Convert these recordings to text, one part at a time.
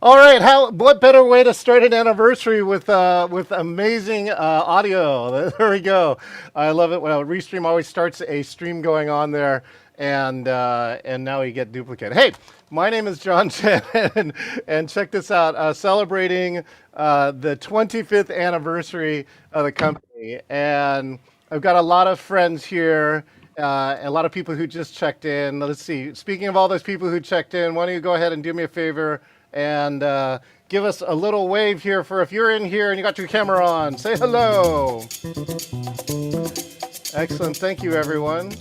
All right, what better way to start an anniversary with amazing audio? There we go. I love it when a restream always starts a stream going on there, and now you get duplicate. Hey, my name is John Chen, and check this out. Celebrating the 25th anniversary of the company, and I've got a lot of friends here. A lot of people who just checked in. Let's see. Speaking of all those people who checked in, why don't you go ahead and do me a favor and give us a little wave here for if you're in here and you got your camera on. Say hello. Excellent. Thank you, everyone.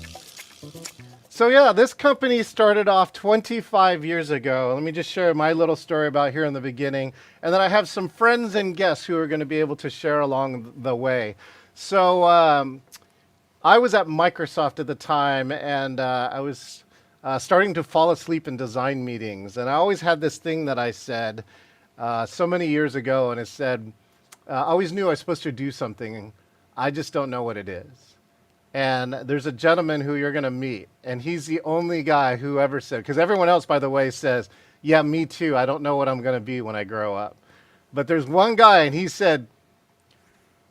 So yeah, this company started off 25 years ago. Let me just share my little story about here in the beginning. And then I have some friends and guests who are going to be able to share along the way. So I was at Microsoft at the time, and I was starting to fall asleep in design meetings. And I always had this thing that I said so many years ago, and it said, I always knew I was supposed to do something. I just don't know what it is. And there's a gentleman who you're going to meet, and he's the only guy who ever said, because everyone else, by the way, says, yeah, me too. I don't know what I'm going to be when I grow up. But there's one guy, and he said,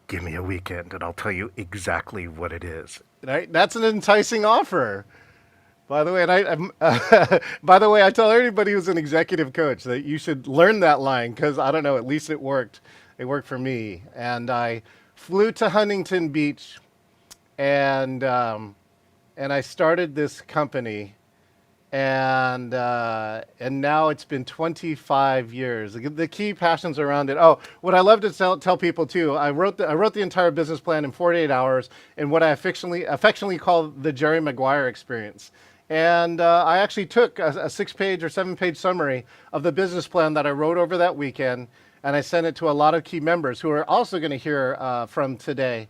give me a weekend and I'll tell you exactly what it is. Right? That's an enticing offer. By the way, by the way, I tell everybody who's an executive coach that you should learn that line because I don't know, at least it worked. It worked for me, and I flew to Huntington Beach, and I started this company, and now it's been 25 years. The key passions around it. Oh, what I love to tell people too. I wrote the entire business plan in 48 hours in what I affectionately call the Jerry Maguire experience. And I actually took a 6-page or 7-page summary of the business plan that I wrote over that weekend, and I sent it to a lot of key members who are also going to hear from today.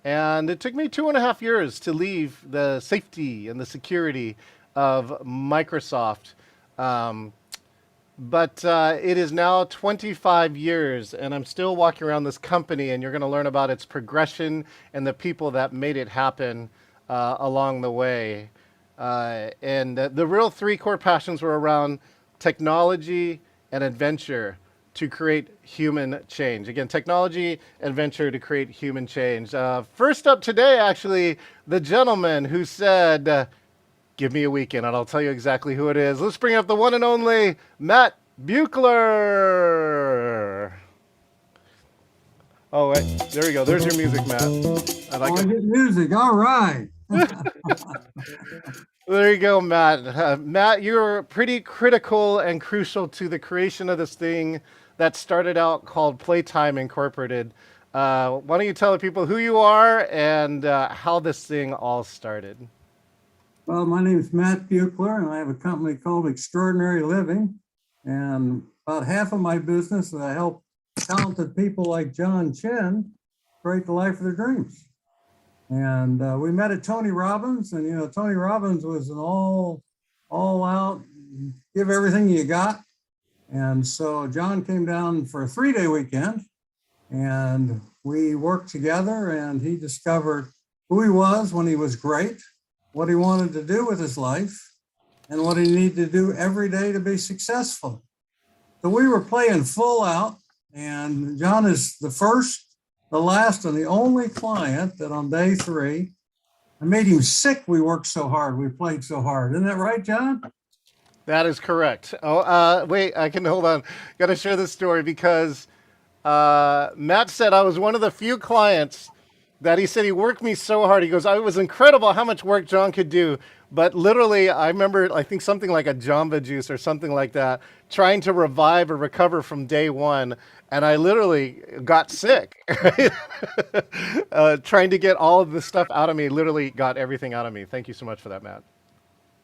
And it took me 2.5 years to leave the safety and the security of Microsoft. But it is now 25 years, and I'm still walking around this company, and you're going to learn about its progression and the people that made it happen along the way. And the real 3 core passions were around technology and adventure to create human change. Again, technology, adventure to create human change. First up today, actually, the gentleman who said, give me a weekend and I'll tell you exactly who it is. Let's bring up the one and only Matt Buechler. Oh, wait, there we go. There's your music, Matt. I like it. Music, all right. There you go, Matt. Matt, you're pretty critical and crucial to the creation of this thing that started out called Playtime Incorporated. Why don't you tell the people who you are and how this thing all started? Well, my name is Matt Buechler, and I have a company called Extraordinary Living. And about half of my business is I help talented people like John Chen create the life of their dreams. And we met at Tony Robbins, and Tony Robbins was an all out, give everything you got. And so John came down for a 3-day weekend, and we worked together, and he discovered who he was when he was great, what he wanted to do with his life, and what he needed to do every day to be successful. So we were playing full out, and John is the first, the last, and the only client that on day 3, I made him sick. We worked so hard. We played so hard. Isn't that right, John? That is correct. Oh, wait, I can hold on. Got to share this story because Matt said I was one of the few clients that he said he worked me so hard. He goes, it was incredible how much work John could do. But literally, I remember, I think something like a Jamba Juice or something like that, trying to revive or recover from day 1. And I literally got sick. Trying to get all of this stuff out of me, literally got everything out of me. Thank you so much for that, Matt.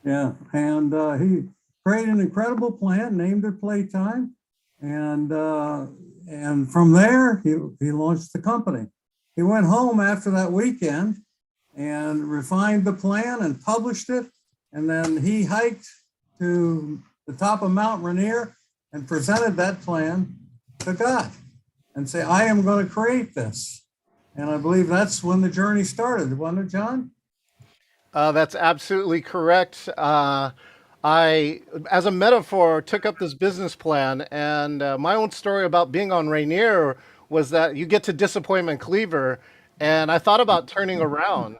Yeah, and he created an incredible plan, named it Playtime. And from there, he launched the company. He went home after that weekend and refined the plan and published it. And then he hiked to the top of Mount Rainier and presented that plan to God and say, I am going to create this. And I believe that's when the journey started, wasn't it, John? That's absolutely correct. I, as a metaphor, took up this business plan, and my own story about being on Rainier was that you get to Disappointment Cleaver, and I thought about turning around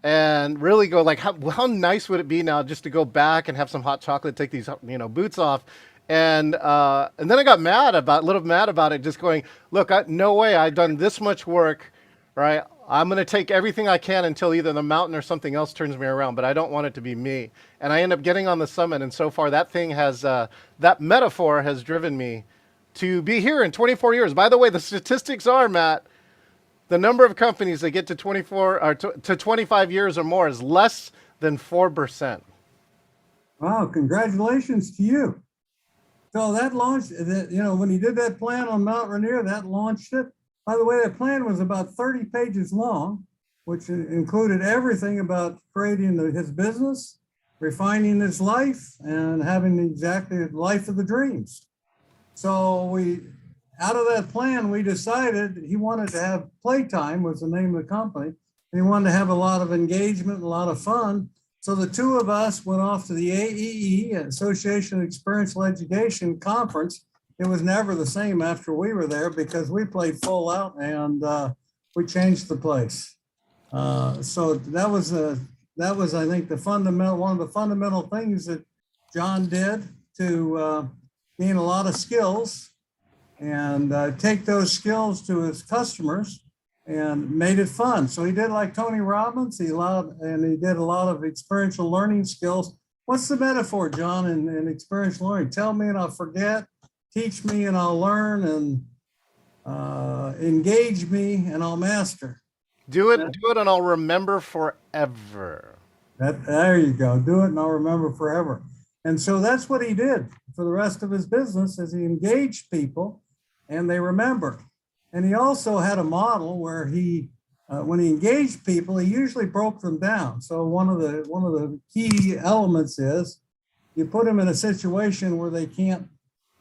and really go like, how nice would it be now just to go back and have some hot chocolate, take these boots off, and then I got mad about, little mad about it, just going, look, no way, I've done this much work, right? I'm going to take everything I can until either the mountain or something else turns me around, but I don't want it to be me. And I end up getting on the summit, and so far that thing has, that metaphor has driven me to be here in 24 years. By the way, the statistics are, Matt, the number of companies that get to 24 or to 25 years or more is less than 4%. Wow, congratulations to you. So that launched, when he did that plan on Mount Rainier, that launched it. By the way, that plan was about 30 pages long, which included everything about creating his business, refining his life, and having exactly the life of the dreams. So out of that plan, we decided he wanted to have Playtime was the name of the company. He wanted to have a lot of engagement, a lot of fun. So the two of us went off to the AEE, Association of Experiential Education Conference. It was never the same after we were there because we played full out and we changed the place. So that was, I think, one of the fundamental things that John did to gain a lot of skills and take those skills to his customers and made it fun. So he did like Tony Robbins. He did a lot of experiential learning skills. What's the metaphor, John, in experiential learning? Tell me and I'll forget. Teach me and I'll learn, and engage me and I'll master. Do it, and I'll remember forever. There you go. Do it and I'll remember forever. And so that's what he did for the rest of his business, is he engaged people and they remember. And he also had a model where when he engaged people, he usually broke them down. So one of the key elements is you put them in a situation where they can't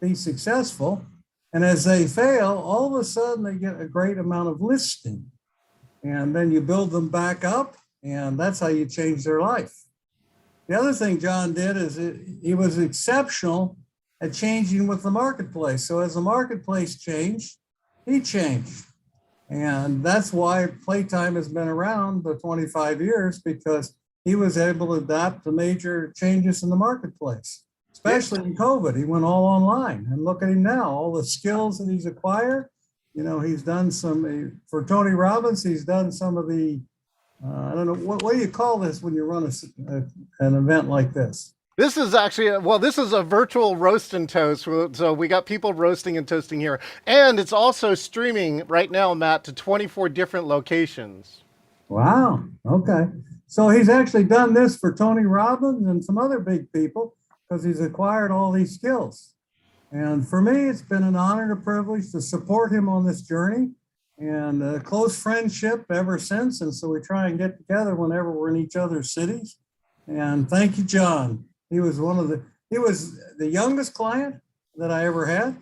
be successful. And as they fail, all of a sudden they get a great amount of listing. And then you build them back up, and that's how you change their life. The other thing John did is he was exceptional at changing with the marketplace. So as the marketplace changed, he changed. And that's why Playtime has been around for 25 years, because he was able to adapt to major changes in the marketplace, especially in COVID. He went all online, and look at him now, all the skills that he's acquired. He's done for Tony Robbins, he's done some of the, I don't know, what do you call this when you run an event like this? This is actually, this is a virtual roast and toast. So we got people roasting and toasting here. And it's also streaming right now, Matt, to 24 different locations. Wow. Okay. So he's actually done this for Tony Robbins and some other big people because he's acquired all these skills. And for me, it's been an honor and a privilege to support him on this journey, and a close friendship ever since. And so we try and get together whenever we're in each other's cities. And thank you, John. He was the youngest client that I ever had,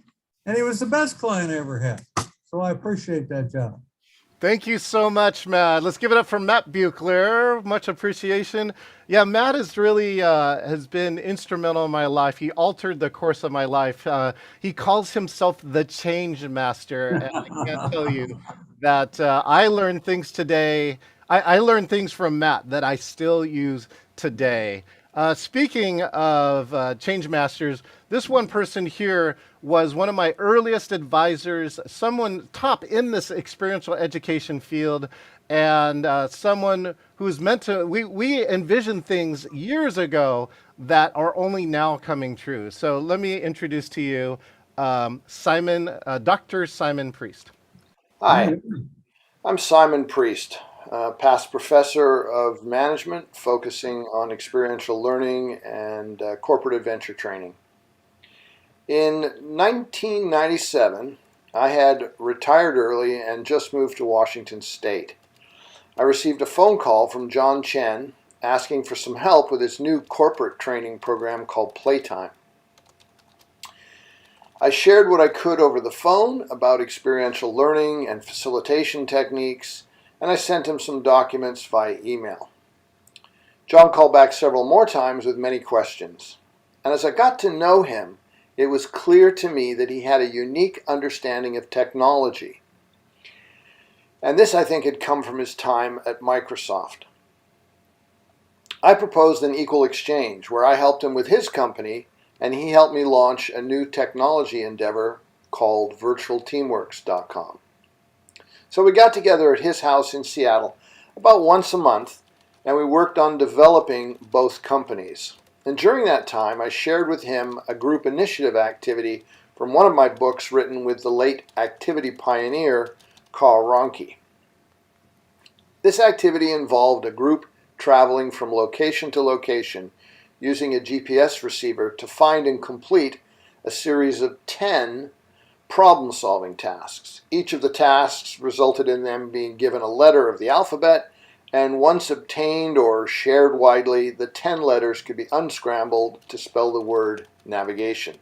and he was the best client I ever had. So I appreciate that, John. Thank you so much, Matt. Let's give it up for Matt Buechler. Much appreciation. Yeah, Matt is really has been instrumental in my life. He altered the course of my life. He calls himself the change master, and I can't tell you that I learned things today. I learned things from Matt that I still use today. Speaking of change masters, this one person here was one of my earliest advisors, someone top in this experiential education field, and someone who's meant to, we envisioned things years ago that are only now coming true. So let me introduce to you Dr. Simon Priest. Hi, I'm Simon Priest, past professor of management focusing on experiential learning and corporate adventure training. In 1997, I had retired early and just moved to Washington State. I received a phone call from John Chen asking for some help with his new corporate training program called Playtime. I shared what I could over the phone about experiential learning and facilitation techniques, and I sent him some documents via email. John called back several more times with many questions. And as I got to know him, it was clear to me that he had a unique understanding of technology. And this, I think, had come from his time at Microsoft. I proposed an equal exchange where I helped him with his company and he helped me launch a new technology endeavor called virtualteamworks.com. So we got together at his house in Seattle about once a month, and we worked on developing both companies. And during that time, I shared with him a group initiative activity from one of my books written with the late activity pioneer, Carl Ronke. This activity involved a group traveling from location to location using a GPS receiver to find and complete a series of 10 problem-solving tasks. Each of the tasks resulted in them being given a letter of the alphabet, and once obtained or shared widely, the 10 letters could be unscrambled to spell the word navigation.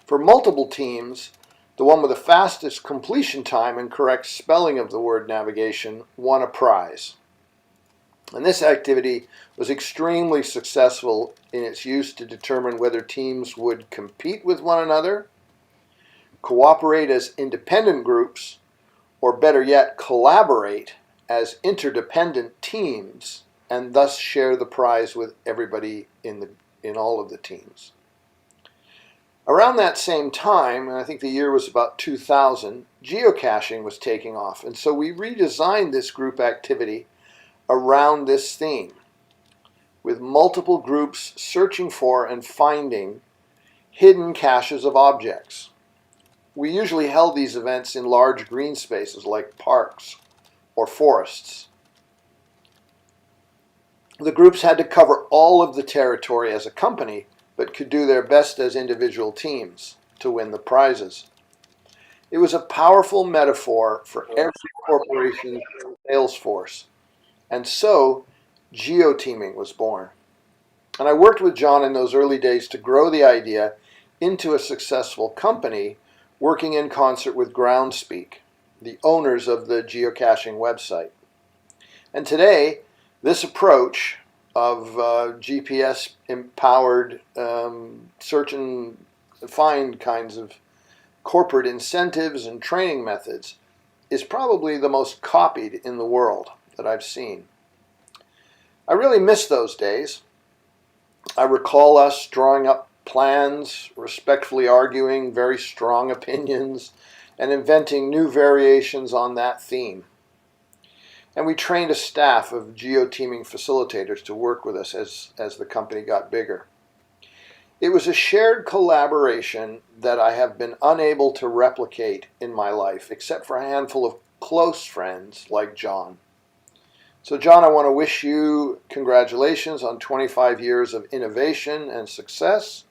For multiple teams, the one with the fastest completion time and correct spelling of the word navigation won a prize. And this activity was extremely successful in its use to determine whether teams would compete with one another, cooperate as independent groups, or better yet, collaborate as interdependent teams and thus share the prize with everybody in all of the teams. Around that same time, and I think the year was about 2000, geocaching was taking off, and so we redesigned this group activity around this theme, with multiple groups searching for and finding hidden caches of objects. We usually held these events in large green spaces like parks or forests. The groups had to cover all of the territory as a company, but could do their best as individual teams to win the prizes. It was a powerful metaphor for every corporation's sales force, and so Geoteaming was born. And I worked with John in those early days to grow the idea into a successful company, working in concert with Groundspeak, the owners of the geocaching website. And today, this approach of GPS-empowered search and find kinds of corporate incentives and training methods is probably the most copied in the world that I've seen. I really miss those days. I recall us drawing up plans, respectfully arguing very strong opinions, and inventing new variations on that theme. And we trained a staff of geoteaming facilitators to work with us as the company got bigger. It was a shared collaboration that I have been unable to replicate in my life, except for a handful of close friends like John. So John, I want to wish you congratulations on 25 years of innovation and success,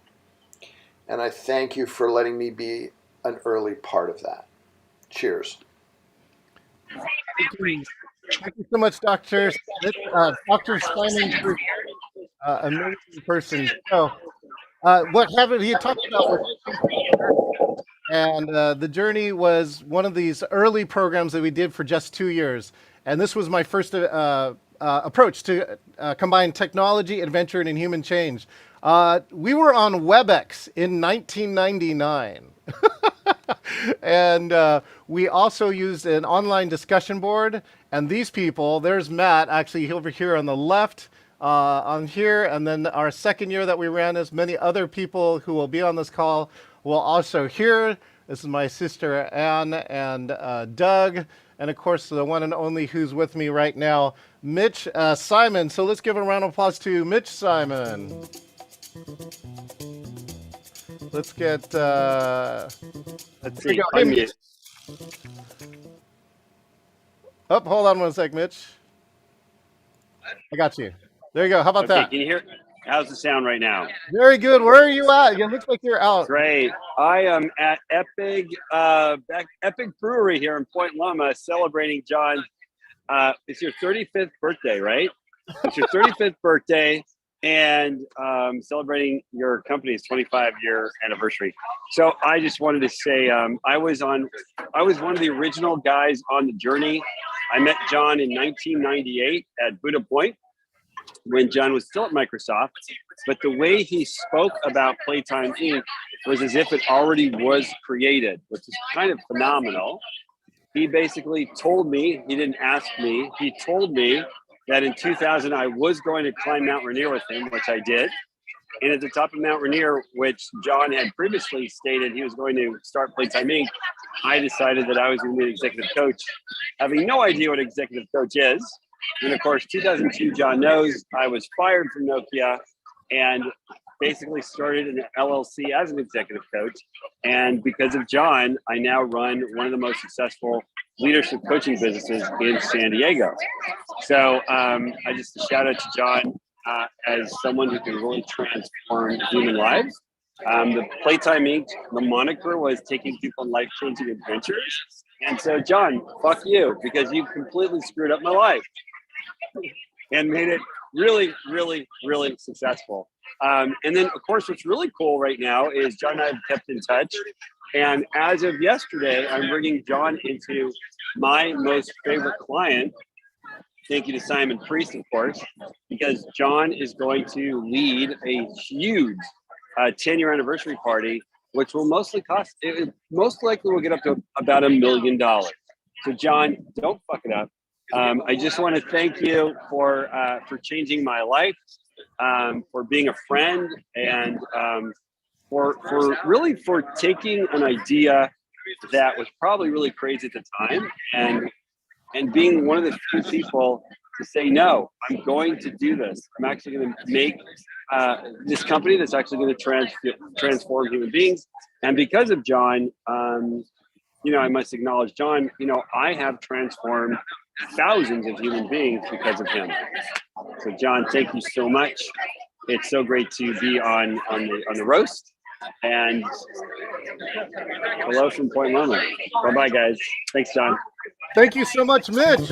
and I thank you for letting me be an early part of that. Cheers. Thank you so much, Dr. Dr. Simon, amazing person. So, what happened? He talked about, and the journey was one of these early programs that we did for just 2 years, and this was my first approach to combine technology, adventure, and human change. We were on WebEx in 1999. And we also used an online discussion board. And these people, there's Matt, actually over here on the left, on here. And then our second year that we ran this, many other people who will be on this call will also hear. This is my sister Ann and Doug. And of course, the one and only who's with me right now, Mitch Simon. So let's give a round of applause to Mitch Simon. Let's get, let's see. Hey, Mitch. Oh, hold on one sec, Mitch. I got you. There you go. How about that? Can you hear? How's the sound right now? Very good. Where are you at? It looks like you're out. Great. I am at Epic Brewery here in Point Loma, celebrating John. It's your 35th birthday, right? It's your 35th birthday, and celebrating your company's 25-year anniversary. So I just wanted to say I was one of the original guys on the journey. I met John in 1998 at Buddha Point, when John was still at Microsoft, but the way he spoke about Playtime Inc. was as if it already was created, which is kind of phenomenal. He basically told me, he didn't ask me, he told me that in 2000 I was going to climb Mount Rainier with him, which I did. And at the top of Mount Rainier, which John had previously stated he was going to start Playtime Inc., I decided that I was going to be an executive coach, having no idea what executive coach is. And of course, 2002, John knows I was fired from Nokia and basically started an LLC as an executive coach. And because of John, I now run one of the most successful leadership coaching businesses in San Diego. So I just shout out to John as someone who can really transform human lives. The Playtime Inc., the moniker was taking people on life-changing adventures. And so, John, fuck you, because you completely screwed up my life and made it really, really, really successful. And then, of course, what's really cool right now is John and I have kept in touch. And as of yesterday, I'm bringing John into my most favorite client. Thank you to Simon Priest, of course, because John is going to lead a huge 10-year anniversary party, which will most likely will get up to about $1 million. So, John, don't fuck it up. I just want to thank you for changing my life, for being a friend, and for taking an idea that was probably really crazy at the time and being one of the few people to say, no, I'm going to do this. I'm actually going to make this company that's actually going to transform human beings. And because of John, I must acknowledge John, I have transformed thousands of human beings because of him. So John, thank you so much. It's so great to be on the roast. And hello from Point Loma. Bye-bye, guys. Thanks, John. Thank you so much, Mitch.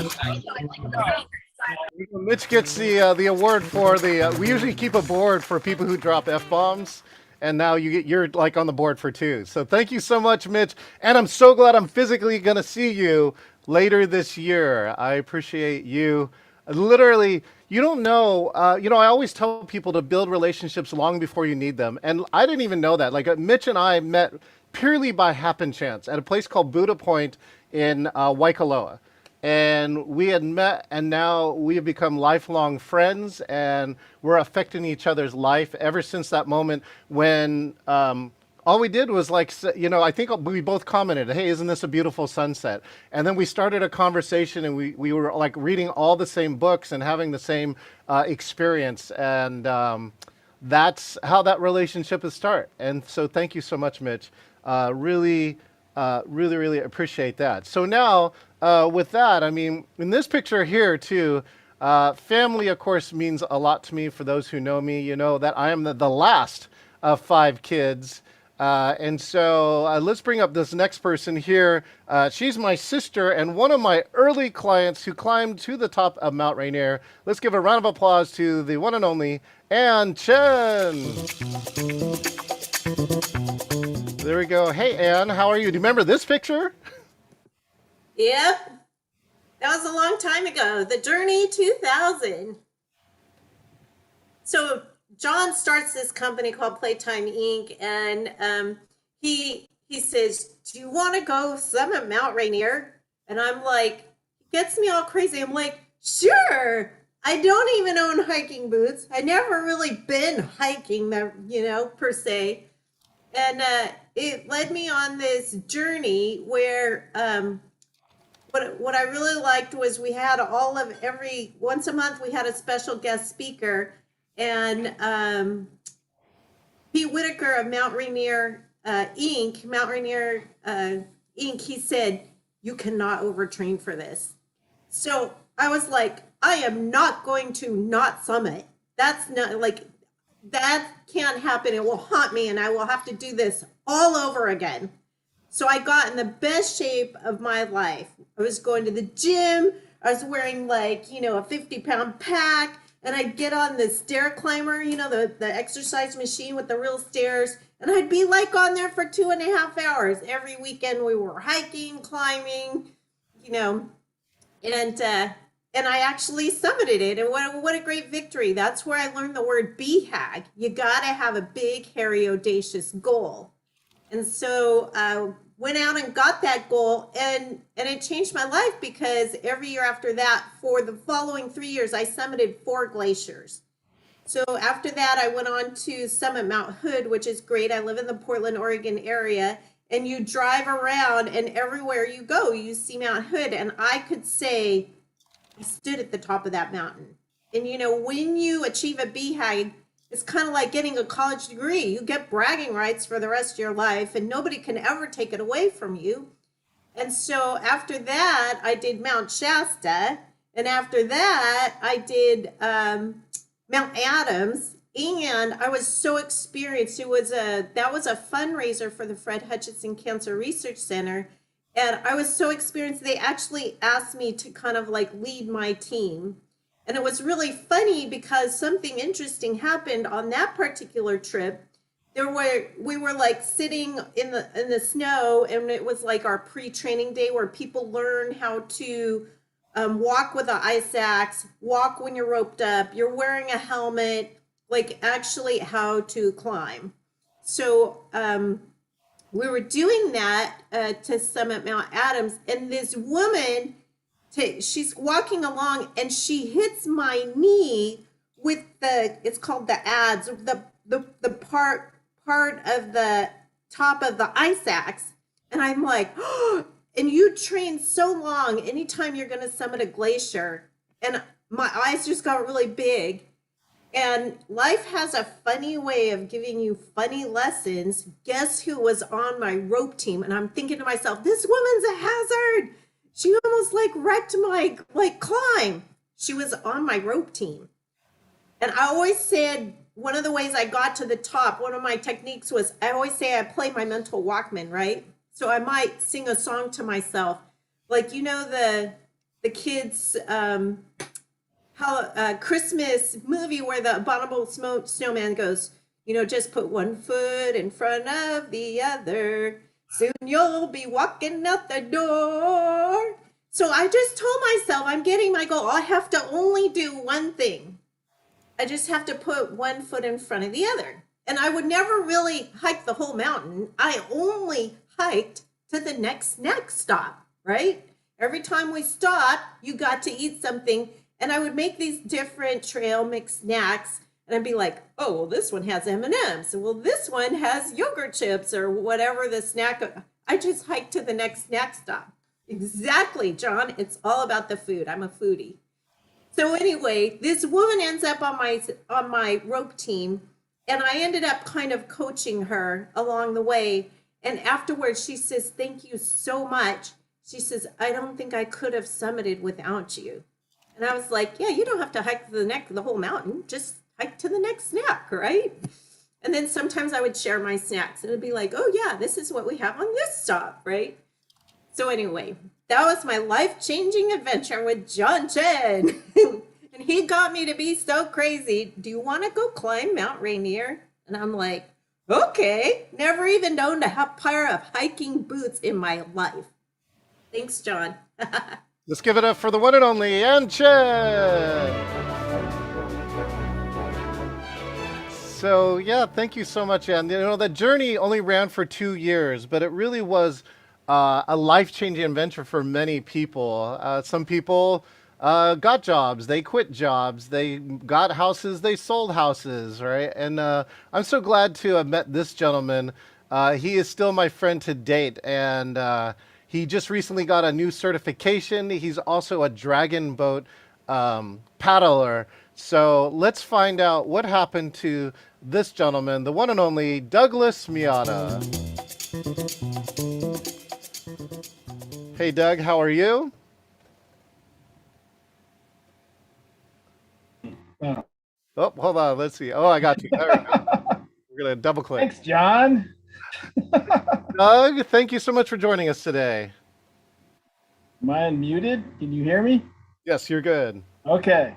Mitch gets the award for the. We usually keep a board for people who drop F-bombs, and now you're like on the board for 2. So thank you so much, Mitch. And I'm so glad I'm physically going to see you later this year. I appreciate you. Literally, you don't know. I always tell people to build relationships long before you need them, and I didn't even know that. Like Mitch and I met purely by happen chance at a place called Buddha Point in Waikoloa. And we had met, and now we have become lifelong friends, and we're affecting each other's life ever since that moment when all we did was I think we both commented, hey, isn't this a beautiful sunset? And then we started a conversation, and we were like reading all the same books and having the same experience. And that's how that relationship has started. And so thank you so much, Mitch. Really appreciate that. So now, with that, I mean, in this picture here too, family, of course, means a lot to me. For those who know me, you know that I am the last of 5 kids. And so let's bring up this next person here. She's my sister and one of my early clients who climbed to the top of Mount Rainier. Let's give a round of applause to the one and only Ann Chen. There we go. Hey, Ann, how are you? Do you remember this picture? Yep. That was a long time ago. The Journey 2000. So John starts this company called Playtime Inc. And he says, do you want to go summit Mount Rainier? And I'm like, gets me all crazy. I'm like, sure. I don't even own hiking boots. I never really been hiking, per se. And it led me on this journey where what I really liked was we had once a month we had a special guest speaker, and Pete Whitaker of Mount Rainier Inc., he said, you cannot overtrain for this. So I was like, I am not going to not summit. That's not that can't happen. It will haunt me and I will have to do this all over again. So I got in the best shape of my life. I was going to the gym. I was wearing a 50-pound pack, and I'd get on the stair climber, the exercise machine with the real stairs. And I'd be on there for 2.5 hours. Every weekend we were hiking, climbing, and and I actually summited it. And what a great victory. That's where I learned the word BHAG. You got to have a big, hairy, audacious goal. And so I went out and got that goal, and it changed my life because every year after that, for the following 3 years, I summited 4 glaciers. So after that, I went on to summit Mount Hood, which is great. I live in the Portland, Oregon area, and you drive around, and everywhere you go, you see Mount Hood. And I could say I stood at the top of that mountain. And you know, when you achieve a BHAG, it's kind of like getting a college degree. You get bragging rights for the rest of your life, and nobody can ever take it away from you. And so after that, I did Mount Shasta. And after that, I did Mount Adams. And I was so experienced. That was a fundraiser for the Fred Hutchinson Cancer Research Center. And I was so experienced, they actually asked me to kind of like lead my team. And it was really funny because something interesting happened on that particular trip. We were like sitting in the snow, and it was like our pre-training day where people learn how to walk with an ice axe, walk when you're roped up, you're wearing a helmet, like actually how to climb. So we were doing that to summit Mount Adams, and this woman, she's walking along, and she hits my knee with it's called the adze, the part of the top of the ice axe. And I'm like, oh, and you train so long, anytime you're going to summit a glacier. And my eyes just got really big. And life has a funny way of giving you funny lessons. Guess who was on my rope team? And I'm thinking to myself, this woman's a hazard. She almost like wrecked my climb. She was on my rope team. And I always said, one of the ways I got to the top, one of my techniques was, I always say I play my mental Walkman, right? So I might sing a song to myself. Like, you know, the kids' Christmas movie where the abominable snowman goes, you know, just put one foot in front of the other. Soon you'll be walking out the door. So I just told myself, I'm getting my goal. I have to only do one thing. I just have to put one foot in front of the other. And I would never really hike the whole mountain. I only hiked to the next stop, right? Every time we stopped, you got to eat something. And I would make these different trail mix snacks. And I'd be like, oh, well, this one has M&Ms. Well, this one has yogurt chips or whatever the snack. I just hiked to the next snack stop. Exactly, John. It's all about the food. I'm a foodie. So anyway, this woman ends up on my rope team, and I ended up kind of coaching her along the way. And afterwards, she says, thank you so much. She says, I don't think I could have summited without you. And I was like, yeah, you don't have to hike the whole mountain. Just hike to the next snack, right? And then sometimes I would share my snacks. And it'd be like, oh, yeah, this is what we have on this stop, right? So anyway, that was my life-changing adventure with John Chen. And he got me to be so crazy. Do you want to go climb Mount Rainier? And I'm like, okay. Never even known to have a pair of hiking boots in my life. Thanks, John. Let's give it up for the one and only Chen. So yeah, thank you so much, Ann. You know, that journey only ran for 2 years, but it really was a life-changing adventure for many people. Some people got jobs, they quit jobs, they got houses, they sold houses, right? And I'm so glad to have met this gentleman. He is still my friend to date, and he just recently got a new certification. He's also a dragon boat paddler. So let's find out what happened to this gentleman, the one and only Douglas Miata. Hey, Doug, how are you? Oh, hold on. Let's see. Oh, I got you. There we go. We're going to double click. Thanks, John. Doug, thank you so much for joining us today. Am I unmuted? Can you hear me? Yes, you're good. Okay.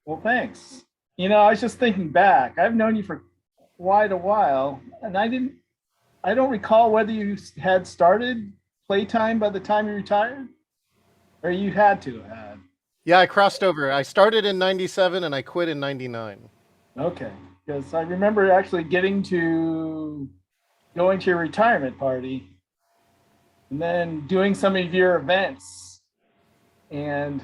Well, thanks. You know, I was just thinking back. I've known you for quite a while, and I don't recall whether you had started Playtime by the time you retired, or you had to have. Yeah, I crossed over. I started in 97 and I quit in 99. Okay, because I remember actually going to your retirement party and then doing some of your events. And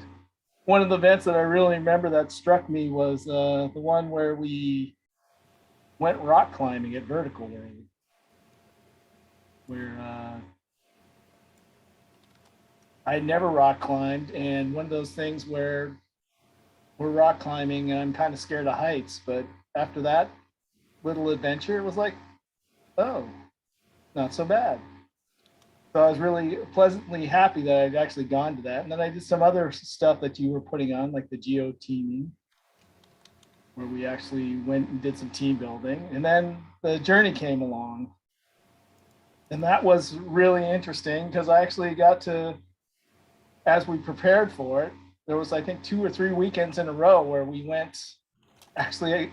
one of the events that I really remember that struck me was the one where we went rock climbing at Vertical World, where I had never rock climbed, and one of those things where we're rock climbing and I'm kind of scared of heights, but after that little adventure, it was like, oh, not so bad. So I was really pleasantly happy that I'd actually gone to that. And then I did some other stuff that you were putting on, like the Geoteaming, where we actually went and did some team building. And then the journey came along. And that was really interesting because I actually got to, as we prepared for it, there was, I think, 2 or 3 weekends in a row where we went actually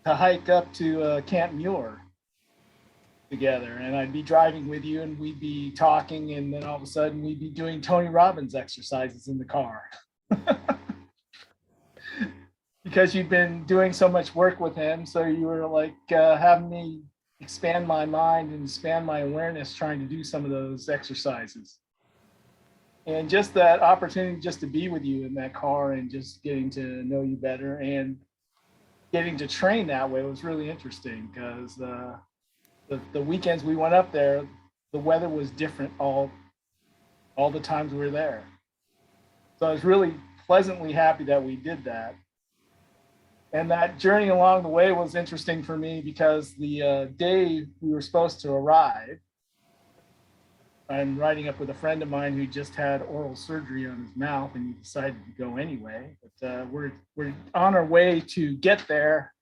to hike up to Camp Muir together, and I'd be driving with you and we'd be talking, and then all of a sudden we'd be doing Tony Robbins exercises in the car because you'd been doing so much work with him. So you were like having me expand my mind and expand my awareness trying to do some of those exercises. And just that opportunity just to be with you in that car and just getting to know you better and getting to train that way was really interesting because the weekends we went up there, the weather was different all the times we were there. So I was really pleasantly happy that we did that. And that journey along the way was interesting for me because the day we were supposed to arrive, I'm riding up with a friend of mine who just had oral surgery on his mouth, and he decided to go anyway. But we're on our way to get there,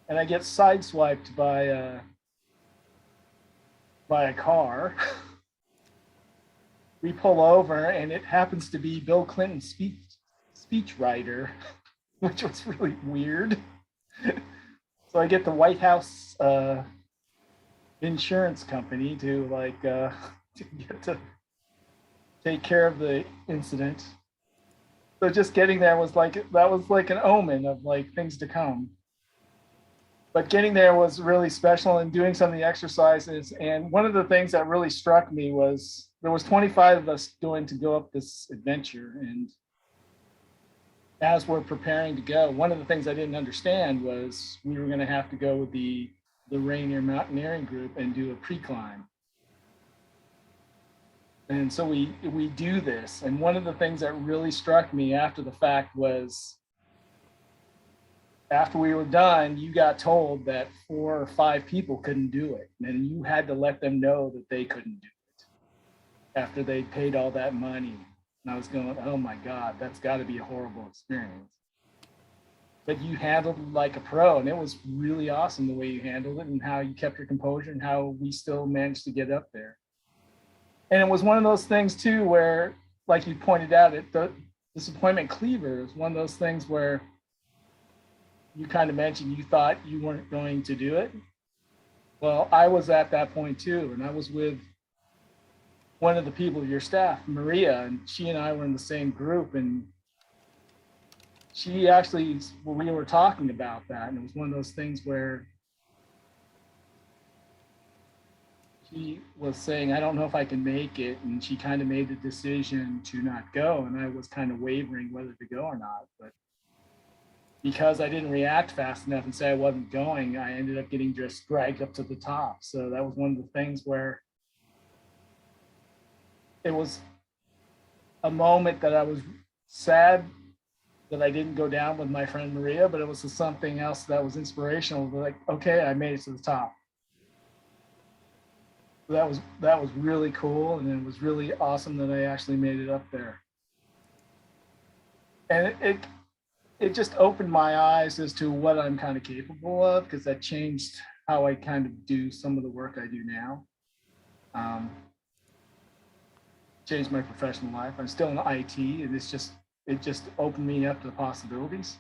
and I get sideswiped by a car. We pull over, and it happens to be Bill Clinton's speechwriter, which was really weird. So I get the White House insurance company to get to take care of the incident. So just getting there was like an omen of like things to come. But getting there was really special and doing some of the exercises. And one of the things that really struck me was there was 25 of us going to go up this adventure. And as we're preparing to go, one of the things I didn't understand was we were going to have to go with the Rainier Mountaineering Group and do a pre-climb. And so we do this. And one of the things that really struck me after the fact was after we were done, you got told that 4 or 5 people couldn't do it. And you had to let them know that they couldn't do it after they paid all that money. And I was going, oh my God, that's got to be a horrible experience. But you handled it like a pro, and it was really awesome the way you handled it and how you kept your composure and how we still managed to get up there. And it was one of those things too, where, like you pointed out, the disappointment cleaver is one of those things where you kind of mentioned you thought you weren't going to do it. Well, I was at that point too, and I was with one of the people of your staff, Maria, and she and I were in the same group, and she actually, we were talking about that, and it was one of those things where she was saying, I don't know if I can make it, and she kind of made the decision to not go, and I was kind of wavering whether to go or not, but because I didn't react fast enough and say I wasn't going, I ended up getting just dragged up to the top. So that was one of the things where it was a moment that I was sad that I didn't go down with my friend Maria, but it was something else that was inspirational. Like, okay, I made it to the top. That was really cool, and it was really awesome that I actually made it up there. And it just opened my eyes as to what I'm kind of capable of, because that changed how I kind of do some of the work I do now. Changed my professional life. I'm still in IT, and it just opened me up to the possibilities.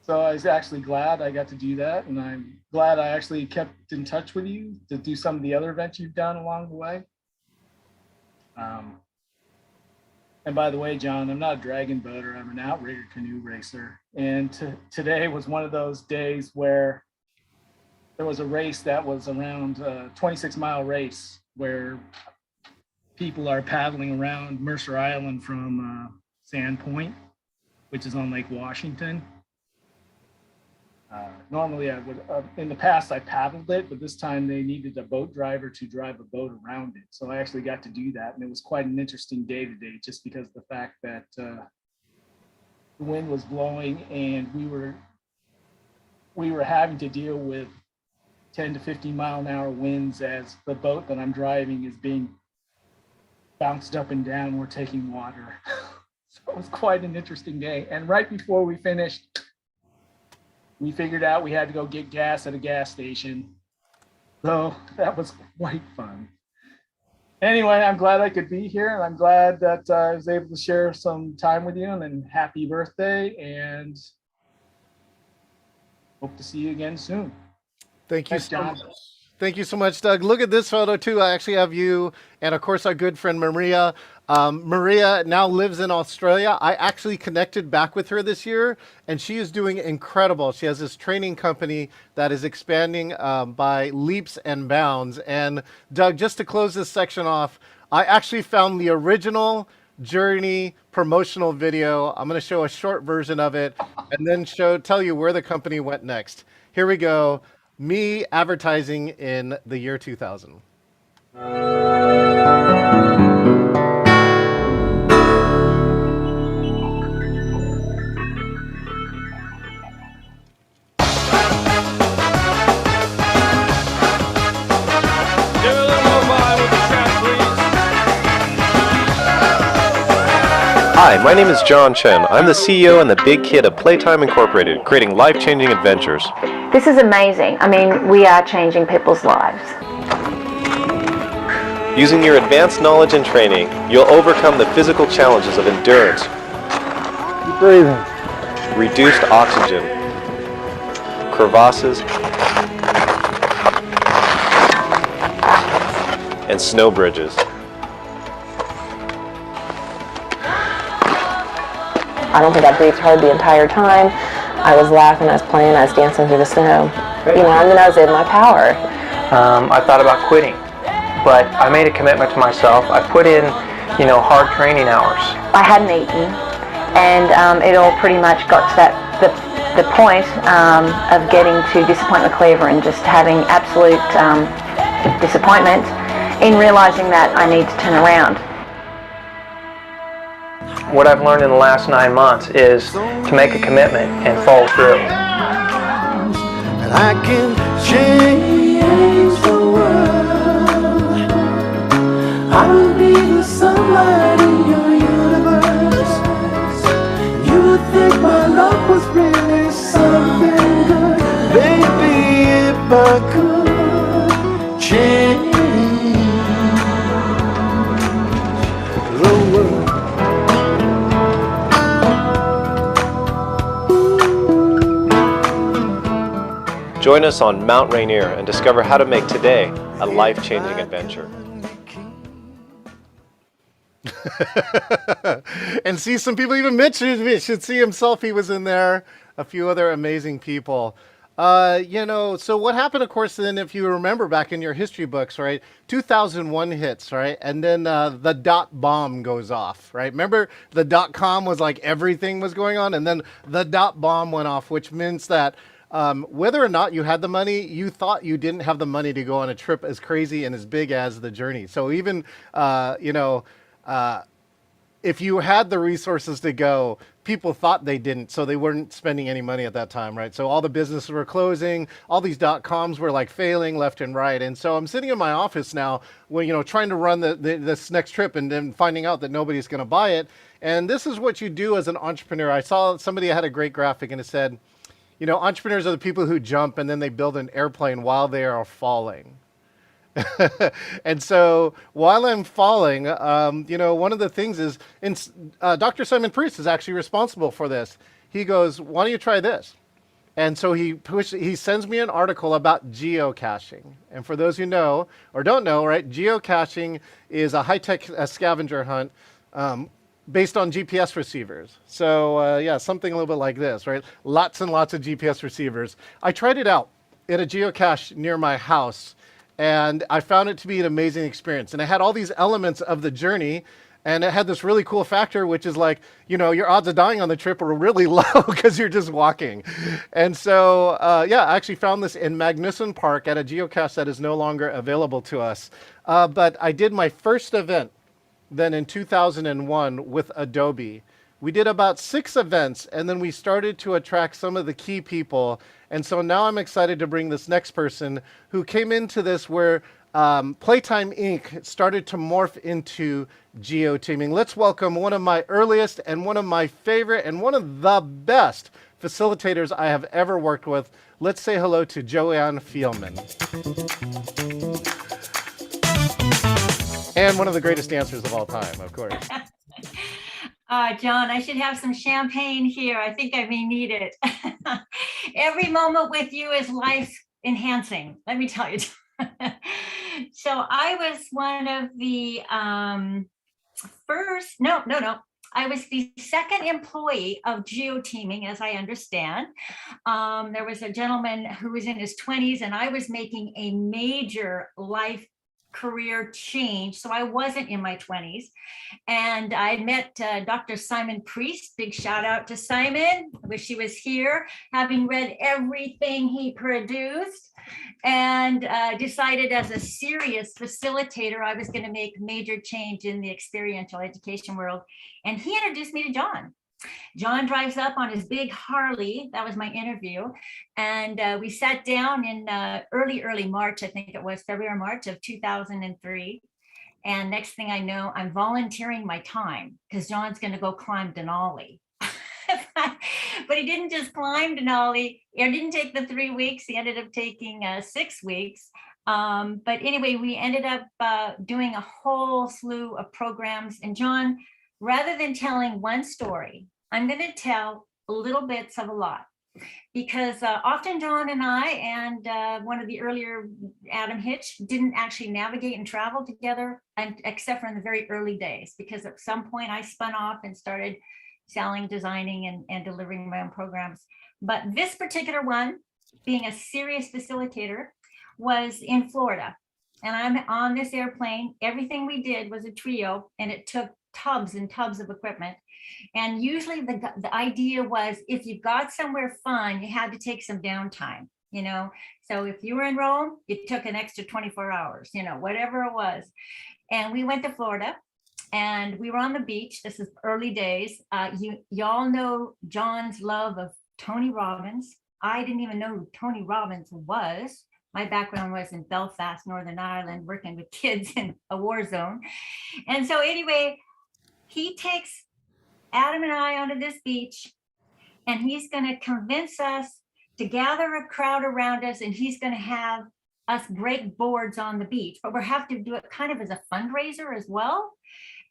So I was actually glad I got to do that, and I'm glad I actually kept in touch with you to do some of the other events you've done along the way. And by the way, John, I'm not a dragon boater. I'm an outrigger canoe racer. And today was one of those days where there was a race that was around a 26-mile race where people are paddling around Mercer Island from Sand Point, which is on Lake Washington. Normally, I would, in the past, I paddled it, but this time they needed a boat driver to drive a boat around it. So I actually got to do that. And it was quite an interesting day today, just because of the fact that the wind was blowing and we were having to deal with 10 to 15 mile an hour winds as the boat that I'm driving is being bounced up and down. We're taking water. So it was quite an interesting day. And right before we finished, we figured out we had to go get gas at a gas station. So that was quite fun. Anyway, I'm glad I could be here, and I'm glad that I was able to share some time with you, and then happy birthday, and hope to see you again soon. Thank you Thanks, so John. much. Thank you so much, Doug. Look at this photo too. I actually have you and of course our good friend Maria. Maria now lives in Australia. I actually connected back with her this year and she is doing incredible. She has this training company that is expanding by leaps and bounds. And Doug, just to close this section off, I actually found the original Journey promotional video. I'm going to show a short version of it and then tell you where the company went next. Here we go. Me advertising in the year 2000. Hi, my name is John Chen. I'm the CEO and the big kid of Playtime Incorporated, creating life-changing adventures. This is amazing. I mean, we are changing people's lives. Using your advanced knowledge and training, you'll overcome the physical challenges of endurance, Keep breathing. reduced oxygen, crevasses, and snow bridges. I don't think I breathed hard the entire time. I was laughing, I was playing, I was dancing through the snow. You know, I mean, I was in my power. I thought about quitting, but I made a commitment to myself. I put in, hard training hours. I hadn't eaten, and it all pretty much got to the point of getting to disappointment cleaver and just having absolute disappointment in realizing that I need to turn around. What I've learned in the last 9 months is to make a commitment and follow through. And I can change the world. I will be the sunlight in your universe. You would think my love was really something good. Baby, if I could change the world. Join us on Mount Rainier and discover how to make today a life-changing adventure. And see, some people even mentioned it. Should see himself. He was in there. A few other amazing people. So what happened, of course, then, if you remember back in your history books, right? 2001 hits, right? And then the dot bomb goes off, right? Remember, the .com was like everything was going on, and then the dot bomb went off, which means that whether or not you had the money, you thought you didn't have the money to go on a trip as crazy and as big as the Journey. So even, if you had the resources to go, people thought they didn't, so they weren't spending any money at that time, right? So all the businesses were closing, all these .coms were like failing left and right. And so I'm sitting in my office now, trying to run this next trip and then finding out that nobody's going to buy it. And this is what you do as an entrepreneur. I saw somebody had a great graphic and it said, entrepreneurs are the people who jump and then they build an airplane while they are falling. And so while I'm falling, one of the things is, Dr. Simon Priest is actually responsible for this. He goes, why don't you try this? And so he sends me an article about geocaching. And for those who know or don't know, right, geocaching is a high-tech scavenger hunt based on GPS receivers. So yeah, something a little bit like this, right? Lots and lots of GPS receivers. I tried it out at a geocache near my house, and I found it to be an amazing experience. And it had all these elements of the journey, and it had this really cool factor, which is like, you know, your odds of dying on the trip are really low because you're just walking. And so, yeah, I actually found this in Magnuson Park at a geocache that is no longer available to us. But I did my first event then in 2001 with Adobe. We did about 6 events, and then we started to attract some of the key people. And so now I'm excited to bring this next person who came into this where Playtime Inc. started to morph into geoteaming. Let's welcome one of my earliest and one of my favorite and one of the best facilitators I have ever worked with. Let's say hello to Joanne Fielman. And one of the greatest dancers of all time, of course. John, I should have some champagne here. I think I may need it. Every moment with you is life enhancing, let me tell you. So I was one of the I was the second employee of Geoteaming, as I understand. There was a gentleman who was in his 20s, and I was making a major life career change. So I wasn't in my 20s. And I met Dr. Simon Priest. Big shout out to Simon. I wish he was here, having read everything he produced, and decided as a serious facilitator, I was going to make major change in the experiential education world. And he introduced me to John. John drives up on his big Harley. That was my interview. And we sat down in early March, I think it was February or March of 2003. And next thing I know, I'm volunteering my time because John's going to go climb Denali. But he didn't just climb Denali. It didn't take the 3 weeks. He ended up taking 6 weeks. But anyway, we ended up doing a whole slew of programs. And John, rather than telling one story, I'm going to tell little bits of a lot, because often John and I and one of the earlier, Adam Hitch, didn't actually navigate and travel together, except for in the very early days, because at some point I spun off and started selling, designing, and delivering my own programs. But this particular one, being a serious facilitator, was in Florida. And I'm on this airplane. Everything we did was a trio, and it took tubs and tubs of equipment. And usually the idea was, if you got somewhere fun, you had to take some downtime, you know. So if you were in Rome, you took an extra 24 hours, you know, whatever it was. And we went to Florida, and we were on the beach. This is early days. Y'all know John's love of Tony Robbins. I didn't even know who Tony Robbins was. My background was in Belfast, Northern Ireland, working with kids in a war zone. And so anyway, he takes Adam and I onto this beach, and he's going to convince us to gather a crowd around us, and he's going to have us break boards on the beach, but we'll have to do it kind of as a fundraiser as well.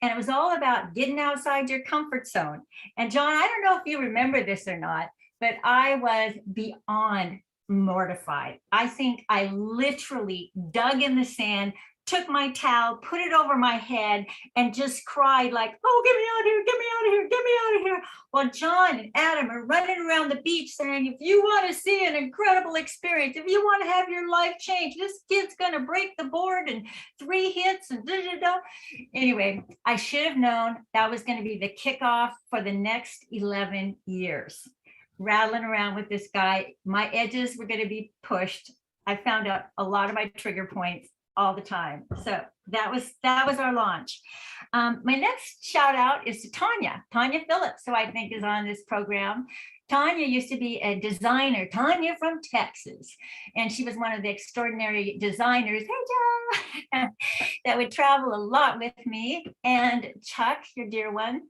And it was all about getting outside your comfort zone. And John, I don't know if you remember this or not, but I was beyond mortified. I think I literally dug in the sand, took my towel, put it over my head, and just cried like, oh, get me out of here, get me out of here, get me out of here. While John and Adam are running around the beach saying, if you want to see an incredible experience, if you want to have your life change, this kid's going to break the board in 3 hits and da, da, da. Anyway, I should have known that was going to be the kickoff for the next 11 years. Rattling around with this guy, my edges were going to be pushed. I found out a lot of my trigger points all the time. So that was our launch. My next shout out is to Tanya Phillips, who I think is on this program. Tanya used to be a designer, Tanya from Texas, and she was one of the extraordinary designers, hey John, that would travel a lot with me, and Chuck, your dear one.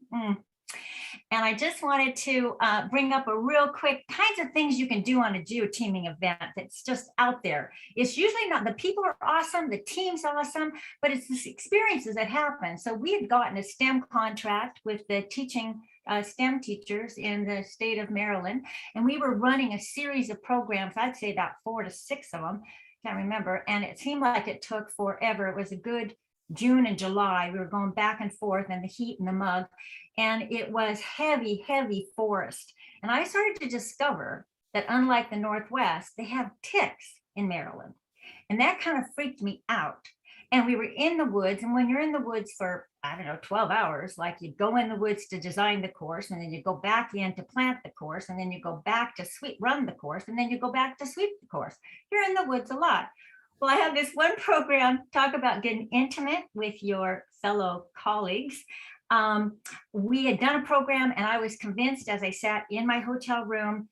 And I just wanted to bring up a real quick kinds of things you can do on a geoteaming event that's just out there. It's usually not, the people are awesome, the team's awesome, but it's the experiences that happen. So we had gotten a STEM contract with the teaching STEM teachers in the state of Maryland, and we were running a series of programs, I'd say about 4 to 6 of them, can't remember, and it seemed like it took forever. It was a good June and July. We were going back and forth in the heat and the mug, and it was heavy, heavy forest. And I started to discover that unlike the Northwest, they have ticks in Maryland. And that kind of freaked me out. And we were in the woods. And when you're in the woods for, I don't know, 12 hours, like you go in the woods to design the course, and then you go back in to plant the course, and then you go back to run the course, and then you go back to sweep the course. You're in the woods a lot. Well, I have this one program, talk about getting intimate with your fellow colleagues. We had done a program, and I was convinced as I sat in my hotel room,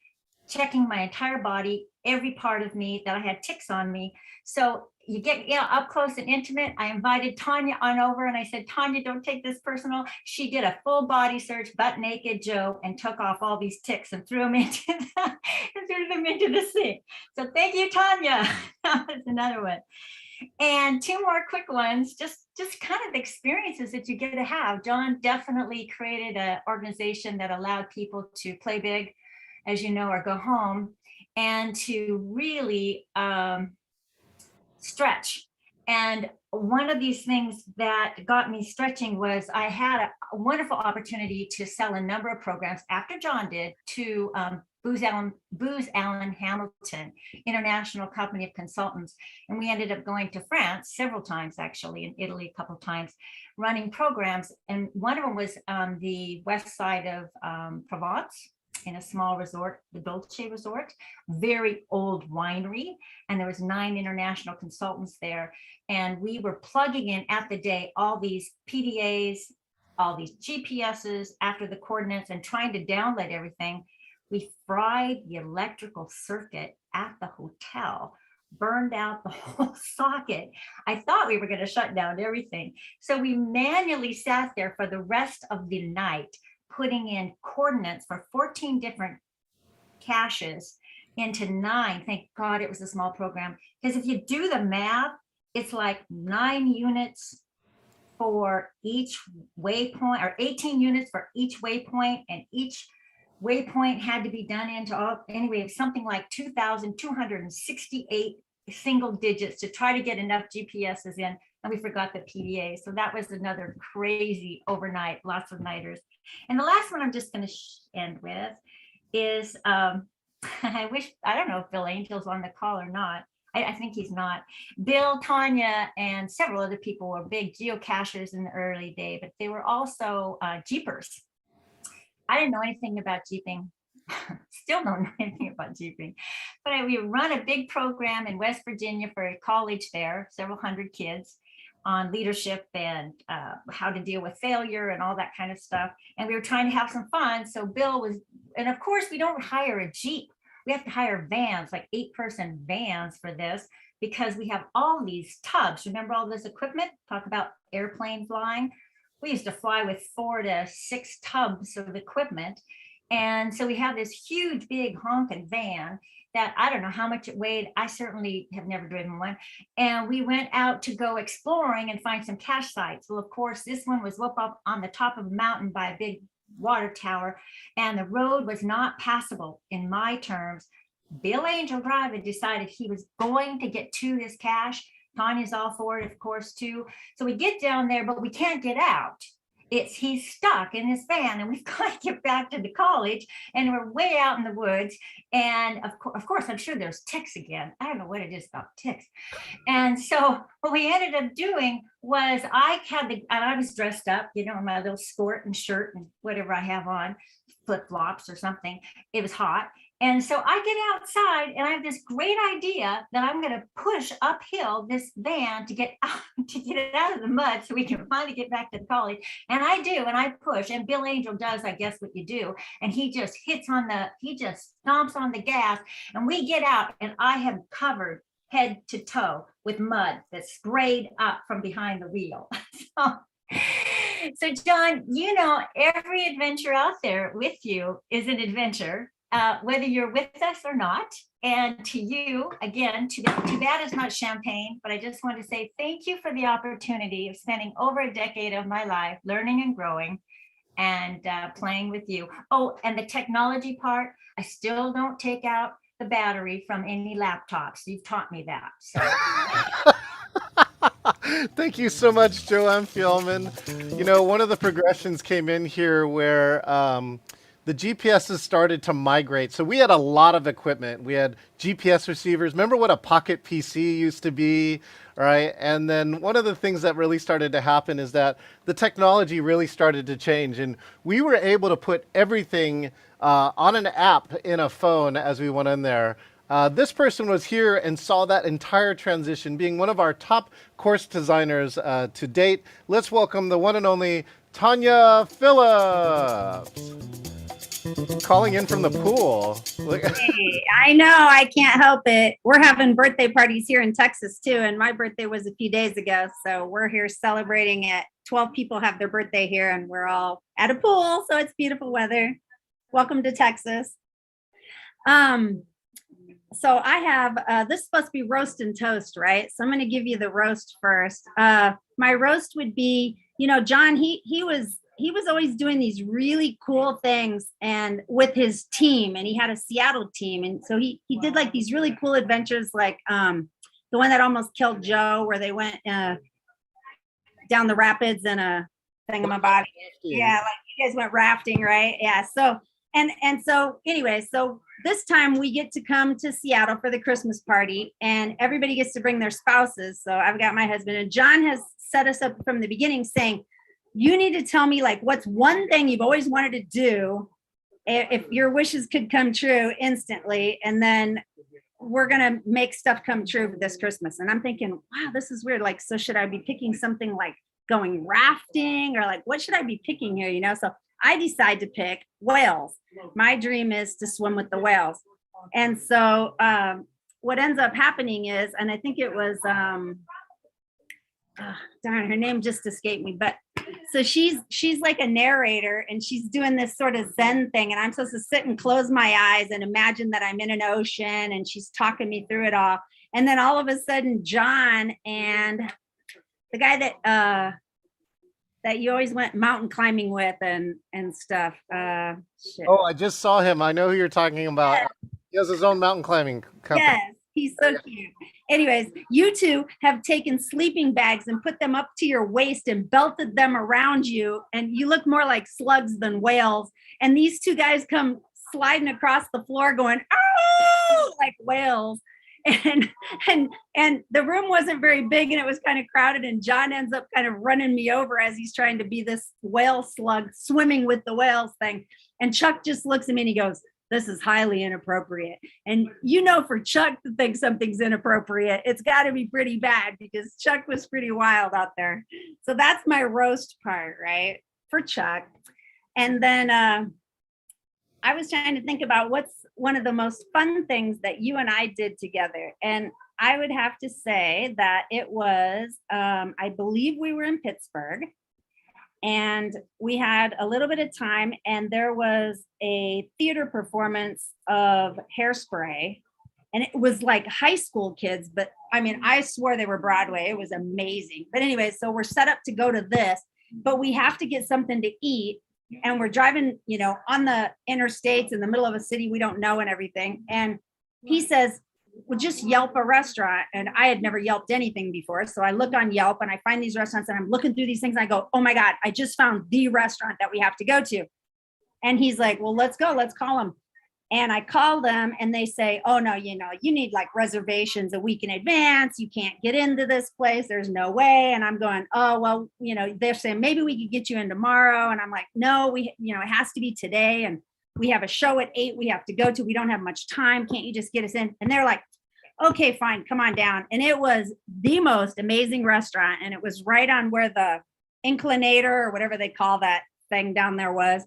checking my entire body, every part of me, that I had ticks on me. So you get up close and intimate. I invited Tanya on over, and I said, Tanya, don't take this personal. She did a full body search, butt naked Joe, and took off all these ticks and threw them into the sink. So thank you, Tanya. That was another one. And two more quick ones, just kind of experiences that you get to have. John definitely created an organization that allowed people to play big, as you know, or go home, and to really stretch. And one of these things that got me stretching was I had a wonderful opportunity to sell a number of programs after John did to Booz Allen Hamilton, international company of consultants. And we ended up going to France several times, actually, in Italy a couple of times, running programs. And one of them was on the west side of Provence, in a small resort, the Dolce Resort, very old winery. And there was 9 international consultants there. And we were plugging in at the day all these PDAs, all these GPSs after the coordinates, and trying to download everything. We fried the electrical circuit at the hotel, burned out the whole socket. I thought we were going to shut down everything. So we manually sat there for the rest of the night, putting in coordinates for 14 different caches into 9. Thank God it was a small program, because if you do the math, it's like 9 units for each waypoint, or 18 units for each waypoint, and each waypoint had to be done into anyway, something like 2,268 single digits to try to get enough GPSs in. And we forgot the PDA. So that was another crazy overnight, lots of nighters. And the last one I'm just going to end with is, I don't know if Bill Angel's on the call or not. I think he's not. Bill, Tanya, and several other people were big geocachers in the early day, but they were also jeepers. I didn't know anything about jeeping. Still don't know anything about jeeping. But we run a big program in West Virginia for a college there, several hundred kids, on leadership and how to deal with failure and all that kind of stuff. And we were trying to have some fun. So Bill was, and of course we don't hire a Jeep. We have to hire vans, like 8-person vans for this, because we have all these tubs. Remember all this equipment? Talk about airplane flying. We used to fly with 4 to 6 tubs of equipment. And so we have this huge, big honking van that I don't know how much it weighed. I certainly have never driven one. And we went out to go exploring and find some cache sites. Well, of course, this one was up on the top of a mountain by a big water tower, and the road was not passable in my terms. Bill Angel Driver decided he was going to get to this cache. Tanya's all for it, of course, too. So we get down there, but we can't get out. He's stuck in this van, and we've got to get back to the college, and we're way out in the woods. And of course, I'm sure there's ticks again. I don't know what it is about ticks. And so what we ended up doing was I was dressed up, in my little skirt and shirt and whatever I have on, flip-flops or something. It was hot. And so I get outside, and I have this great idea that I'm going to push uphill this van to get it out of the mud so we can finally get back to the college. And I do, and I push, and Bill Angel does, I guess, what you do. And he just stomps on the gas, and we get out, and I have covered head to toe with mud that's sprayed up from behind the wheel. So John, every adventure out there with you is an adventure. Whether you're with us or not. And to you, again, too bad it's not champagne, but I just want to say thank you for the opportunity of spending over a decade of my life learning and growing and playing with you. Oh, and the technology part, I still don't take out the battery from any laptops. You've taught me that. So. Thank you so much, Joanne Fielman. You know, one of the progressions came in here where the GPSs started to migrate. So we had a lot of equipment. We had GPS receivers. Remember what a pocket PC used to be, right? And then one of the things that really started to happen is that the technology really started to change. And we were able to put everything on an app in a phone as we went in there. This person was here and saw that entire transition, being one of our top course designers to date. Let's welcome the one and only Tanya Phillips, calling in from the pool. Hey, I know, I can't help it. We're having birthday parties here in Texas too, and my birthday was a few days ago, so we're here celebrating it. 12 people have their birthday here, and we're all at a pool, so it's beautiful weather. Welcome to Texas. So I have, this is supposed to be roast and toast, right? So I'm going to give you the roast first. My roast would be, you know, John, he was always doing these really cool things and with his team, and he had a Seattle team. And so he did like these really cool adventures, like the one that almost killed Joe, where they went down the rapids in a thingamabobby. Yeah, like you guys went rafting, right? Yeah. So, and so anyway, so this time we get to come to Seattle for the Christmas party, and everybody gets to bring their spouses. So I've got my husband, and John has set us up from the beginning saying, you need to tell me like what's one thing you've always wanted to do if your wishes could come true instantly, and then we're gonna make stuff come true this Christmas. And I'm thinking, wow, this is weird. Like, so should I be picking something like going rafting, or like what should I be picking here? You know, so I decide to pick whales. My dream is to swim with the whales. And so what ends up happening is, and I think it was darn, her name just escaped me, but so she's like a narrator, and she's doing this sort of Zen thing, and I'm supposed to sit and close my eyes and imagine that I'm in an ocean, and she's talking me through it all. And then all of a sudden, John and the guy that you always went mountain climbing with and stuff. Shit. Oh, I just saw him. I know who you're talking about. Yeah. He has his own mountain climbing company. Yes, he's so cute. Anyways, you two have taken sleeping bags and put them up to your waist and belted them around you, and you look more like slugs than whales. And these two guys come sliding across the floor going, oh, like whales. And the room wasn't very big, and it was kind of crowded, and John ends up kind of running me over as he's trying to be this whale slug swimming with the whales thing. And Chuck just looks at me and he goes, this is highly inappropriate. And you know, for Chuck to think something's inappropriate, it's got to be pretty bad, because Chuck was pretty wild out there. So that's my roast part, right, for Chuck. And then I was trying to think about what's one of the most fun things that you and I did together. And I would have to say that it was, I believe we were in Pittsburgh, and we had a little bit of time, and there was a theater performance of Hairspray, and it was like high school kids, but I mean, I swore they were Broadway. It was amazing. But anyway, so we're set up to go to this, but we have to get something to eat. And we're driving, you know, on the interstates in the middle of a city we don't know and everything. And he says, well, just Yelp a restaurant. And I had never Yelped anything before. So I look on Yelp and I find these restaurants, and I'm looking through these things. And I go, oh my God, I just found the restaurant that we have to go to. And he's like, well, let's go, let's call them. And I call them, and they say, oh no, you know, you need like reservations a week in advance. You can't get into this place. There's no way. And I'm going, oh, well, you know, they're saying maybe we could get you in tomorrow. And I'm like, no, you know, it has to be today. And we have a show at 8 we have to go to. We don't have much time. Can't you just get us in? And they're like, okay, fine, come on down. And it was the most amazing restaurant. And it was right on where the inclinator or whatever they call that thing down there was.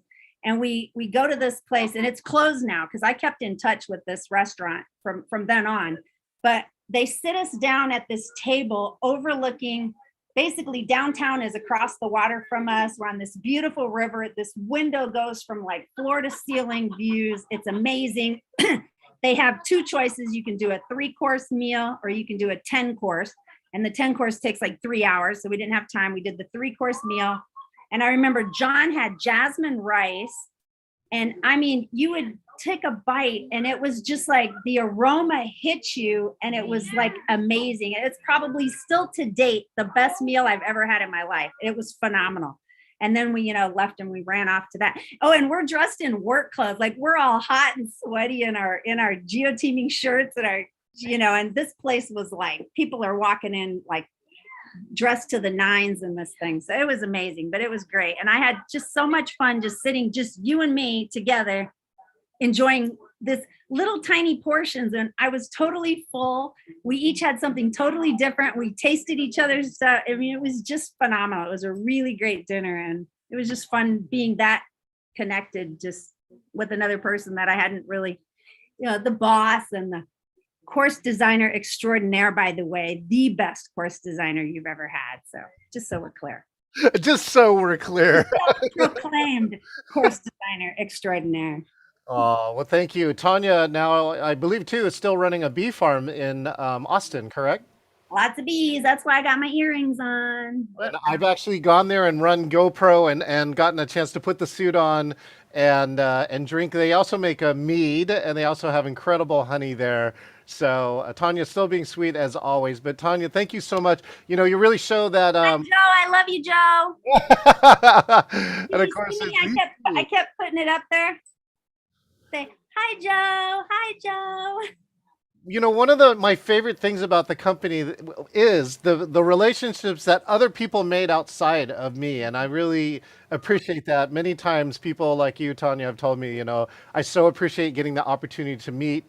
And we go to this place, and it's closed now, because I kept in touch with this restaurant from then on. But they sit us down at this table overlooking, basically downtown is across the water from us. We're on this beautiful river. This window goes from like floor to ceiling views. It's amazing. They have two choices. You can do a 3-course meal, or you can do a 10-course. And the 10-course takes like 3 hours. So we didn't have time. We did the 3-course meal. And I remember John had jasmine rice. And I mean, you take a bite and it was just like the aroma hit you and it was like amazing. And it's probably still to date the best meal I've ever had in my life. It was phenomenal. And then we, left and we ran off to that. Oh, and we're dressed in work clothes. Like we're all hot and sweaty in our geoteaming shirts and our, and this place was like, people are walking in like dressed to the nines in this thing. So it was amazing, but it was great. And I had just so much fun just sitting, just you and me together, enjoying this little tiny portions. And I was totally full. We each had something totally different. We tasted each other's stuff. I mean, it was just phenomenal. It was a really great dinner. And it was just fun being that connected just with another person that I hadn't really, the boss and the course designer extraordinaire, by the way, the best course designer you've ever had. So just so we're clear. Just so we're clear. Proclaimed course designer extraordinaire. Oh, well, thank you. Tanya, now I believe too, is still running a bee farm in Austin, correct? Lots of bees. That's why I got my earrings on. And I've actually gone there and run GoPro and gotten a chance to put the suit on and drink. They also make a mead and they also have incredible honey there. So Tanya's still being sweet as always. But Tanya, thank you so much. You really show that. Hi, Joe, I love you, Joe. And of course, I kept putting it up there. Say, hi, Joe. Hi, Joe. One of my favorite things about the company is the relationships that other people made outside of me. And I really appreciate that. Many times people like you, Tanya, have told me, I so appreciate getting the opportunity to meet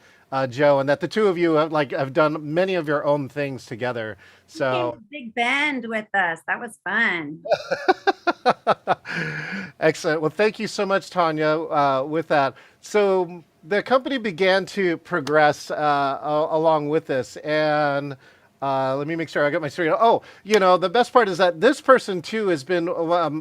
Joe, and that the two of you have done many of your own things together. So big band with us. That was fun. Excellent. Well, thank you so much, Tanya, with that. So the company began to progress along with this, and let me make sure I got my story. Oh, the best part is that this person too has been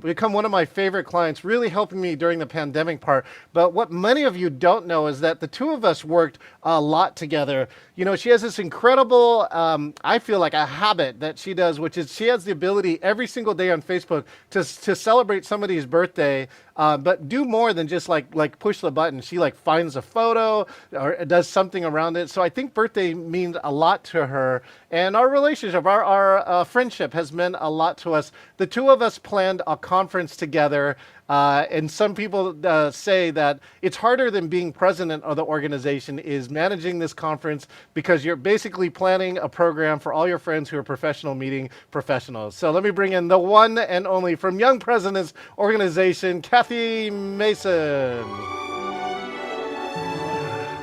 become one of my favorite clients, really helping me during the pandemic part. But what many of you don't know is that the two of us worked a lot together. She has this incredible, I feel like a habit that she does, which is she has the ability every single day on Facebook to celebrate somebody's birthday, but do more than just like push the button. She finds a photo or does something around it. So I think birthday means a lot to her. And our relationship, our friendship has meant a lot to us. The two of us planned a conference together. And some people say that it's harder than being president of the organization is managing this conference because you're basically planning a program for all your friends who are professional meeting professionals. So let me bring in the one and only from Young Presidents Organization, Kathy Mason.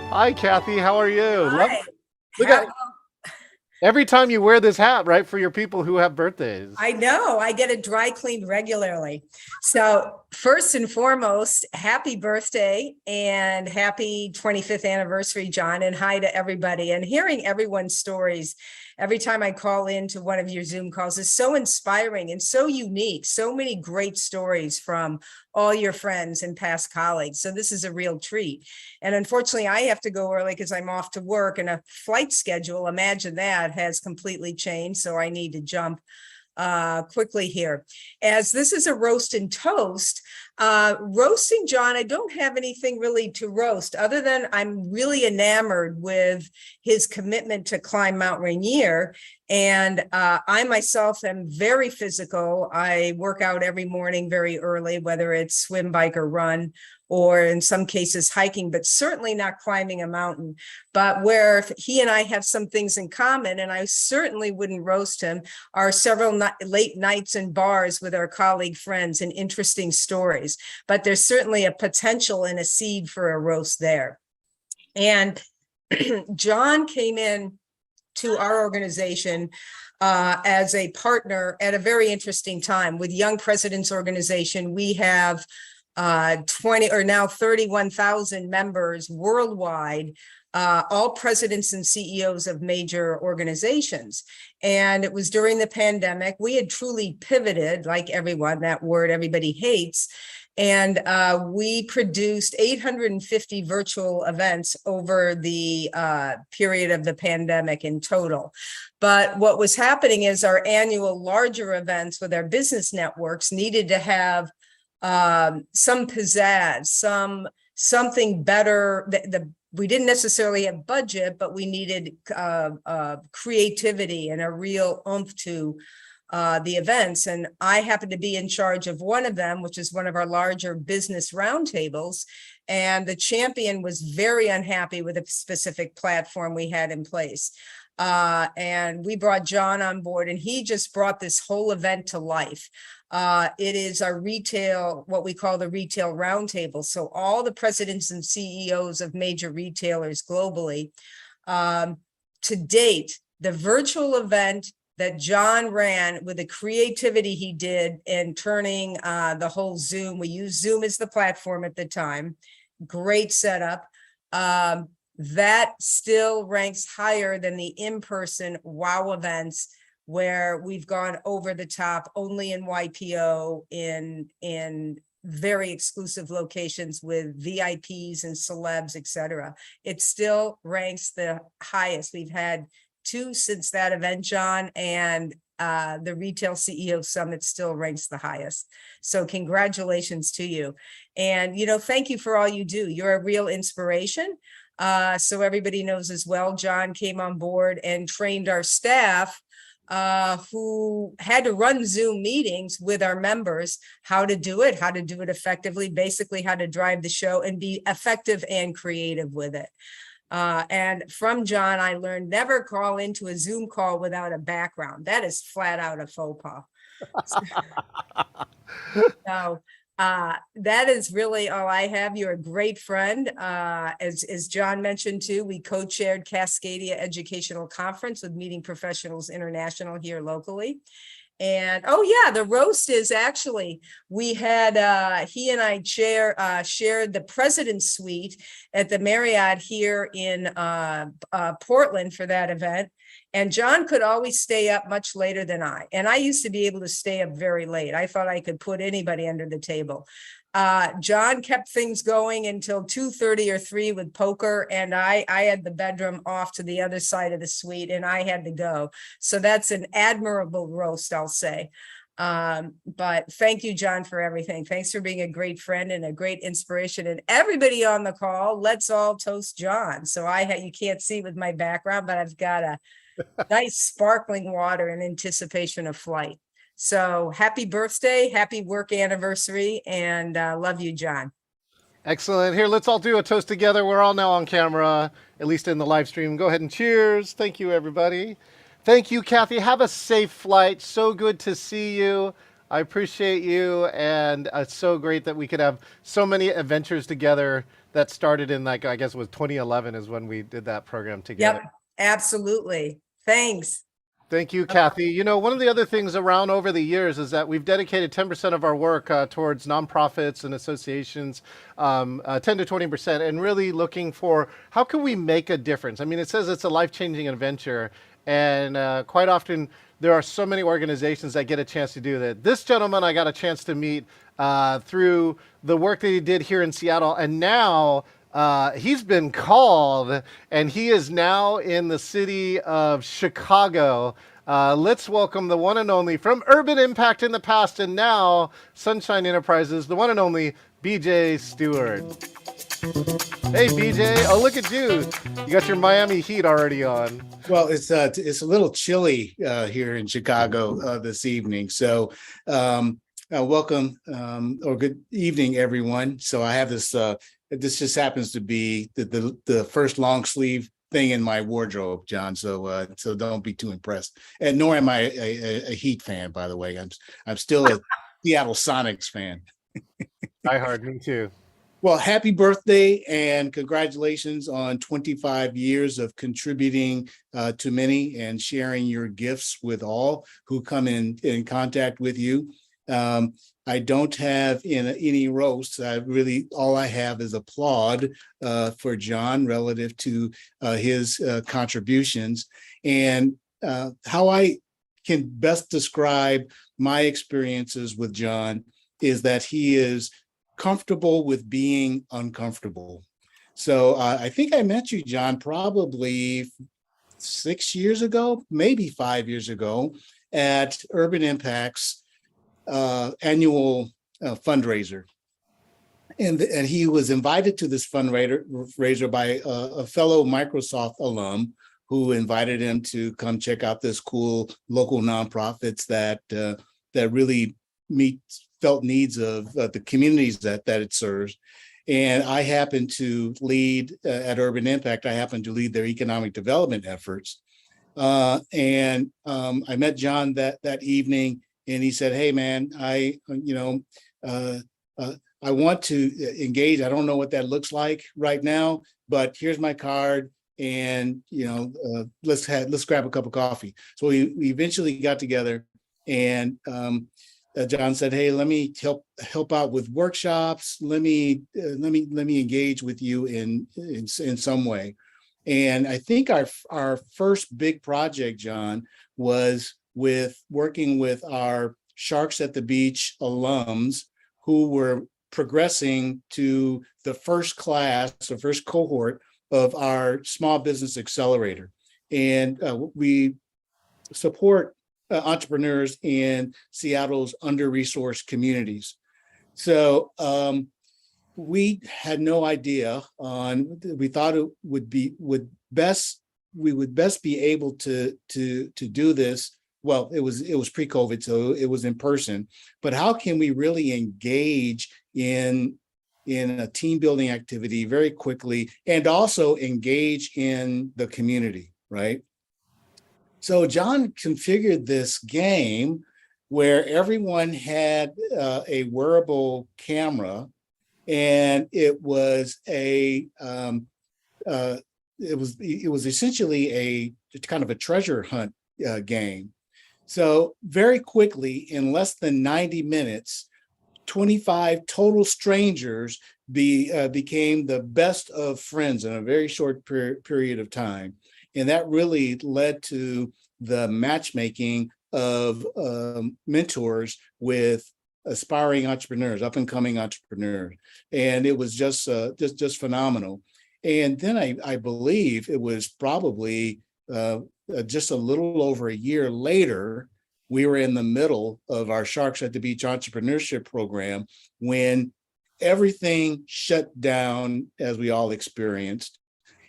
Hi, Kathy. How are you? Hi. Look at every time you wear this hat, right, for your people who have birthdays. I know. I get it dry cleaned regularly. So first and foremost, happy birthday and happy 25th anniversary, John, and hi to everybody. And hearing everyone's stories every time I call into one of your Zoom calls is so inspiring and so unique. So many great stories from all your friends and past colleagues. So this is a real treat. And unfortunately, I have to go early because I'm off to work and a flight schedule, imagine that, has completely changed. So I need to jump quickly here. As this is a roast and toast, roasting, John, I don't have anything really to roast other than I'm really enamored with his commitment to climb Mount Rainier. And I myself am very physical. I work out every morning very early, whether it's swim, bike, or run, or in some cases hiking, but certainly not climbing a mountain. But where he and I have some things in common, and I certainly wouldn't roast him, are several late nights in bars with our colleague friends and interesting stories. But there's certainly a potential and a seed for a roast there. And John came in to our organization as a partner at a very interesting time. With Young Presidents Organization, we have 20 or now 31,000 members worldwide, all presidents and CEOs of major organizations. And it was during the pandemic. We had truly pivoted, like everyone, that word everybody hates. And we produced 850 virtual events over the period of the pandemic in total. But what was happening is our annual larger events with our business networks needed to have some pizzazz, some something better. We didn't necessarily have budget, but we needed creativity and a real oomph to the events. And I happened to be in charge of one of them, which is one of our larger business roundtables. And the champion was very unhappy with a specific platform we had in place. And we brought John on board, and he just brought this whole event to life. It is our retail, what we call the retail roundtable. So all the presidents and CEOs of major retailers globally, to date, the virtual event that John ran with the creativity he did in turning the whole Zoom. We used Zoom as the platform at the time. Great setup. That still ranks higher than the in-person WOW events where we've gone over the top only in YPO in very exclusive locations with VIPs and celebs, etc. It still ranks the highest. We've had 2 since that event, John, and the Retail CEO Summit still ranks the highest. So congratulations to you. And, thank you for all you do. You're a real inspiration. So everybody knows as well, John came on board and trained our staff who had to run Zoom meetings with our members, how to do it effectively, basically how to drive the show and be effective and creative with it. And from John, I learned never call into a Zoom call without a background. That is flat out a faux pas. So that is really all I have. You're a great friend. As John mentioned too, we co-chaired Cascadia Educational Conference with Meeting Professionals International here locally. And the roast is actually, we had he and I shared the President's Suite at the Marriott here in Portland for that event. And John could always stay up much later than I. And I used to be able to stay up very late. I thought I could put anybody under the table. John kept things going until 2:30 or 3 with poker, and I had the bedroom off to the other side of the suite, and I had to go. So that's an admirable roast, I'll say. But thank you, John, for everything. Thanks for being a great friend and a great inspiration. And everybody on the call, let's all toast John. So you can't see with my background, but I've got a nice sparkling water in anticipation of flight. So happy birthday, happy work anniversary, and love you, John. Excellent. Here, let's all do a toast together. We're all now on camera, at least in the live stream. Go ahead and cheers. Thank you, everybody. Thank you, Kathy. Have a safe flight. So good to see you. I appreciate you, and it's so great that we could have so many adventures together that started in, I guess it was 2011 is when we did that program together. Yep, absolutely. Thanks. Thank you, Kathy. One of the other things around over the years is that we've dedicated 10% of our work towards nonprofits and associations, 10 to 20%, and really looking for how can we make a difference. I mean, it says it's a life-changing adventure, and quite often there are so many organizations that get a chance to do that. This gentleman I got a chance to meet through the work that he did here in Seattle, and now he's been called, and he is now in the city of Chicago. Let's welcome the one and only, from Urban Impact in the past and now Sunshine Enterprises, the one and only BJ Stewart. Hey, BJ. Oh, look at you. You got your Miami Heat already on. Well, it's a little chilly here in Chicago this evening. So welcome or good evening, everyone. So I have this. This just happens to be the first long sleeve thing in my wardrobe, John. So don't be too impressed. And nor am I a Heat fan, by the way. I'm still a Seattle Sonics fan. I heard, me too. Well, happy birthday and congratulations on 25 years of contributing to many and sharing your gifts with all who come in contact with you. I don't have any roasts. All I have is applaud for John relative to his contributions. And how I can best describe my experiences with John is that he is comfortable with being uncomfortable. So I think I met you, John, probably 6 years ago, maybe 5 years ago at Urban Impact's annual fundraiser. and he was invited to this fundraiser by a fellow Microsoft alum who invited him to come check out this cool local nonprofits that really meet felt needs of the communities that it serves. And I happen to lead at Urban Impact. I happen to lead their economic development efforts. And I met John that evening, and he said, "Hey, man, I want to engage. I don't know what that looks like right now, but here's my card, and let's grab a cup of coffee." So we eventually got together, and John said, "Hey, let me help out with workshops. Let me engage with you in some way." And I think our first big project, John, was working with our Sharks at the Beach alums who were progressing to the first class, the first cohort of our Small Business Accelerator. And we support entrepreneurs in Seattle's under-resourced communities. So we had no idea we thought it we would best be able to do this. Well, it was pre-COVID, so it was in person, but how can we really engage in a team building activity very quickly and also engage in the community, right? So John configured this game where everyone had a wearable camera, and it was essentially a kind of a treasure hunt game. So very quickly, in less than 90 minutes, 25 total strangers became the best of friends in a very short period of time. And that really led to the matchmaking of mentors with aspiring entrepreneurs, up and coming entrepreneurs. And it was just phenomenal. And then I believe it was probably just a little over a year later, we were in the middle of our Sharks at the Beach entrepreneurship program when everything shut down, as we all experienced.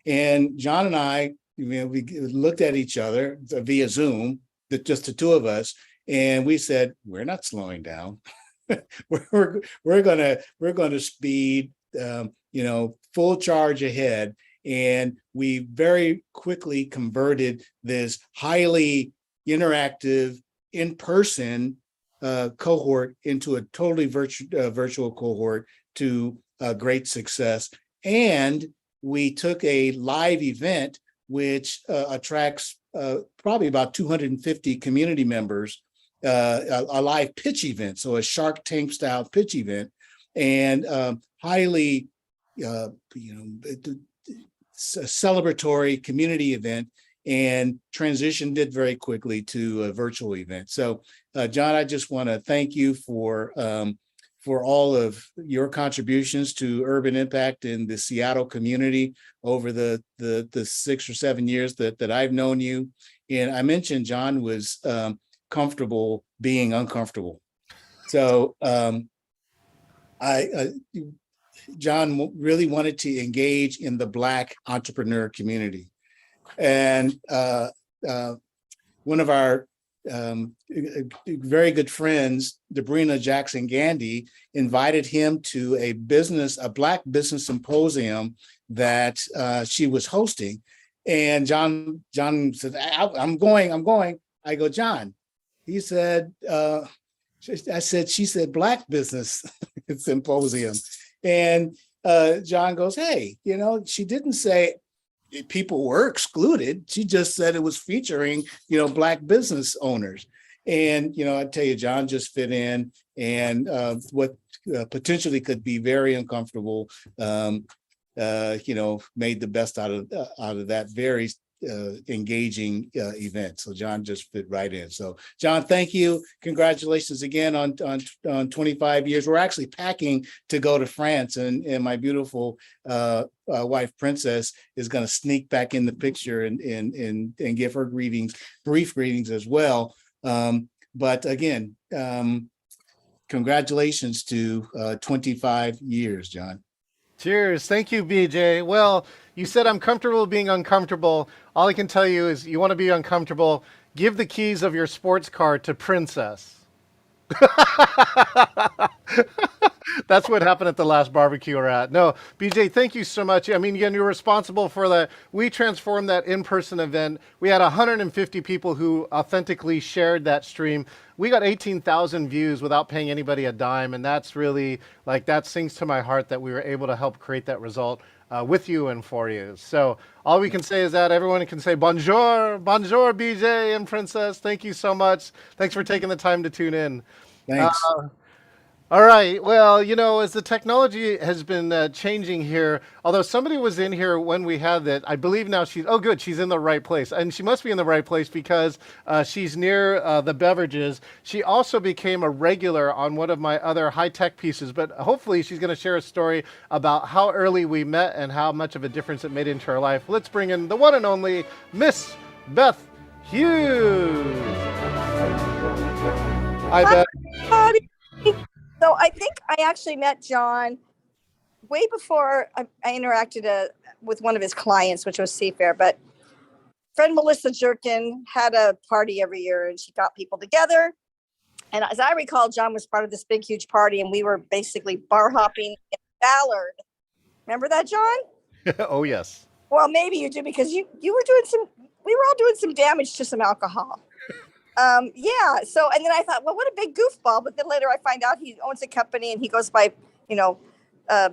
And John and I, we looked at each other via Zoom, just the two of us, and we said, "We're not slowing down. we're gonna speed, full charge ahead." And we very quickly converted this highly interactive in-person cohort into a totally virtual cohort to great success. And we took a live event which attracts probably about 250 community members, a live pitch event, so a Shark Tank style pitch event, and highly celebratory community event, and transitioned it very quickly to a virtual event. So John, I just want to thank you for all of your contributions to Urban Impact in the Seattle community over the 6 or 7 years that I've known you. And I mentioned John was comfortable being uncomfortable. So John really wanted to engage in the Black entrepreneur community. And one of our very good friends, Debrina Jackson Gandy, invited him to a Black business symposium that she was hosting. And John said, I'm going. I go, "John," he said, she said Black business symposium. And John goes, "Hey, she didn't say people were excluded. She just said it was featuring, Black business owners." And, I tell you, John just fit in, and what potentially could be very uncomfortable, made the best out of that very engaging event. So John just fit right in. So John, thank you. Congratulations again on 25 years. We're actually packing to go to France, and my beautiful wife Princess is going to sneak back in the picture and give her brief greetings as well. But again, congratulations to 25 years, John. Cheers. Thank you, BJ. Well, you said I'm comfortable being uncomfortable. All I can tell you is you want to be uncomfortable, give the keys of your sports car to Princess. That's what happened at the last barbecue we're at. No, BJ, thank you so much. I mean, again, you're responsible for that. We transformed that in-person event. We had 150 people who authentically shared that stream. We got 18,000 views without paying anybody a dime. And that's really like, that sings to my heart that we were able to help create that result with you and for you. So all we can say is that everyone can say bonjour, bonjour, BJ and Princess. Thank you so much. Thanks for taking the time to tune in. Thanks. All right. Well, you know, as the technology has been changing here, although somebody was in here when we had that, I believe now oh, good, she's in the right place. And she must be in the right place because she's near the beverages. She also became a regular on one of my other high-tech pieces, but hopefully she's going to share a story about how early we met and how much of a difference it made into her life. Let's bring in the one and only Miss Beth Hughes. Hi, Beth. So I think I actually met John way before I interacted with one of his clients, which was Seafair. But friend Melissa Jerkin had a party every year and she got people together. And as I recall, John was part of this big, huge party and we were basically bar hopping in Ballard. Remember that, John? Oh, yes. Well, maybe you do because we were all doing some damage to some alcohol. Yeah. So, and then I thought, well, what a big goofball. But then later I find out he owns a company and he goes by,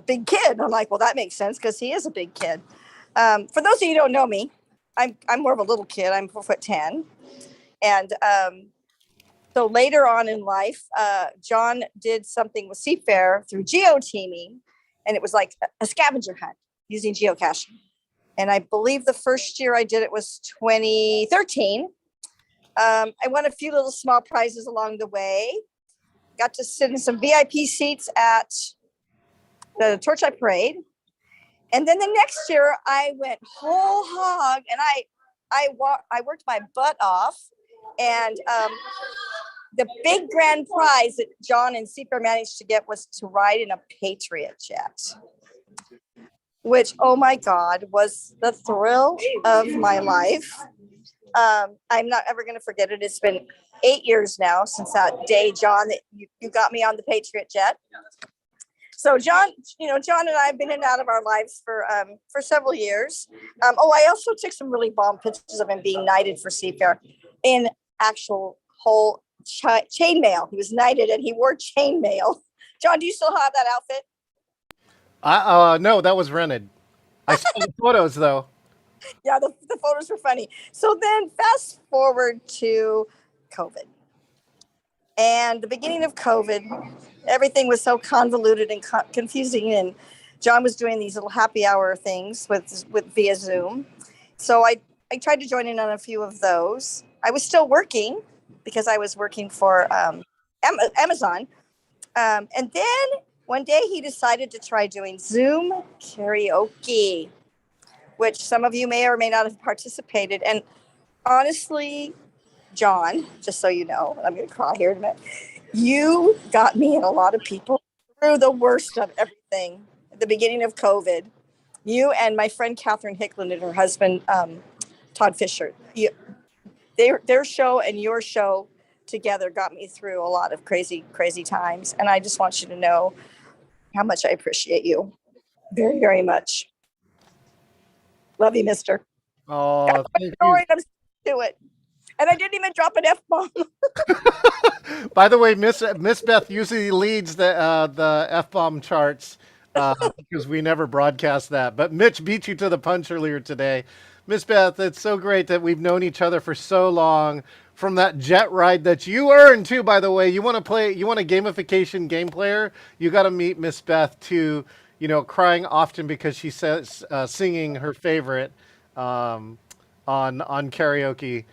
Big Kid. I'm like, well, that makes sense because he is a big kid. For those of you who don't know me, I'm more of a little kid. I'm 4'10". And so later on in life, John did something with Seafair through Geoteaming, and it was like a scavenger hunt using geocaching. And I believe the first year I did it was 2013. I won a few little small prizes along the way. Got to sit in some VIP seats at the Torchlight Parade. And then the next year I went whole hog and I worked my butt off. And the big grand prize that John and Seafair managed to get was to ride in a Patriot jet, which, oh my God, was the thrill of my life. I'm not ever going to forget it. It's been 8 years now since that day, John, that you got me on the Patriot jet. So John and I have been in and out of our lives for several years. I also took some really bomb pictures of him being knighted for Seafair in actual whole chainmail. He was knighted and he wore chainmail. John, do you still have that outfit? No, that was rented. I saw the photos though. Yeah, the photos were funny. So then fast forward to COVID. And the beginning of COVID, everything was so convoluted and confusing. And John was doing these little happy hour things with via Zoom. So I tried to join in on a few of those. I was still working because I was working for Amazon. And then one day he decided to try doing Zoom karaoke, which some of you may or may not have participated. And honestly, John, just so you know, I'm going to cry here in a minute. You got me and a lot of people through the worst of everything at the beginning of COVID. You and my friend Catherine Hicklin and her husband, Todd Fisher. Their show and your show together got me through a lot of crazy, crazy times. And I just want you to know how much I appreciate you. Very, very much. Love you, mister. Oh, thank you. I'm do it. And I didn't even drop an F-bomb. By the way, Miss Beth usually leads the F-bomb charts because we never broadcast that. But Mitch beat you to the punch earlier today. Miss Beth, it's so great that we've known each other for so long. From that jet ride that you earned too, by the way. You want a gamification game player? You got to meet Miss Beth too. Crying often because she says singing her favorite on karaoke.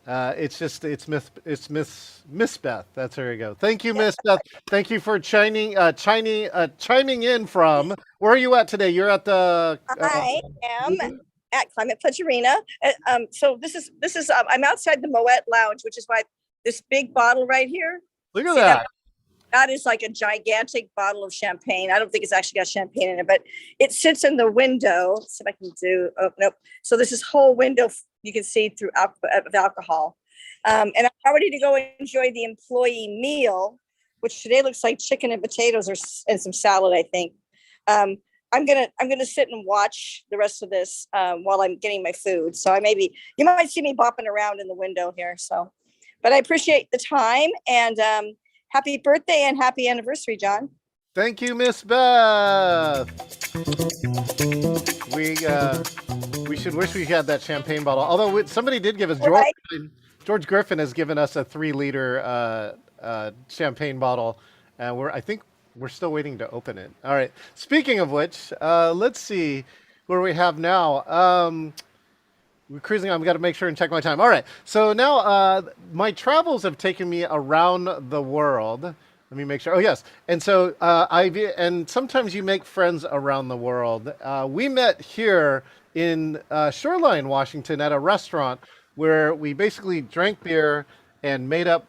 It's Miss Beth. That's there you go. Thank you, Miss Beth. Thank you for chiming in from. Where are you at today? You're at the. I am at Climate Pledge Arena. So this is I'm outside the Moet Lounge, which is why this big bottle right here. Look at that. That is like a gigantic bottle of champagne. I don't think it's actually got champagne in it, but it sits in the window. Let's see if I can do, oh, nope. So this is whole window you can see through of alcohol. And I'm ready to go enjoy the employee meal, which today looks like chicken and potatoes and some salad, I think. I'm gonna sit and watch the rest of this while I'm getting my food. So you might see me bopping around in the window here. So, but I appreciate the time and happy birthday and happy anniversary, John. Thank you, Miss Beth. We should wish we had that champagne bottle. Although somebody did give us George Griffin has given us a 3-liter champagne bottle, and I think we're still waiting to open it. All right. Speaking of which, let's see where we have now. We're cruising. I've got to make sure and check my time. All right. So now my travels have taken me around the world. Let me make sure. Oh, yes. And so and sometimes you make friends around the world. We met here in Shoreline, Washington at a restaurant where we basically drank beer and made up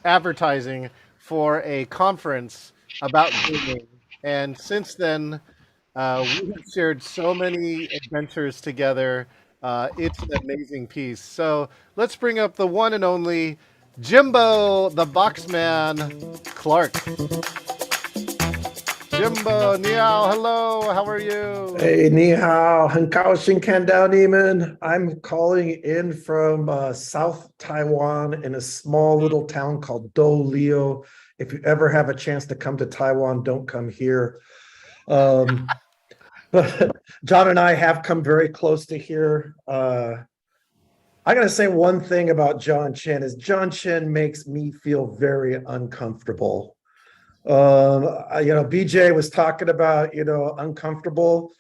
advertising for a conference about gaming. And since then, we have shared so many adventures together. It's an amazing piece. So let's bring up the one and only Jimbo, the Boxman Clark. Jimbo, ni hao, hello, how are you? Hey, ni hao,很高兴看到你们. I'm calling in from South Taiwan in a small little town called Do Lio. If you ever have a chance to come to Taiwan, don't come here. But John and I have come very close to here. I gotta say one thing about John Chen is John Chen makes me feel very uncomfortable. BJ was talking about, uncomfortable.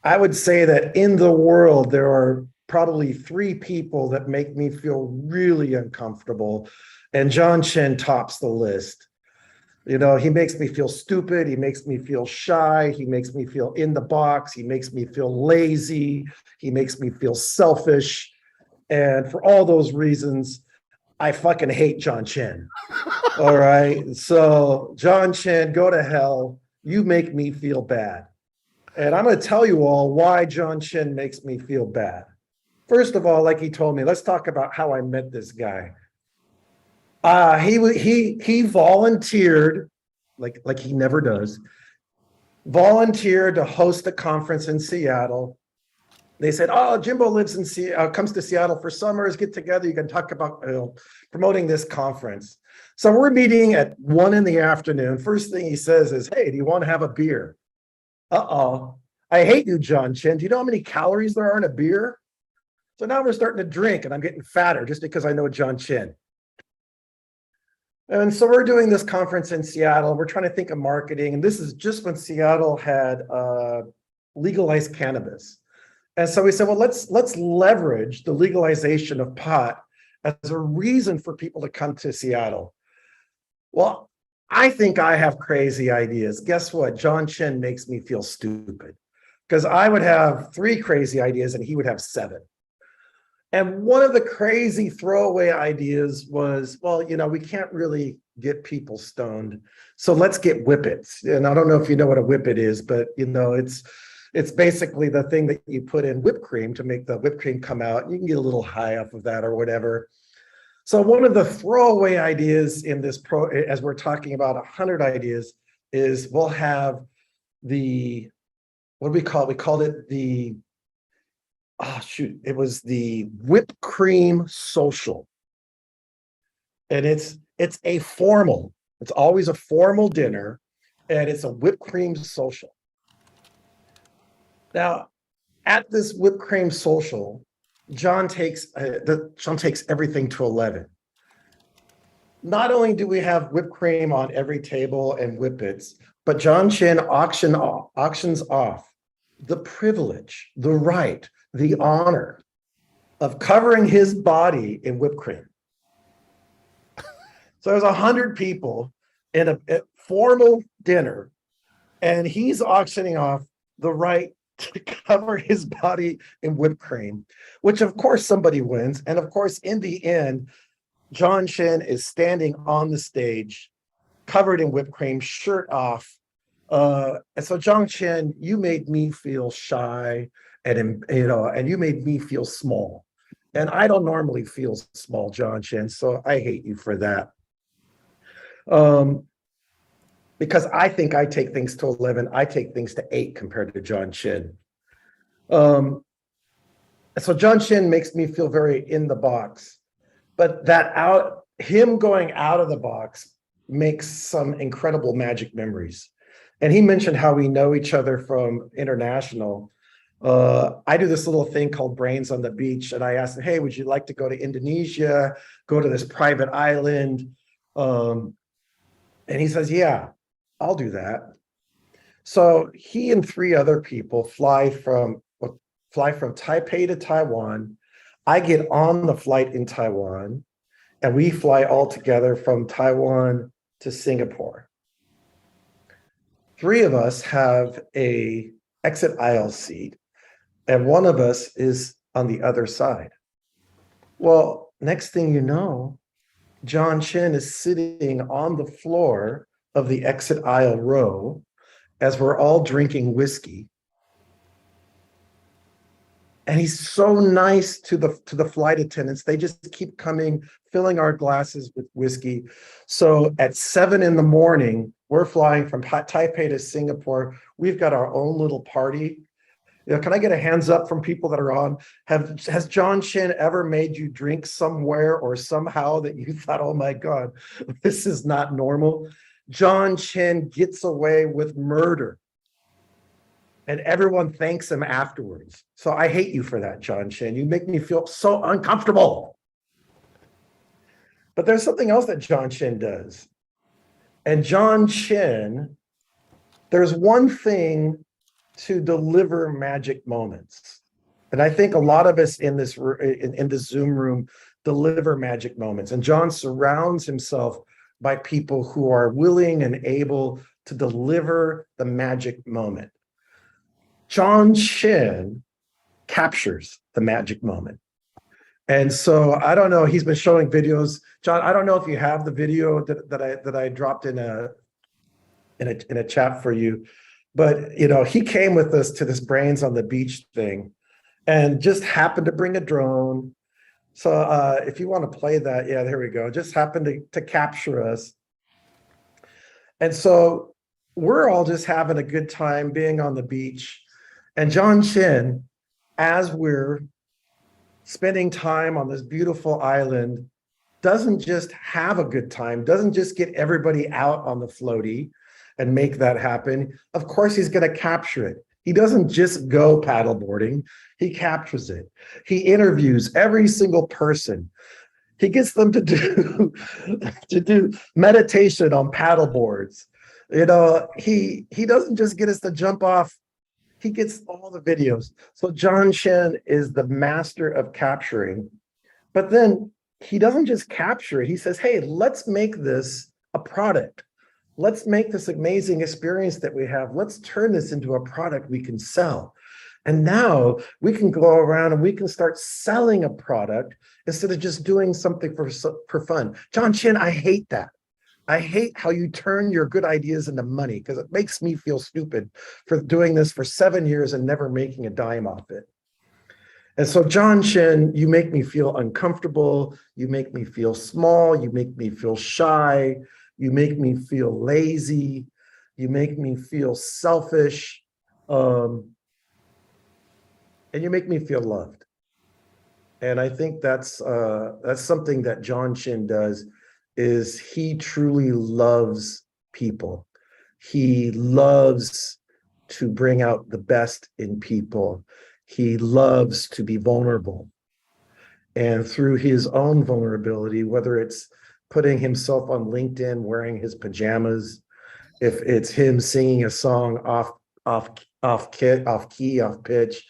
I would say that in the world, there are probably 3 people that make me feel really uncomfortable. And John Chen tops the list. He makes me feel stupid. He makes me feel shy. He makes me feel in the box. He makes me feel lazy. He makes me feel selfish. And for all those reasons, I fucking hate John Chen. All right. So John Chen, go to hell. You make me feel bad. And I'm going to tell you all why John Chen makes me feel bad. First of all, like he told me, let's talk about how I met this guy. He volunteered, like he never does, volunteered to host a conference in Seattle. They said, "Oh, Jimbo lives in comes to Seattle for summers. Get together. You can talk about promoting this conference." So we're meeting at 1 PM. First thing he says is, "Hey, do you want to have a beer?" Uh-oh. I hate you, John Chen. Do you know how many calories there are in a beer? So now we're starting to drink, and I'm getting fatter just because I know John Chen. And so we're doing this conference in Seattle. We're trying to think of marketing. And this is just when Seattle had legalized cannabis. And so we said, well, let's leverage the legalization of pot as a reason for people to come to Seattle. Well, I think I have crazy ideas. Guess what? John Chen makes me feel stupid because I would have 3 crazy ideas and he would have 7. And one of the crazy throwaway ideas was, well, we can't really get people stoned. So let's get whippets. And I don't know if you know what a whippet is, but it's basically the thing that you put in whipped cream to make the whipped cream come out. You can get a little high off of that or whatever. So one of the throwaway ideas in this as we're talking about 100 ideas, is we'll have what do we call it? We called it it was the whipped cream social. And it's always a formal dinner, and it's a whipped cream social. Now, at this whipped cream social, John takes everything to 11. Not only do we have whipped cream on every table and whippets, but John Chen auctions off the privilege, the right, the honor of covering his body in whipped cream. So there's 100 people in a formal dinner, and he's auctioning off the right to cover his body in whipped cream, which of course somebody wins. And of course, in the end, John Chen is standing on the stage covered in whipped cream, shirt off. And so John Chen, you made me feel shy and you made me feel small. And I don't normally feel small, John Chen, so I hate you for that. Because I think I take things to 11, I take things to 8 compared to John Chen. So John Chen makes me feel very in the box, but him going out of the box makes some incredible magic memories. And he mentioned how we know each other from international. I do this little thing called Brains on the Beach, and I asked him, hey, would you like to go to Indonesia, go to this private island? And he says, yeah, I'll do that. So he and 3 other people fly from Taipei to Taiwan. I get on the flight in Taiwan, and we fly all together from Taiwan to Singapore. 3 of us have a exit aisle seat, and 1 of us is on the other side. Well, next thing you know, John Chen is sitting on the floor of the exit aisle row as we're all drinking whiskey. And he's so nice to the flight attendants. They just keep coming, filling our glasses with whiskey. So at 7 a.m, we're flying from Taipei to Singapore. We've got our own little party. Can I get a hands up from people that are on? Has John Chen ever made you drink somewhere or somehow that you thought, oh my God, this is not normal? John Chen gets away with murder. And everyone thanks him afterwards. So I hate you for that, John Chen. You make me feel so uncomfortable. But there's something else that John Chen does. And John Chen, there's one thing to deliver magic moments. And I think a lot of us in this Zoom room deliver magic moments. And John surrounds himself by people who are willing and able to deliver the magic moment. John Chen captures the magic moment. And so I don't know, he's been showing videos. John, I don't know if you have the video that I dropped in a chat for you, but he came with us to this Brains on the Beach thing and just happened to bring a drone. So if you want to play that, yeah, there we go. Just happened to capture us. And so we're all just having a good time being on the beach. And John Chen, as we're spending time on this beautiful island, doesn't just have a good time, doesn't just get everybody out on the floaty and make that happen. Of course, he's going to capture it. He doesn't just go paddleboarding, he captures it. He interviews every single person. He gets them to do meditation on paddleboards. He doesn't just get us to jump off. He gets all the videos. So John Chen is the master of capturing, but then he doesn't just capture it. He says, hey, let's make this a product. Let's make this amazing experience that we have. Let's turn this into a product we can sell. And now we can go around and we can start selling a product instead of just doing something for fun. John Chen, I hate that. I hate how you turn your good ideas into money because it makes me feel stupid for doing this for 7 years and never making a dime off it. And so, John Chen, you make me feel uncomfortable. You make me feel small. You make me feel shy. You make me feel lazy. You make me feel selfish. And you make me feel loved. And I think that's something that John Chen does. Is he truly loves people. He loves to bring out the best in people. He loves to be vulnerable. And through his own vulnerability, whether it's putting himself on LinkedIn wearing his pajamas, if it's him singing a song off key, off pitch,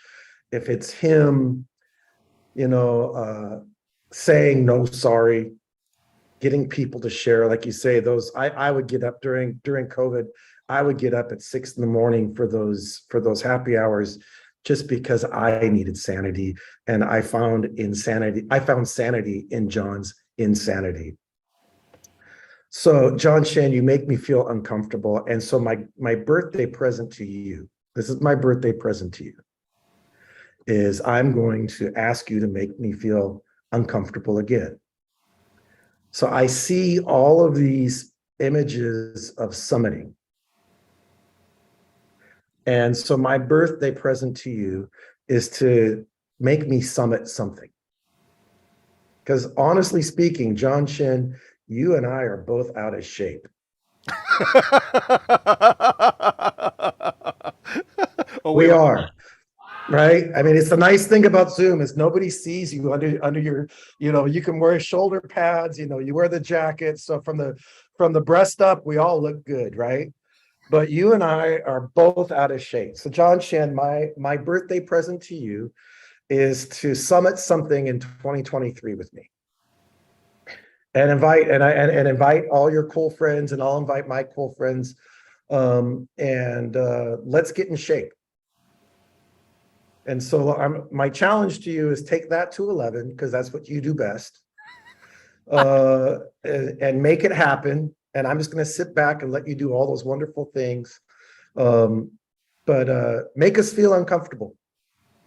if it's him, saying no sorry, getting people to share, like you say, those I would get up during COVID. I would get up at 6 a.m. for those happy hours, just because I needed sanity, and I found sanity in John's insanity. So, John Chen, you make me feel uncomfortable. And so my birthday present to you, this is my birthday present to you, is I'm going to ask you to make me feel uncomfortable again. So I see all of these images of summiting. And so my birthday present to you is to make me summit something. Because honestly speaking, John Chen, you and I are both out of shape. Oh, We are, right? I mean, it's the nice thing about Zoom is nobody sees you under your, you can wear shoulder pads, you wear the jacket. So from the breast up, we all look good, right? But you and I are both out of shape. So John Chen, my birthday present to you is to summit something in 2023 with me. And invite all your cool friends, and I'll invite my cool friends. Let's get in shape. And so my challenge to you is take that to 11, because that's what you do best, and make it happen. And I'm just going to sit back and let you do all those wonderful things, but make us feel uncomfortable,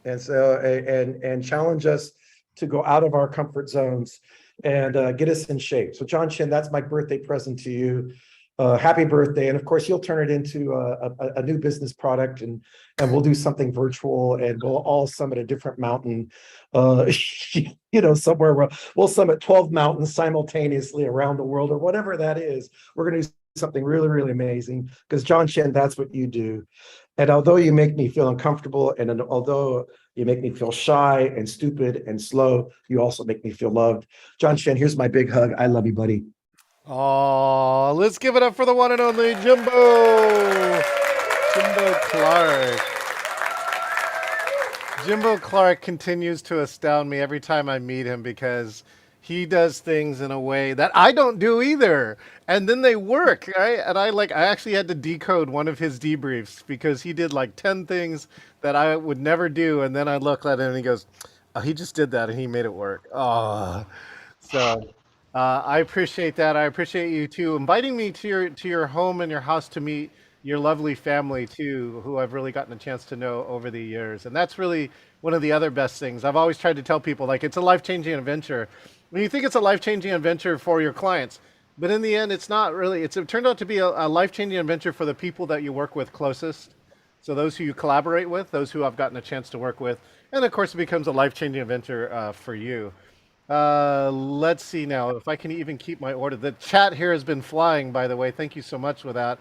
and so and challenge us to go out of our comfort zones and get us in shape. So John Chen, that's my birthday present to you. Happy birthday. And of course, you'll turn it into a new business product, and we'll do something virtual, and we'll all summit a different mountain, somewhere where we'll summit 12 mountains simultaneously around the world, or whatever that is. We're going to do something really, really amazing, because John Chen, that's what you do. And although you make me feel uncomfortable, and although you make me feel shy and stupid and slow, you also make me feel loved. John Chen, here's my big hug. I love you, buddy. Oh, let's give it up for the one and only Jimbo Clark. Jimbo Clark continues to astound me every time I meet him, because he does things in a way that I don't do either. And then they work, right? And I actually had to decode one of his debriefs, because he did like 10 things that I would never do. And then I look at him and he goes, oh, he just did that and he made it work. Oh, so I appreciate that. I appreciate you too inviting me to your home and your house to meet your lovely family too, who I've really gotten a chance to know over the years. And that's really one of the other best things. I've always tried to tell people, like, it's a life-changing adventure. When you think it's a life-changing adventure for your clients, but in the end, it's not really. It turned out to be a life-changing adventure for the people that you work with closest. So those who you collaborate with, those who I've gotten a chance to work with, and of course it becomes a life-changing adventure for you. Let's see now if I can even keep my order. The chat here has been flying, by the way. Thank you so much for that.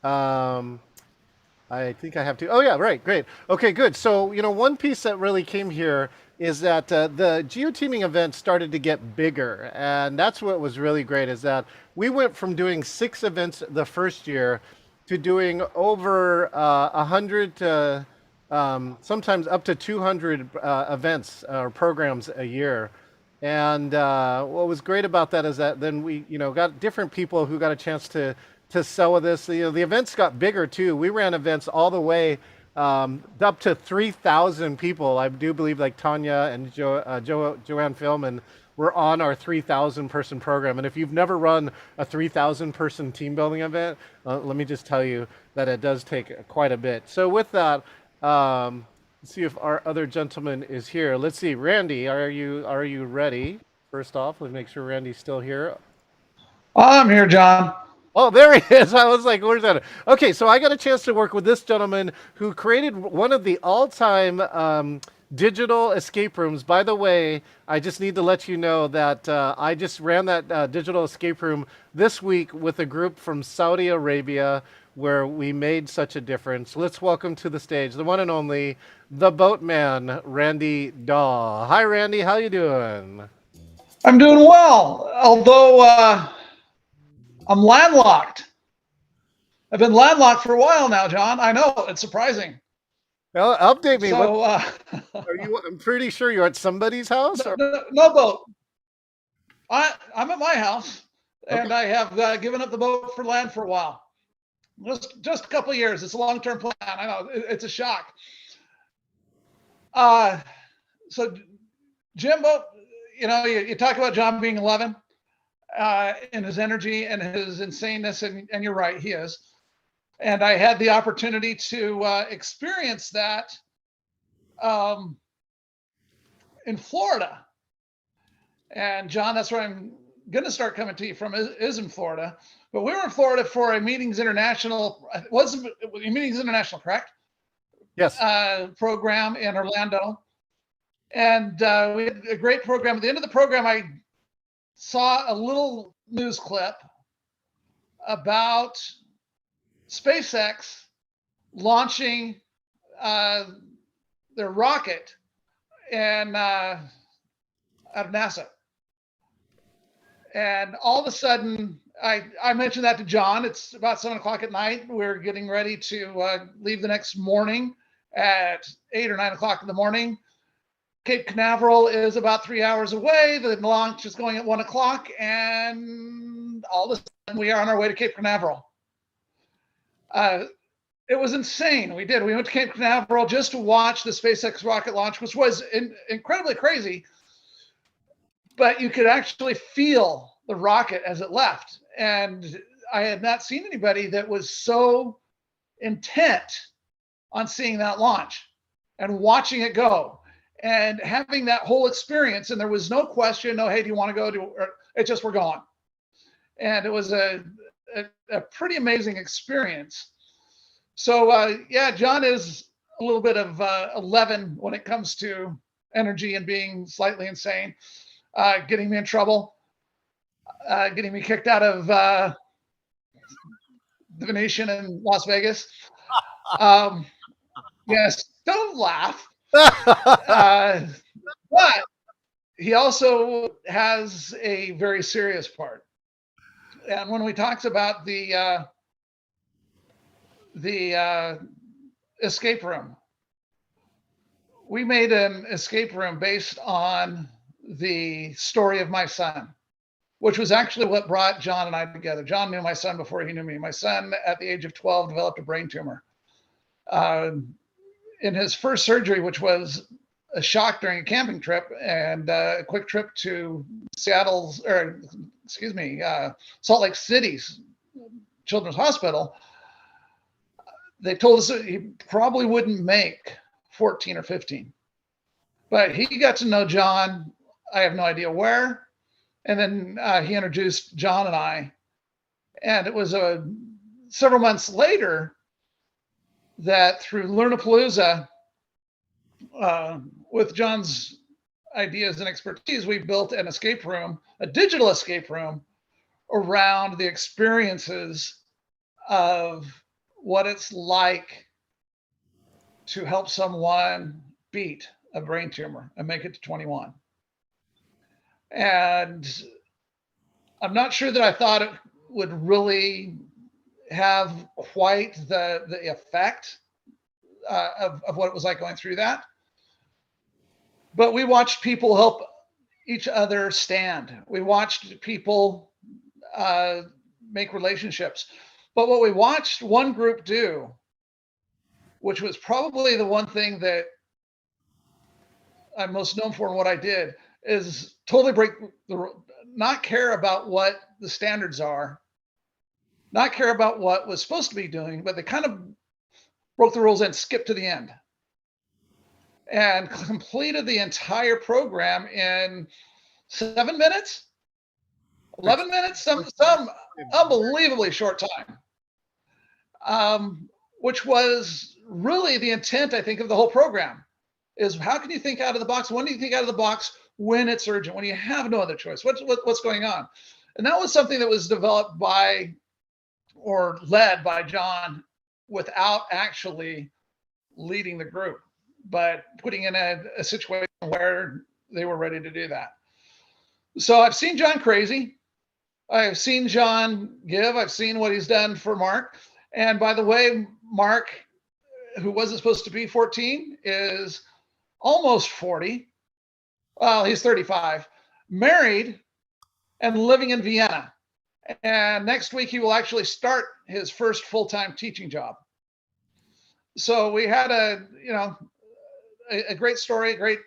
I think I have to. Oh yeah, right, great. Okay, good. So one piece that really came here is that the Geoteaming event started to get bigger, and that's what was really great. Is that we went from doing 6 events the first year to doing over 100 to sometimes up to 200 events or programs a year. And what was great about that is that then we, got different people who got a chance to sell with this. The events got bigger too. We ran events all the way up to 3,000 people. I do believe like Tanya and Joanne Philman were on our 3,000 person program. And if you've never run a 3,000 person team building event, let me just tell you that it does take quite a bit. So with that, let's see if our other gentleman is here. Let's see, Randy, are you ready? First off, let's make sure Randy's still here. I'm here, John. Oh, there he is. I was like, where's that? Okay, so I got a chance to work with this gentleman who created one of the all-time digital escape rooms. By the way, I just need to let you know that I just ran that digital escape room this week with a group from Saudi Arabia, where we made such a difference. Let's welcome to the stage the one and only, the boatman, Randy Daw. Hi, Randy. How you doing? I'm doing well, although I'm landlocked. I've been landlocked for a while now, John. I know, it's surprising. Well, update me. So, are you? I'm pretty sure you're at somebody's house. No boat. I'm at my house, and I have given up the boat for land for a while. Just a couple of years. It's a long-term plan. I know it's a shock. So Jimbo, you talk about John being 11. in his energy and his insaneness. And you're right, he is. And I had the opportunity to experience that in Florida. And John, that's where I'm going to start coming to you from, is in Florida. But we were in Florida for a Meetings International. It wasn't Meetings International, correct? Yes. Program in Orlando. And we had a great program. At the end of the program, I saw a little news clip about SpaceX launching their rocket and out of NASA. And all of a sudden, I mentioned that to John. It's about 7 o'clock at night. We're getting ready to leave the next morning at 8 or 9 o'clock in the morning. Cape Canaveral is about 3 hours away. The launch is going at 1 o'clock, and all of a sudden we are on our way to Cape Canaveral. It was insane. We went to Cape Canaveral just to watch the SpaceX rocket launch, which was incredibly crazy, but you could actually feel the rocket as it left. And I had not seen anybody that was so intent on seeing that launch and watching it go and having that whole experience. And there was no question, no, hey, do you want to go to, it's just, we're going. And it was a pretty amazing experience. So yeah, John is a little bit of 11 when it comes to energy and being slightly insane, getting me in trouble, getting me kicked out of the Venetian in Las Vegas. Yes, don't laugh. But he also has a very serious part. And when we talked about the escape room, we made an escape room based on the story of my son, which was actually what brought John and I together. John knew my son before he knew me. My son, at the age of 12, developed a brain tumor. In his first surgery, which was a shock during a camping trip and a quick trip to Salt Lake City's Children's Hospital, they told us that he probably wouldn't make 14 or 15. But he got to know John, I have no idea where. And then he introduced John and I. And it was several months later that through Learnapalooza, with John's ideas and expertise, we built an escape room, a digital escape room, around the experiences of what it's like to help someone beat a brain tumor and make it to 21. And I'm not sure that I thought it would really have quite the effect of what it was like going through that. But we watched people help each other stand. We watched people make relationships. But what we watched one group do, which was probably the one thing that I'm most known for in what I did, is totally not care about what the standards are, not care about what was supposed to be doing, but they kind of broke the rules and skipped to the end and completed the entire program in 7 minutes, 11 minutes, some unbelievably short time, which was really the intent, I think, of the whole program, is how can you think out of the box? When do you think out of the box? When it's urgent, when you have no other choice. What's going on? And that was something that was developed by or led by John without actually leading the group, but putting in a situation where they were ready to do that. So I've seen John crazy. I've seen John give. I've seen what he's done for Mark. And by the way, Mark, who wasn't supposed to be 14, is almost 40. Well, he's 35, married and living in Vienna. And next week he will actually start his first full-time teaching job. So we had a a great story, a great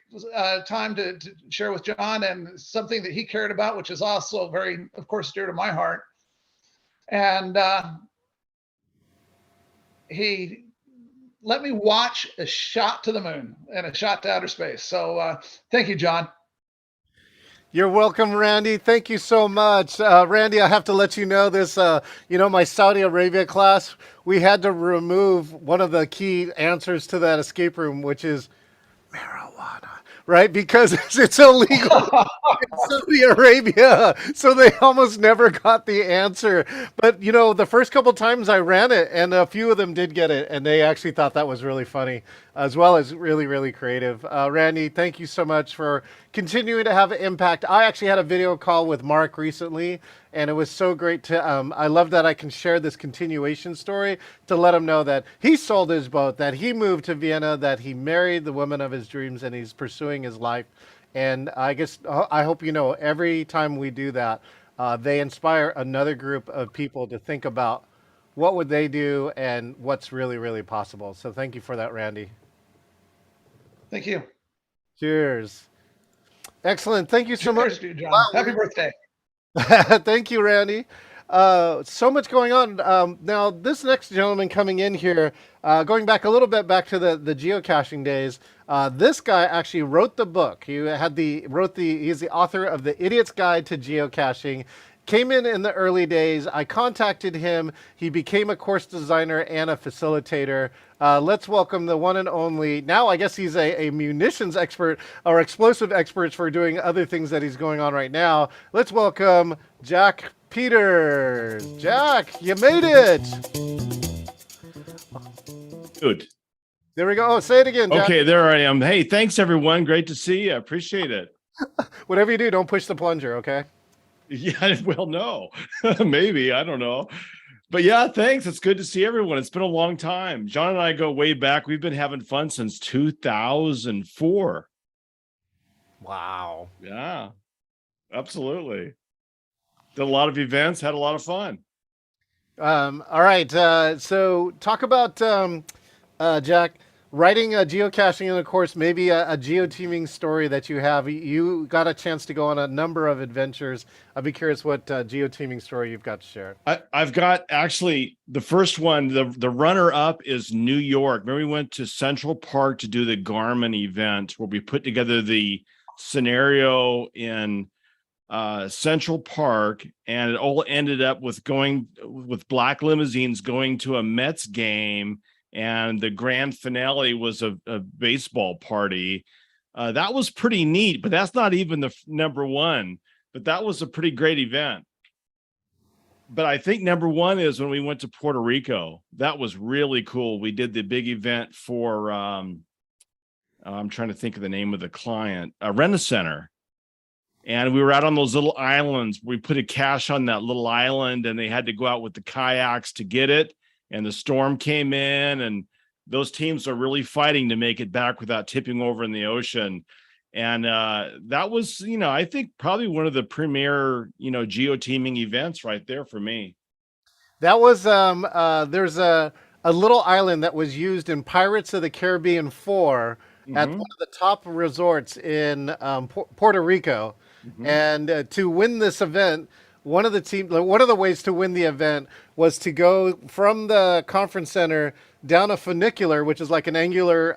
time to share with John, and something that he cared about, which is also very, of course, dear to my heart. And he let me watch a shot to the moon and a shot to outer space. So thank you, John. You're welcome, Randy. Thank you so much. Randy, I have to let you know this, my Saudi Arabia class, we had to remove one of the key answers to that escape room, which is marijuana, right? Because it's illegal in Saudi Arabia. So they almost never got the answer. But, the first couple times I ran it, and a few of them did get it, and they actually thought that was really funny, as well as really, really creative. Randy, thank you so much for continuing to have an impact. I actually had a video call with Mark recently, and it was so great to, I love that I can share this continuation story to let him know that he sold his boat, that he moved to Vienna, that he married the woman of his dreams, and he's pursuing his life. And I hope every time we do that, they inspire another group of people to think about what would they do and what's really, really possible. So thank you for that, Randy. Thank you. Cheers. Excellent. Thank you so much. Cheers to you, John. Wow. Happy birthday. Thank you, Randy. So much going on. Now, this next gentleman coming in here, going back a little bit back to the geocaching days, this guy actually wrote the book. He's the author of The Idiot's Guide to Geocaching. Came in the early days. I contacted him. He became a course designer and a facilitator. Let's welcome the one and only, now I guess he's a munitions expert or explosive experts for doing other things that he's going on right now. Let's welcome Jack Peters. Jack, you made it. Good. There we go. Oh, say it again, Jack. Okay, there I am. Hey, thanks everyone. Great to see you. I appreciate it. Whatever you do, don't push the plunger, okay? Yeah, well, no, maybe, I don't know. But yeah, thanks. It's good to see everyone. It's been a long time. John and I go way back. We've been having fun since 2004. Wow. Yeah, absolutely. Did a lot of events, had a lot of fun. All right. So talk about, Jack, writing a geocaching and, of course, maybe a geoteaming story that you have. You got a chance to go on a number of adventures. I'd be curious what geoteaming story you've got to share. I've got actually the first one, the runner-up is New York. Remember we went to Central Park to do the Garmin event where we put together the scenario in Central Park, and it all ended up with black limousines going to a Mets game. And the grand finale was a baseball party. That was pretty neat, but that's not even the number one. But that was a pretty great event. But I think number one is when we went to Puerto Rico. That was really cool. We did the big event for, I'm trying to think of the name of the client, Rent-A-Center. And we were out on those little islands. We put a cache on that little island, and they had to go out with the kayaks to get it. And the storm came in, and those teams are really fighting to make it back without tipping over in the ocean. And that was, I think probably one of the premier, geoteaming events right there for me. That was, there's a little island that was used in Pirates of the Caribbean 4 at one of the top resorts in Puerto Rico. And to win this event, one of the ways to win the event was to go from the conference center down a funicular, which is like an angular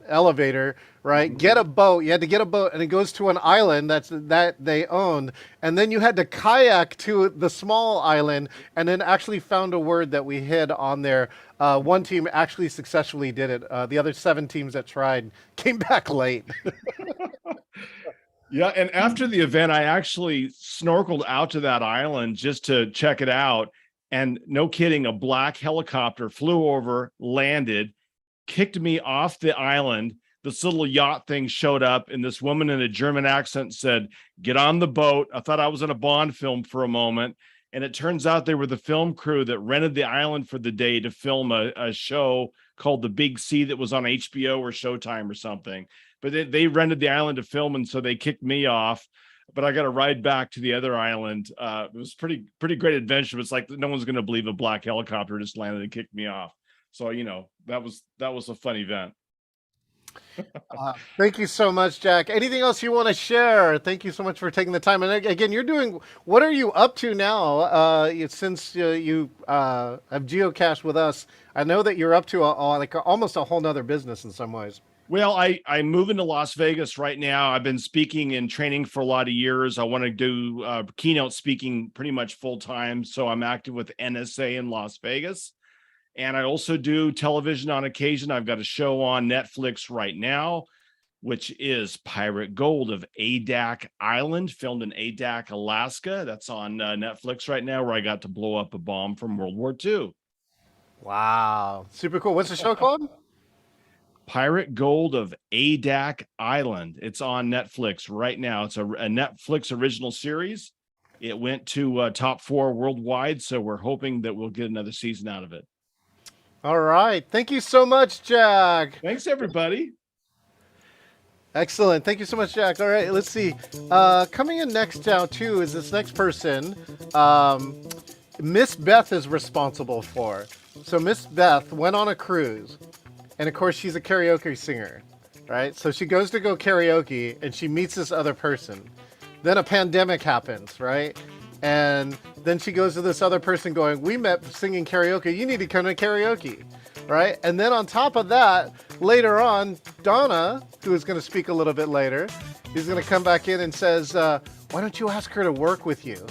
elevator, right? Get a boat. You had to get a boat, and it goes to an island that they owned, and then you had to kayak to the small island, and then actually found a word that we hid on there. One team actually successfully did it. The other 7 teams that tried came back late. Yeah, and after the event, I actually snorkeled out to that island just to check it out. And no kidding, a black helicopter flew over, landed, kicked me off the island. This little yacht thing showed up, and this woman in a German accent said, "Get on the boat." I thought I was in a Bond film for a moment. And it turns out they were the film crew that rented the island for the day to film a show called The Big Sea that was on HBO or Showtime or something. But they rented the island to film, and so they kicked me off. But I got to ride back to the other island. It was pretty great adventure. It's like no one's going to believe a black helicopter just landed and kicked me off. So that was a fun event. Thank you so much, Jack. Anything else you want to share? Thank you so much for taking the time. And again, you're doing, what are you up to now? Since you have geocached with us, I know that you're up to almost a whole nother business in some ways. Well, I'm moving to Las Vegas right now. I've been speaking and training for a lot of years. I want to do keynote speaking pretty much full time. So I'm active with NSA in Las Vegas. And I also do television on occasion. I've got a show on Netflix right now, which is Pirate Gold of Adak Island, filmed in Adak, Alaska. That's on Netflix right now, where I got to blow up a bomb from World War II. Wow. Super cool. What's the show called? Pirate Gold of Adak Island. It's on Netflix right now. It's a Netflix original series. It went to top 4 worldwide, so we're hoping that we'll get another season out of it. All right. Thank you so much, Jack. Thanks, everybody. Excellent. Thank you so much, Jack. All right, let's see. Coming in next now, too, is this next person Miss Beth is responsible for. So Miss Beth went on a cruise, and of course, she's a karaoke singer, right? So she goes to go karaoke, and she meets this other person. Then a pandemic happens, right? And then she goes to this other person going, we met singing karaoke. You need to come to karaoke, right? And then on top of that, later on, Donna, who is going to speak a little bit later, is going to come back in and says, why don't you ask her to work with you?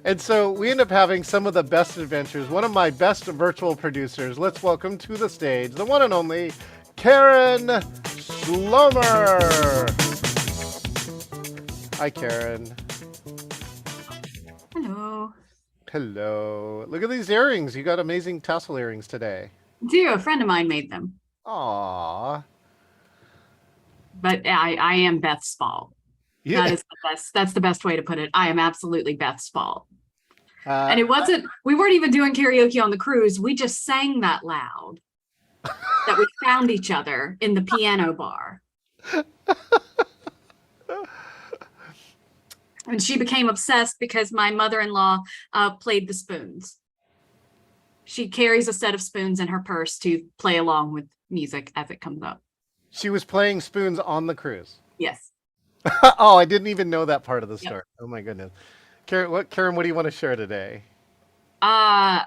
And so we end up having some of the best adventures. One of my best virtual producers. Let's welcome to the stage the one and only Karen Slomer. Hi, Karen. Hello. Hello. Look at these earrings. You got amazing tassel earrings today. Do a friend of mine made them. Aww. But I am Beth's fault. Yeah. That is the best. That's the best way to put it. I am absolutely Beth's fault. And it wasn't, we weren't even doing karaoke on the cruise. We just sang that loud that we found each other in the piano bar. And she became obsessed because my mother-in-law played the spoons. She carries a set of spoons in her purse to play along with music as it comes up. She was playing spoons on the cruise. Yes. Oh, I didn't even know that part of the story. Yep. Oh my goodness. Karen, what do you want to share today? I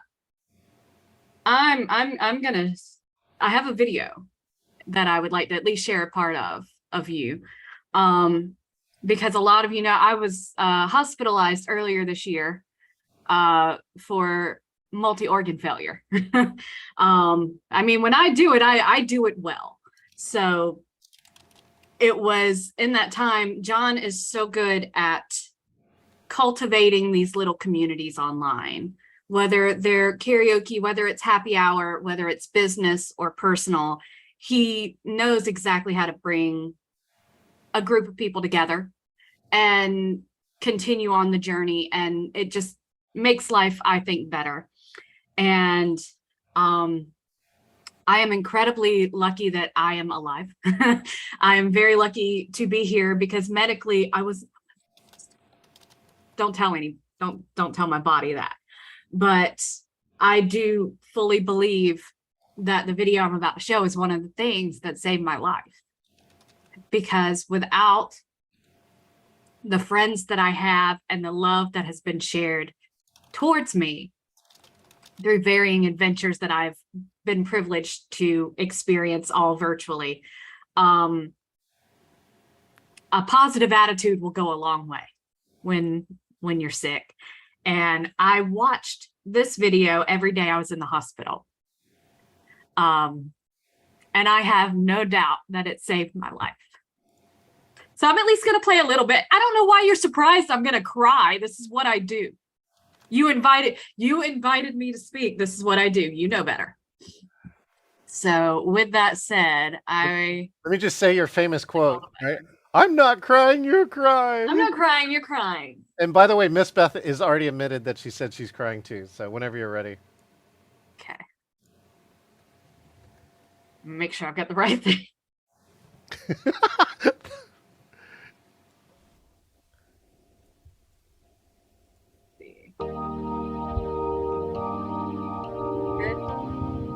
have a video that I would like to at least share a part of you. Because a lot of you know, I was hospitalized earlier this year for multi-organ failure. I mean, when I do it, I do it well. So it was in that time, John is so good at cultivating these little communities online, whether they're karaoke, whether it's happy hour, whether it's business or personal. He knows exactly how to bring a group of people together and continue on the journey, and it just makes life, I think, better. And I am incredibly lucky that I am alive. I am very lucky to be here because medically I was, don't tell my body that, but I do fully believe that the video I'm about to show is one of the things that saved my life. Because without the friends that I have and the love that has been shared towards me through varying adventures that I've been privileged to experience all virtually, a positive attitude will go a long way when you're sick. And I watched this video every day I was in the hospital. And I have no doubt that it saved my life. So I'm at least going to play a little bit. I don't know why you're surprised I'm going to cry. This is what I do. You invited me to speak. This is what I do. You know better. So with that said, let me just say your famous quote, right? I'm not crying, you're crying. I'm not crying, you're crying. And by the way, Miss Beth is already admitted that she said she's crying too. So whenever you're ready. Okay. Make sure I've got the right thing.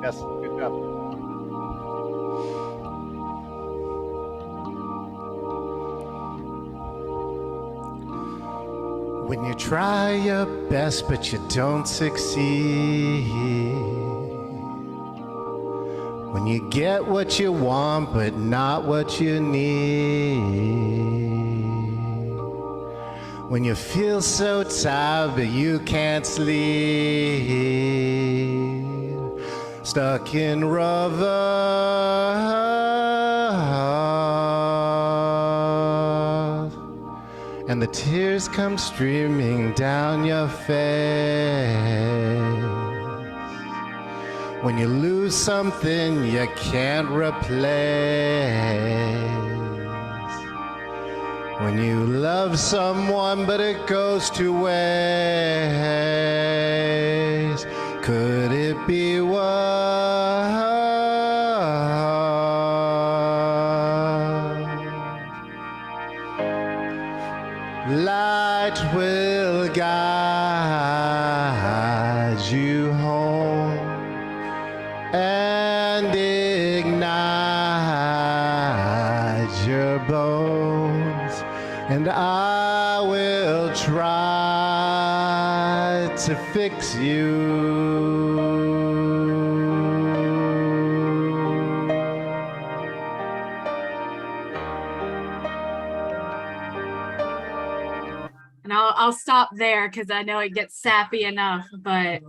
Yes, good job. When you try your best but you don't succeed. When you get what you want but not what you need. When you feel so tired but you can't sleep. Stuck in reverse. And the tears come streaming down your face. When you lose something you can't replace. When you love someone but it goes to waste. Could it be worse? Light will guide you home and ignite your bones, and I will try to fix you. And I'll stop there because I know it gets sappy enough, but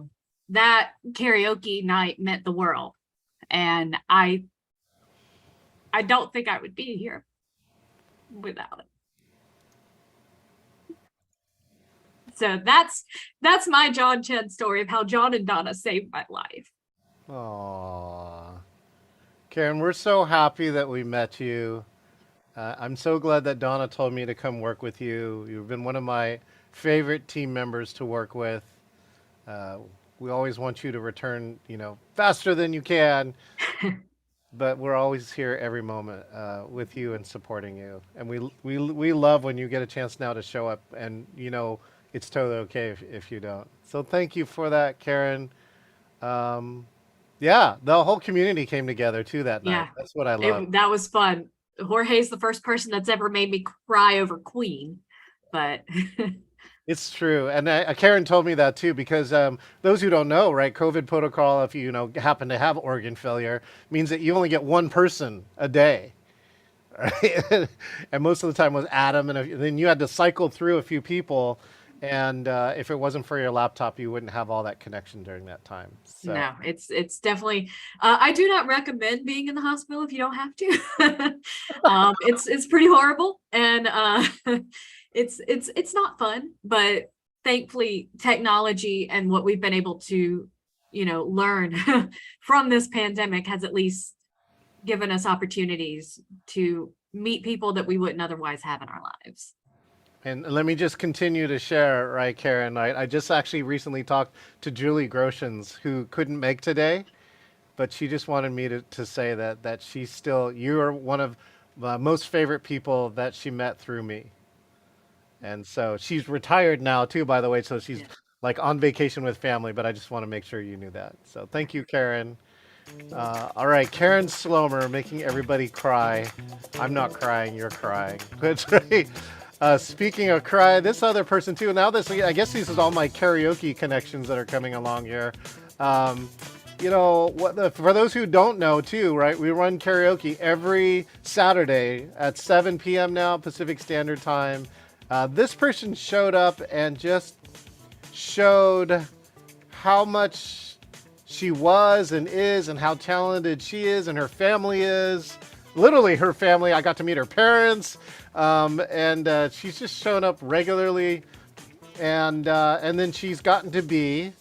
that karaoke night meant the world. And I don't think I would be here without it. So that's my John Chen story of how John and Donna saved my life. Aww. Karen, we're so happy that we met you. I'm so glad that Donna told me to come work with you. You've been one of my favorite team members to work with. We always want you to return, faster than you can. But we're always here every moment with you and supporting you. And we love when you get a chance now to show up, and it's totally okay if you don't. So thank you for that, Karen. Yeah, the whole community came together too that night. Yeah, that's what I love. that was fun. Jorge's the first person that's ever made me cry over Queen, but It's true. And Karen told me that too, because those who don't know, right, COVID protocol, if you happen to have organ failure, means that you only get one person a day. Right? And most of the time was Adam, and then you had to cycle through a few people. And if it wasn't for your laptop, you wouldn't have all that connection during that time. So. no, it's definitely. I do not recommend being in the hospital if you don't have to. It's pretty horrible, and it's not fun. But thankfully, technology and what we've been able to, learn from this pandemic has at least given us opportunities to meet people that we wouldn't otherwise have in our lives. And let me just continue to share, right, Karen? I just actually recently talked to Julie Groshans, who couldn't make today, but she just wanted me to say that she's still, you're one of the most favorite people that she met through me. And so she's retired now too, by the way, so she's like on vacation with family, but I just want to make sure you knew that. So thank you, Karen. All right, Karen Slomer making everybody cry. I'm not crying, you're crying. That's right. Speaking of cry, this other person too. Now I guess these is all my karaoke connections that are coming along here. For those who don't know too, right? We run karaoke every Saturday at 7 p.m. now Pacific Standard Time. This person showed up and just showed how much she was and is, and how talented she is, and her family is. Literally her family. I got to meet her parents. And she's just shown up regularly, and then she's gotten to be,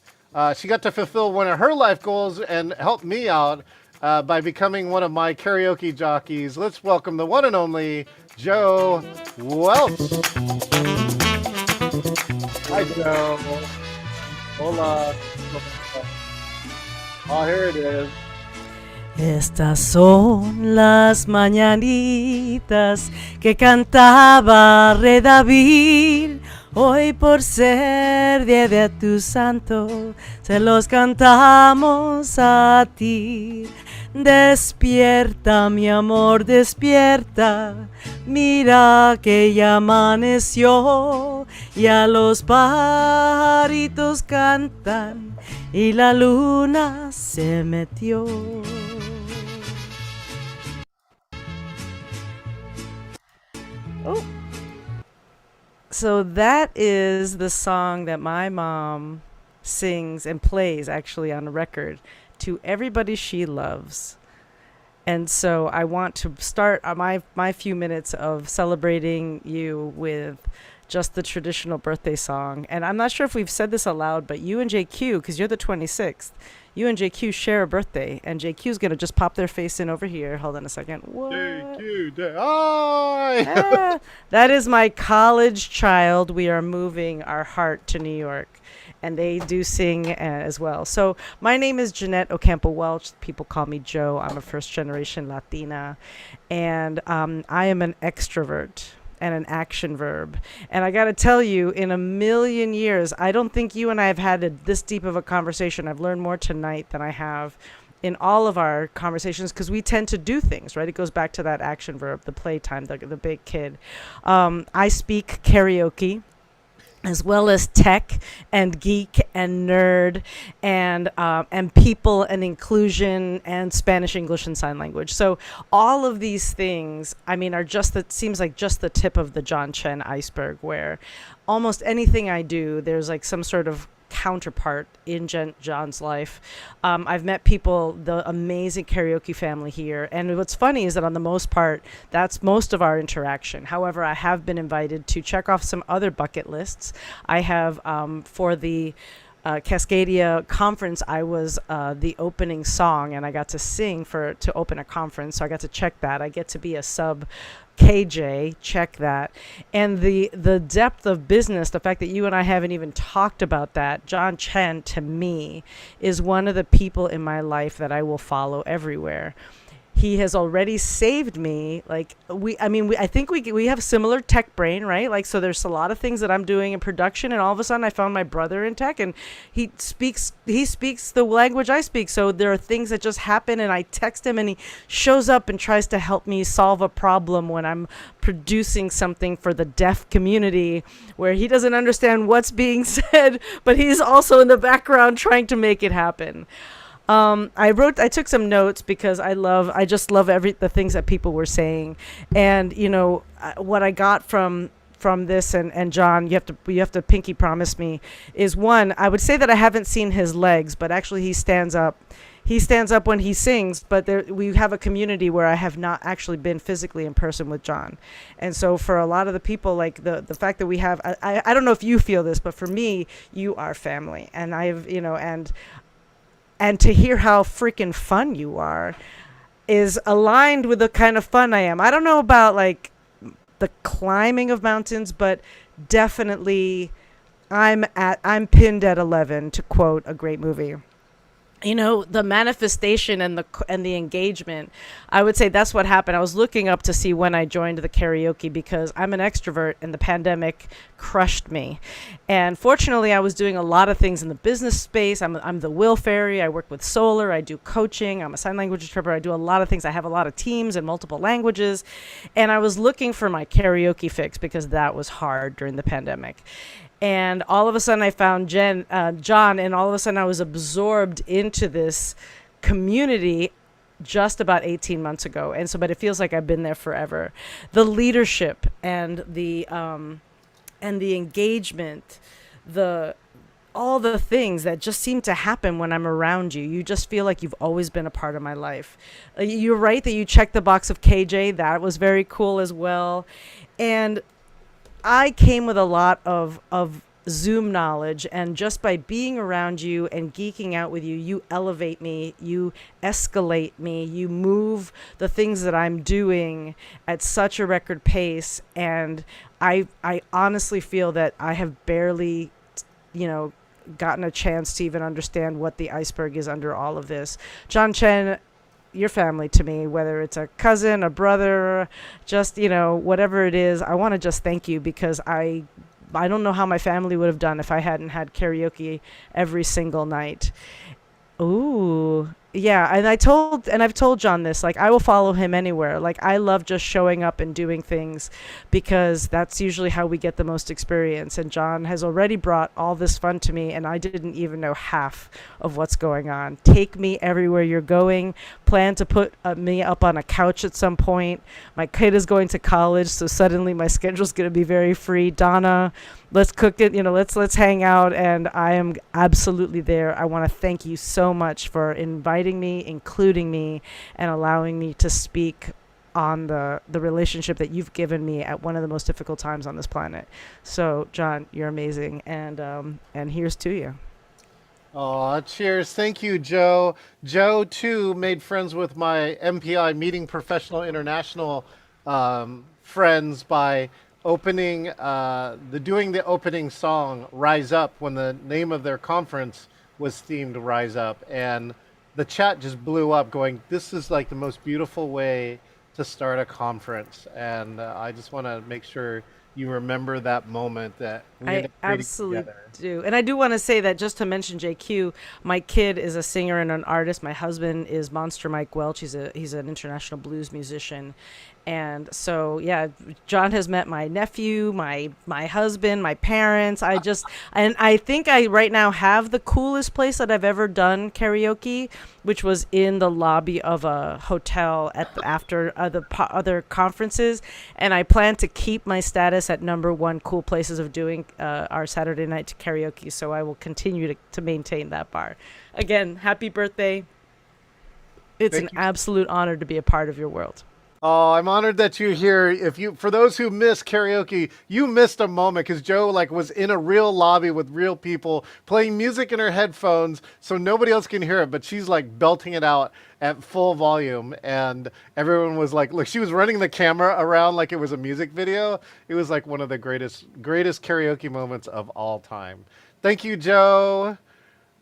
she got to fulfill one of her life goals and help me out by becoming one of my karaoke jockeys. Let's welcome the one and only Joe Welch. Hi, Joe. Hola. Oh, here it is. Estas son las mañanitas que cantaba Rey David. Hoy por ser día de tu santo, se los cantamos a ti. Despierta, mi amor, despierta. Mira que ya amaneció. Ya los pajaritos cantan y la luna se metió. Oh. So that is the song that my mom sings and plays actually on a record to everybody she loves. And so I want to start my few minutes of celebrating you with just the traditional birthday song. And I'm not sure if we've said this aloud, but you and JQ, because you're the 26th, you and JQ share a birthday, and JQ's going to just pop their face in over here. Hold on a second. What? JQ Day. Oh! Ah, that is my college child. We are moving our heart to New York, and they do sing as well. So my name is Jeanette Ocampo Welch. People call me Joe. I'm a first-generation Latina, and I am an extrovert and an action verb. And I got to tell you, in a million years, I don't think you and I have had this deep of a conversation. I've learned more tonight than I have in all of our conversations, because we tend to do things, right? It goes back to that action verb, the playtime, the big kid. I speak karaoke, as well as tech and geek and nerd and people and inclusion and Spanish, English, and sign language. So all of these things, I mean, are just that seems like just the tip of the John Chen iceberg, where almost anything I do, there's like some sort of counterpart in John's life. I've met people, the amazing karaoke family here, and what's funny is that on the most part, that's most of our interaction. However, I have been invited to check off some other bucket lists. I have for the Cascadia conference, I was the opening song, and I got to sing to open a conference, so I got to check that. I get to be a sub KJ, check that. And the depth of business, the fact that you and I haven't even talked about that, John Chen, to me, is one of the people in my life that I will follow everywhere. He has already saved me. Like I think we have similar tech brain, right? Like, so there's a lot of things that I'm doing in production, and all of a sudden I found my brother in tech, and he speaks the language I speak. So there are things that just happen, and I text him, and he shows up and tries to help me solve a problem when I'm producing something for the deaf community, where he doesn't understand what's being said, but he's also in the background trying to make it happen. I took some notes because I just love the things that people were saying. And, you know, what I got from this, and John, you have to pinky promise me, is one, I would say that I haven't seen his legs, but actually he stands up. He stands up when he sings, but we have a community where I have not actually been physically in person with John. And so for a lot of the people, like the fact that we have, I don't know if you feel this, but for me, you are family. And and to hear how freaking fun you are is aligned with the kind of fun I am. I don't know about like the climbing of mountains, but definitely I'm pinned at 11, to quote a great movie. You know, the manifestation and the engagement, I would say that's what happened. I was looking up to see when I joined the karaoke, because I'm an extrovert and the pandemic crushed me. And fortunately, I was doing a lot of things in the business space. I'm the Will Fairy. I work with solar. I do coaching. I'm a sign language interpreter. I do a lot of things. I have a lot of teams in multiple languages. And I was looking for my karaoke fix, because that was hard during the pandemic. And all of a sudden I found John, and all of a sudden I was absorbed into this community just about 18 months ago. And so, but it feels like I've been there forever. The leadership and the engagement, all the things that just seem to happen when I'm around you. You just feel like you've always been a part of my life. You're right that you checked the box of KJ. That was very cool as well. And I came with a lot of Zoom knowledge, and just by being around you and geeking out with you, you elevate me, you escalate me, you move the things that I'm doing at such a record pace. And I honestly feel that I have barely, gotten a chance to even understand what the iceberg is under all of this. John Chen, your family to me, whether it's a cousin, a brother, just, whatever it is, I want to just thank you, because I don't know how my family would have done if I hadn't had karaoke every single night. Ooh, yeah, and I've told John this, like I will follow him anywhere. Like I love just showing up and doing things because that's usually how we get the most experience. And John has already brought all this fun to me and I didn't even know half of what's going on. Take me everywhere you're going. Plan to put me up on a couch at some point. My kid is going to college, so suddenly my schedule's going to be very free. Donna, let's cook it, let's hang out, and I am absolutely there. I want to thank you so much for inviting me, including me, and allowing me to speak on the relationship that you've given me at one of the most difficult times on this planet. So John, you're amazing, and here's to you. Oh, cheers. Thank you, Joe. Joe, too, made friends with my MPI Meeting Professional International friends by doing the opening song, Rise Up, when the name of their conference was themed Rise Up. And the chat just blew up going, this is like the most beautiful way to start a conference. And I just want to make sure you remember that moment that we I absolutely do. And I do want to say that, just to mention JQ, my kid is a singer and an artist. My husband is Monster Mike Welch. He's an international blues musician. And so, yeah, John has met my nephew, my husband, my parents. And I think I right now have the coolest place that I've ever done karaoke, which was in the lobby of a hotel after other conferences. And I plan to keep my status at #1 cool places of doing our Saturday night karaoke. So I will continue to maintain that bar. Again, happy birthday. It's an absolute honor to be a part of your world. Oh, I'm honored that you're here. For those who miss karaoke, you missed a moment because Joe was in a real lobby with real people playing music in her headphones, so nobody else can hear it. But she's belting it out at full volume, and everyone was look. She was running the camera around like it was a music video. It was one of the greatest karaoke moments of all time. Thank you, Joe.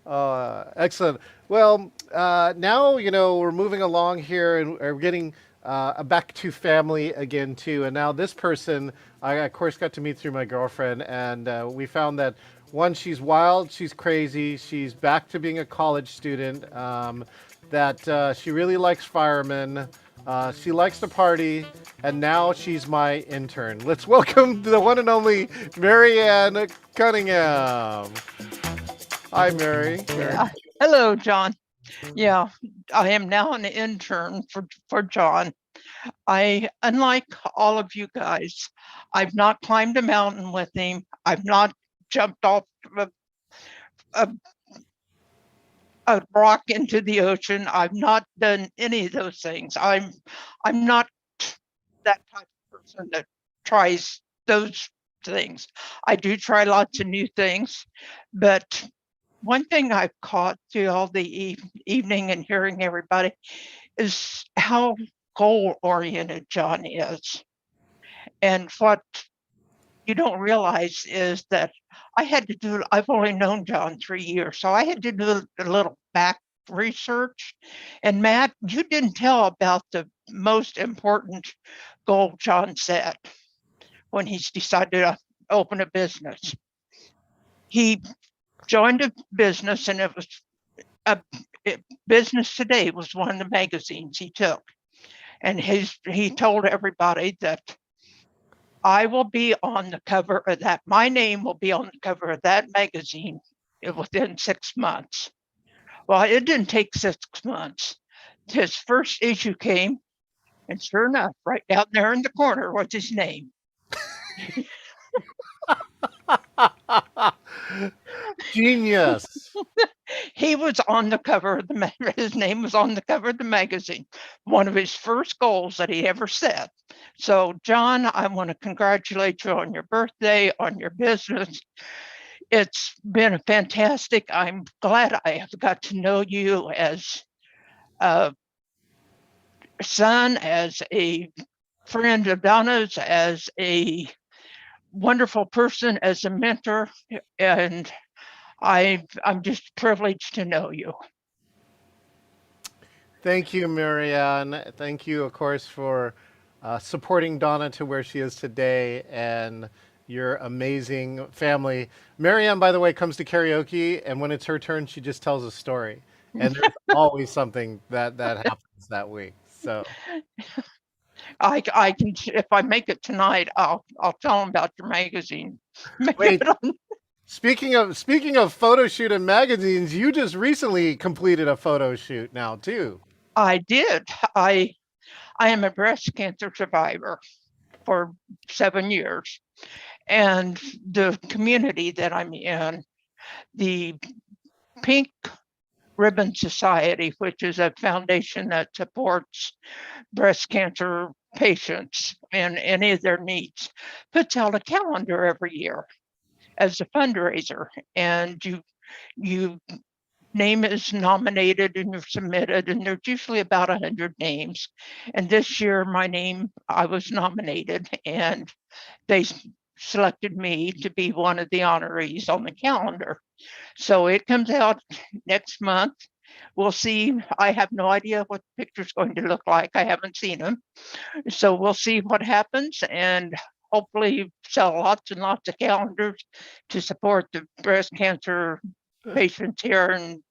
Excellent. Well, now we're moving along here, and we're getting back to family again too. And now this person I of course got to meet through my girlfriend, and we found that one, she's wild, she's crazy, she's back to being a college student, that she really likes firemen, she likes to party, and now she's my intern. Let's welcome the one and only Marianne Cunningham. Hi, Mary. Yeah. Hello, John. Yeah, I am now an intern for John. Unlike all of you guys, I've not climbed a mountain with him. I've not jumped off a rock into the ocean. I've not done any of those things. I'm not that type of person that tries those things. I do try lots of new things, but one thing I've caught through all the evening and hearing everybody is how goal-oriented John is. And what you don't realize is that I've only known John 3 years, so I had to do a little back research. And Matt, you didn't tell about the most important goal John set when he's decided to open a business. He joined a business, and it was Business Today was one of the magazines he took, and he told everybody that I will be on the cover of that. My name will be on the cover of that magazine within 6 months. Well, it didn't take 6 months. His first issue came, and sure enough, right down there in the corner was his name. Genius. He was on the cover of his name was on the cover of the magazine, one of his first goals that he ever set. So, John, I want to congratulate you on your birthday, on your business. It's been fantastic. I'm glad I have got to know you as a son, as a friend of Donna's, as a wonderful person, as a mentor, and I'm just privileged to know you. Thank you, Marianne. Thank you, of course, for supporting Donna to where she is today, and your amazing family. Marianne, by the way, comes to karaoke, and when it's her turn, she just tells a story. and there's always something that happens that week. So I can, if I make it tonight, I'll tell them about your magazine. Make wait, it on. speaking of photo shoot and magazines, you just recently completed a photo shoot now too. I did. I am a breast cancer survivor for 7 years, and the community that I'm in, the Pink Ribbon Society, which is a foundation that supports breast cancer patients and any of their needs, puts out a calendar every year as a fundraiser, and you name is nominated and you're submitted, and there's usually about 100 names. And this year I was nominated, and they selected me to be one of the honorees on the calendar. So it comes out next month. We'll see. I have no idea what the picture's going to look like. I haven't seen them. So we'll see what happens, and hopefully sell lots and lots of calendars to support the breast cancer patients here in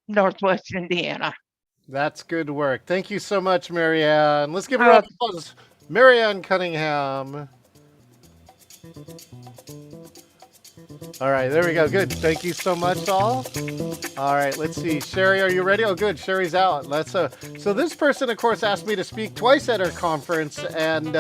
Northwest Indiana. That's good work. Thank you so much, Marianne. Let's give her a round of applause. Marianne Cunningham. All right, there we go. Good. Thank you so much, all. All right, let's see. Sherry, are you ready? Oh, good. Sherry's out. So this person, of course, asked me to speak twice at her conference, and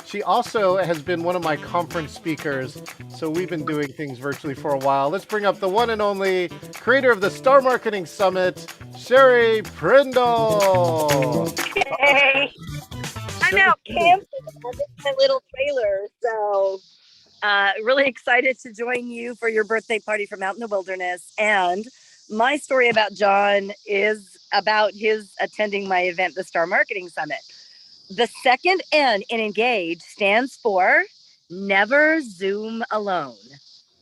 she also has been one of my conference speakers. So we've been doing things virtually for a while. Let's bring up the one and only creator of the Star Marketing Summit, Sherry Prindle. Hey, I'm out camping. I'm in my little trailer, so really excited to join you for your birthday party from out in the wilderness. And my story about John is about his attending my event, the Star Marketing Summit. The second N in Engage stands for Never Zoom Alone.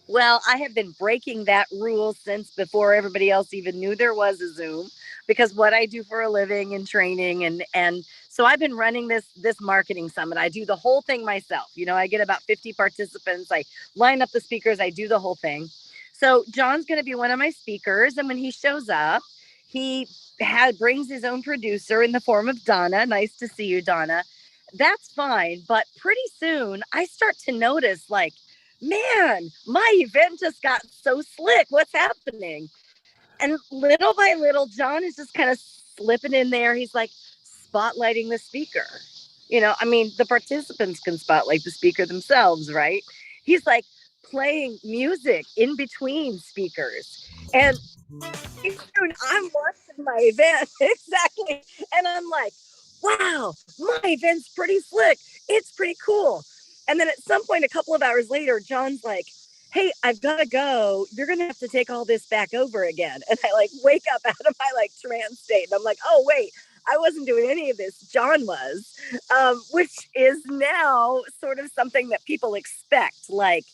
Well, I have been breaking that rule since before everybody else even knew there was a Zoom, because what I do for a living and training, and so I've been running this marketing summit. I do the whole thing myself. You know, I get about 50 participants. I line up the speakers. I do the whole thing. So John's going to be one of my speakers, and when he shows up, he brings his own producer in the form of Donna. Nice to see you, Donna. That's fine, but pretty soon I start to notice, like, man, my event just got so slick. What's happening? And little by little, John is just kind of slipping in there. He's like spotlighting the speaker. You know, I mean, the participants can spotlight the speaker themselves, right? He's like playing music in between speakers. And soon I'm watching my event. Exactly. And I'm like, wow, my event's pretty slick. It's pretty cool. And then at some point, a couple of hours later, John's like, hey, I've got to go. You're going to have to take all this back over again. And I like wake up out of my like trance state. And I'm like, oh, wait, I wasn't doing any of this. John was, which is now sort of something that people expect. Like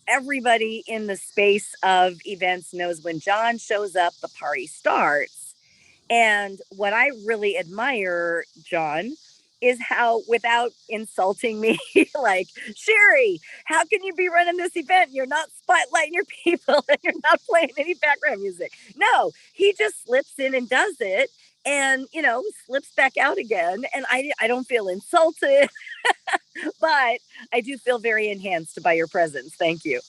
everybody in the space of events knows when John shows up, the party starts. And what I really admire, John, is how, without insulting me, like, Sherry, how can you be running this event? You're not spotlighting your people and you're not playing any background music. No, he just slips in and does it and, you know, slips back out again. And I don't feel insulted, but I do feel very enhanced by your presence. Thank you.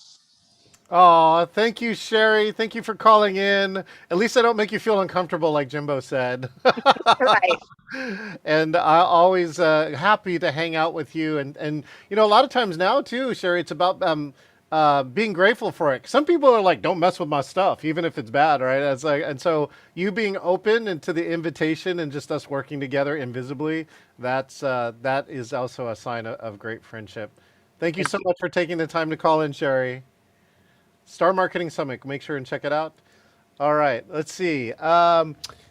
Oh, thank you, Sherry. Thank you for calling in. At least I don't make you feel uncomfortable, like Jimbo said. Right. And I always happy to hang out with you. And you know, a lot of times now too, Sherry, it's about being grateful for it. Some people are like, "Don't mess with my stuff, even if it's bad," right? It's like, and so you being open and to the invitation and just us working together invisibly, that is also a sign of great friendship. Thank you so much for taking the time to call in, Sherry. Star Marketing Summit. Make sure and check it out. All right, let's see.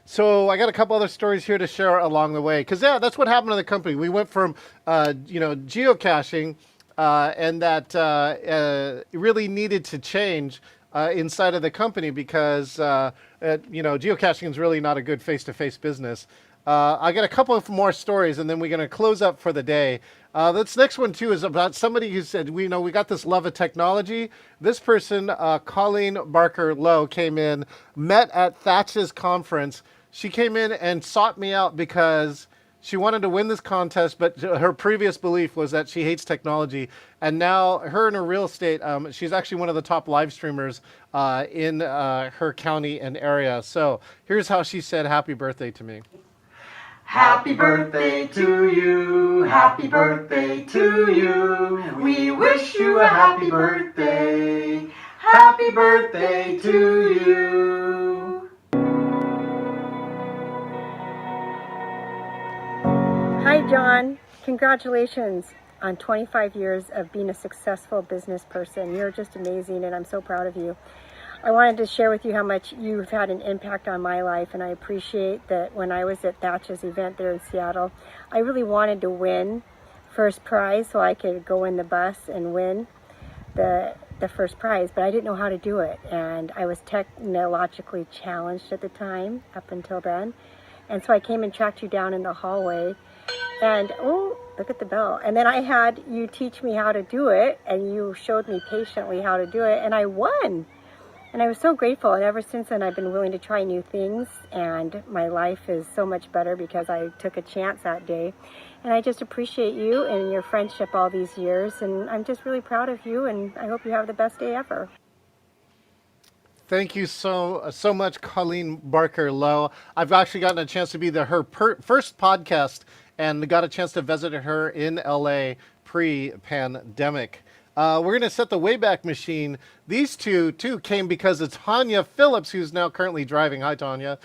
So I got a couple other stories here to share along the way, because yeah, that's what happened to the company. We went from geocaching, and that really needed to change inside of the company because geocaching is really not a good face-to-face business. I got a couple of more stories, and then we're going to close up for the day. This next one too is about somebody who said, we got this love of technology. This person, Colleen Barker Lowe, came in, met at Thatch's conference. She came in and sought me out because she wanted to win this contest, but her previous belief was that she hates technology. And now her and her real estate, she's actually one of the top live streamers in her county and area. So here's how she said happy birthday to me. Happy birthday to you, happy birthday to you. We wish you a happy birthday to you. Hi, John. Congratulations on 25 years of being a successful business person. You're just amazing, and I'm so proud of you. I wanted to share with you how much you've had an impact on my life, and I appreciate that when I was at Thatch's event there in Seattle, I really wanted to win first prize so I could go in the bus and win the first prize, but I didn't know how to do it, and I was technologically challenged at the time, up until then, and so I came and tracked you down in the hallway, and oh, look at the bell, and then I had you teach me how to do it, and you showed me patiently how to do it, and I won. And I was so grateful, and ever since then I've been willing to try new things, and my life is so much better because I took a chance that day. And I just appreciate you and your friendship all these years, and I'm just really proud of you, and I hope you have the best day ever. Thank you so much, Colleen Barker Lowe. I've actually gotten a chance to be her first podcast and got a chance to visit her in LA pre-pandemic. We're going to set the Wayback Machine. These two, too, came because of Tanya Phillips, who's now currently driving. Hi, Tanya.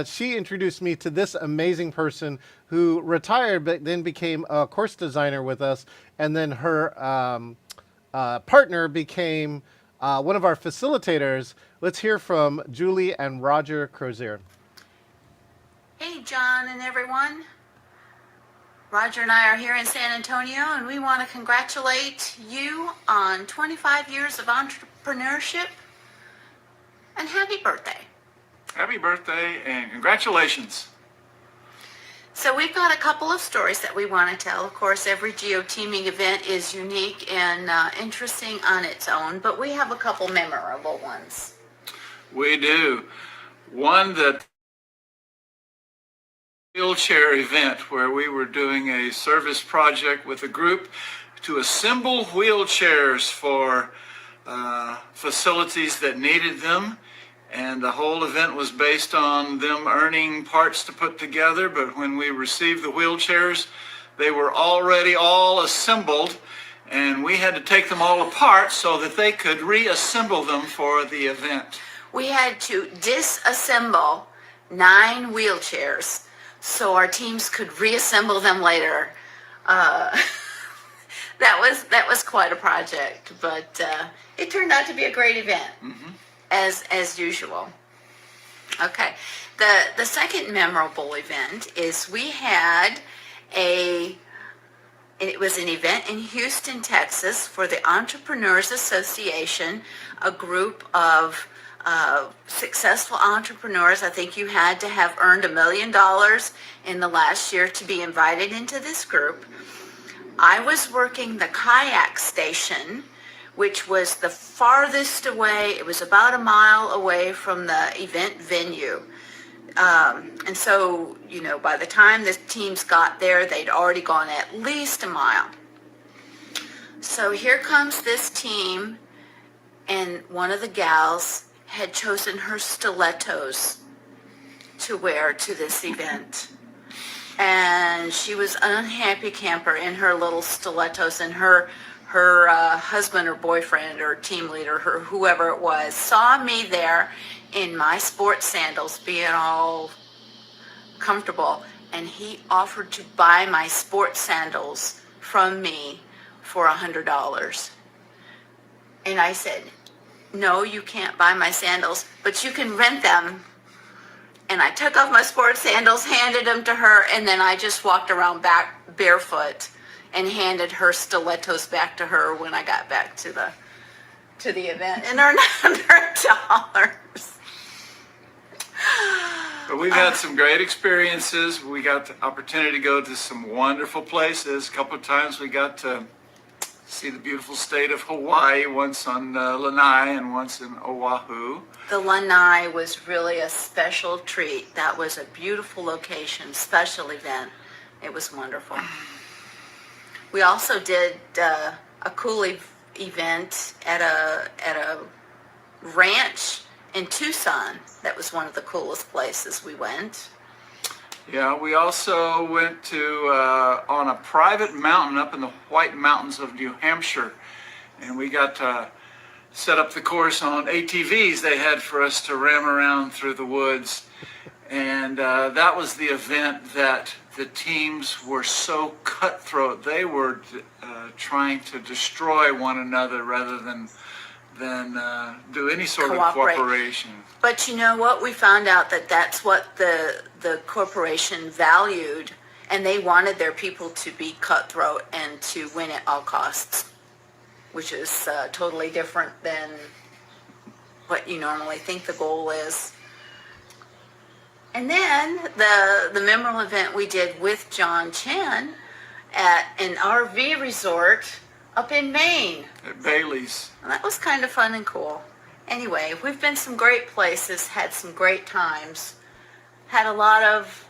She introduced me to this amazing person who retired but then became a course designer with us. And then her partner became one of our facilitators. Let's hear from Julie and Roger Crozier. Hey, John and everyone. Roger and I are here in San Antonio, and we want to congratulate you on 25 years of entrepreneurship, and happy birthday. Happy birthday and congratulations. So we've got a couple of stories that we want to tell. Of course, every geoteaming event is unique and interesting on its own, but we have a couple memorable ones. We do. One that wheelchair event where we were doing a service project with a group to assemble wheelchairs for facilities that needed them, and the whole event was based on them earning parts to put together. But when we received the wheelchairs, they were already all assembled, and we had to take them all apart so that they could reassemble them for the event. We had to disassemble 9 wheelchairs so our teams could reassemble them later. That was quite a project, but it turned out to be a great event, as usual. Okay, the second memorable event is we had it was an event in Houston, Texas for the Entrepreneurs Association, a group of successful entrepreneurs. I think you had to have earned $1 million in the last year to be invited into this group. I was working the kayak station, which was the farthest away. It was about a mile away from the event venue. And so, by the time the teams got there, they'd already gone at least a mile. So here comes this team, and one of the gals had chosen her stilettos to wear to this event. And she was an unhappy camper in her little stilettos, and her husband or boyfriend or team leader, whoever it was, saw me there in my sports sandals being all comfortable, and he offered to buy my sports sandals from me for $100. And I said, no, you can't buy my sandals, but you can rent them. And I took off my sports sandals, handed them to her, and then I just walked around back barefoot and handed her stilettos back to her when I got back to the event, and earned $100. But we've had some great experiences. We got the opportunity to go to some wonderful places. A couple of times we got to see the beautiful state of Hawaii, once on Lanai and once in Oahu. The Lanai was really a special treat. That was a beautiful location, special event. It was wonderful. We also did a cool event at a ranch in Tucson. That was one of the coolest places we went. Yeah, we also went to on a private mountain up in the White Mountains of New Hampshire, and we got to set up the course on ATVs they had for us to ram around through the woods. And that was the event that the teams were so cutthroat. They were trying to destroy one another rather than do any sort of cooperation. But you know what? We found out that that's what the corporation valued, and they wanted their people to be cutthroat and to win at all costs, which is totally different than what you normally think the goal is. And then the memorable event we did with John Chen at an RV resort up in Maine. At Bailey's. And that was kind of fun and cool. Anyway, we've been some great places, had some great times, had a lot of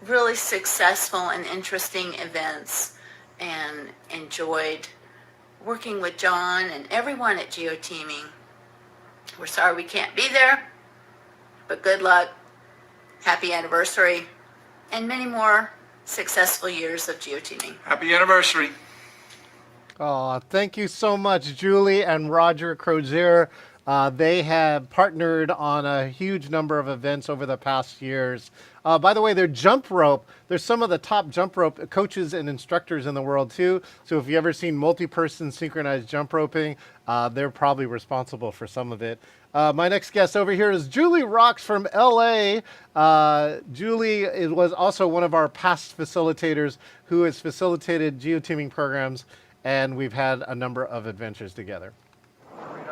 really successful and interesting events, and enjoyed working with John and everyone at Geoteaming. We're sorry we can't be there, but good luck, happy anniversary, and many more successful years of Geoteaming. Happy anniversary. Oh, thank you so much, Julie and Roger Crozier. They have partnered on a huge number of events over the past years. By the way, their jump rope, there's some of the top jump rope coaches and instructors in the world too. So if you've ever seen multi-person synchronized jump roping, they're probably responsible for some of it. My next guest over here is Julie Rocks from LA. Julie was also one of our past facilitators who has facilitated geoteaming programs, and we've had a number of adventures together.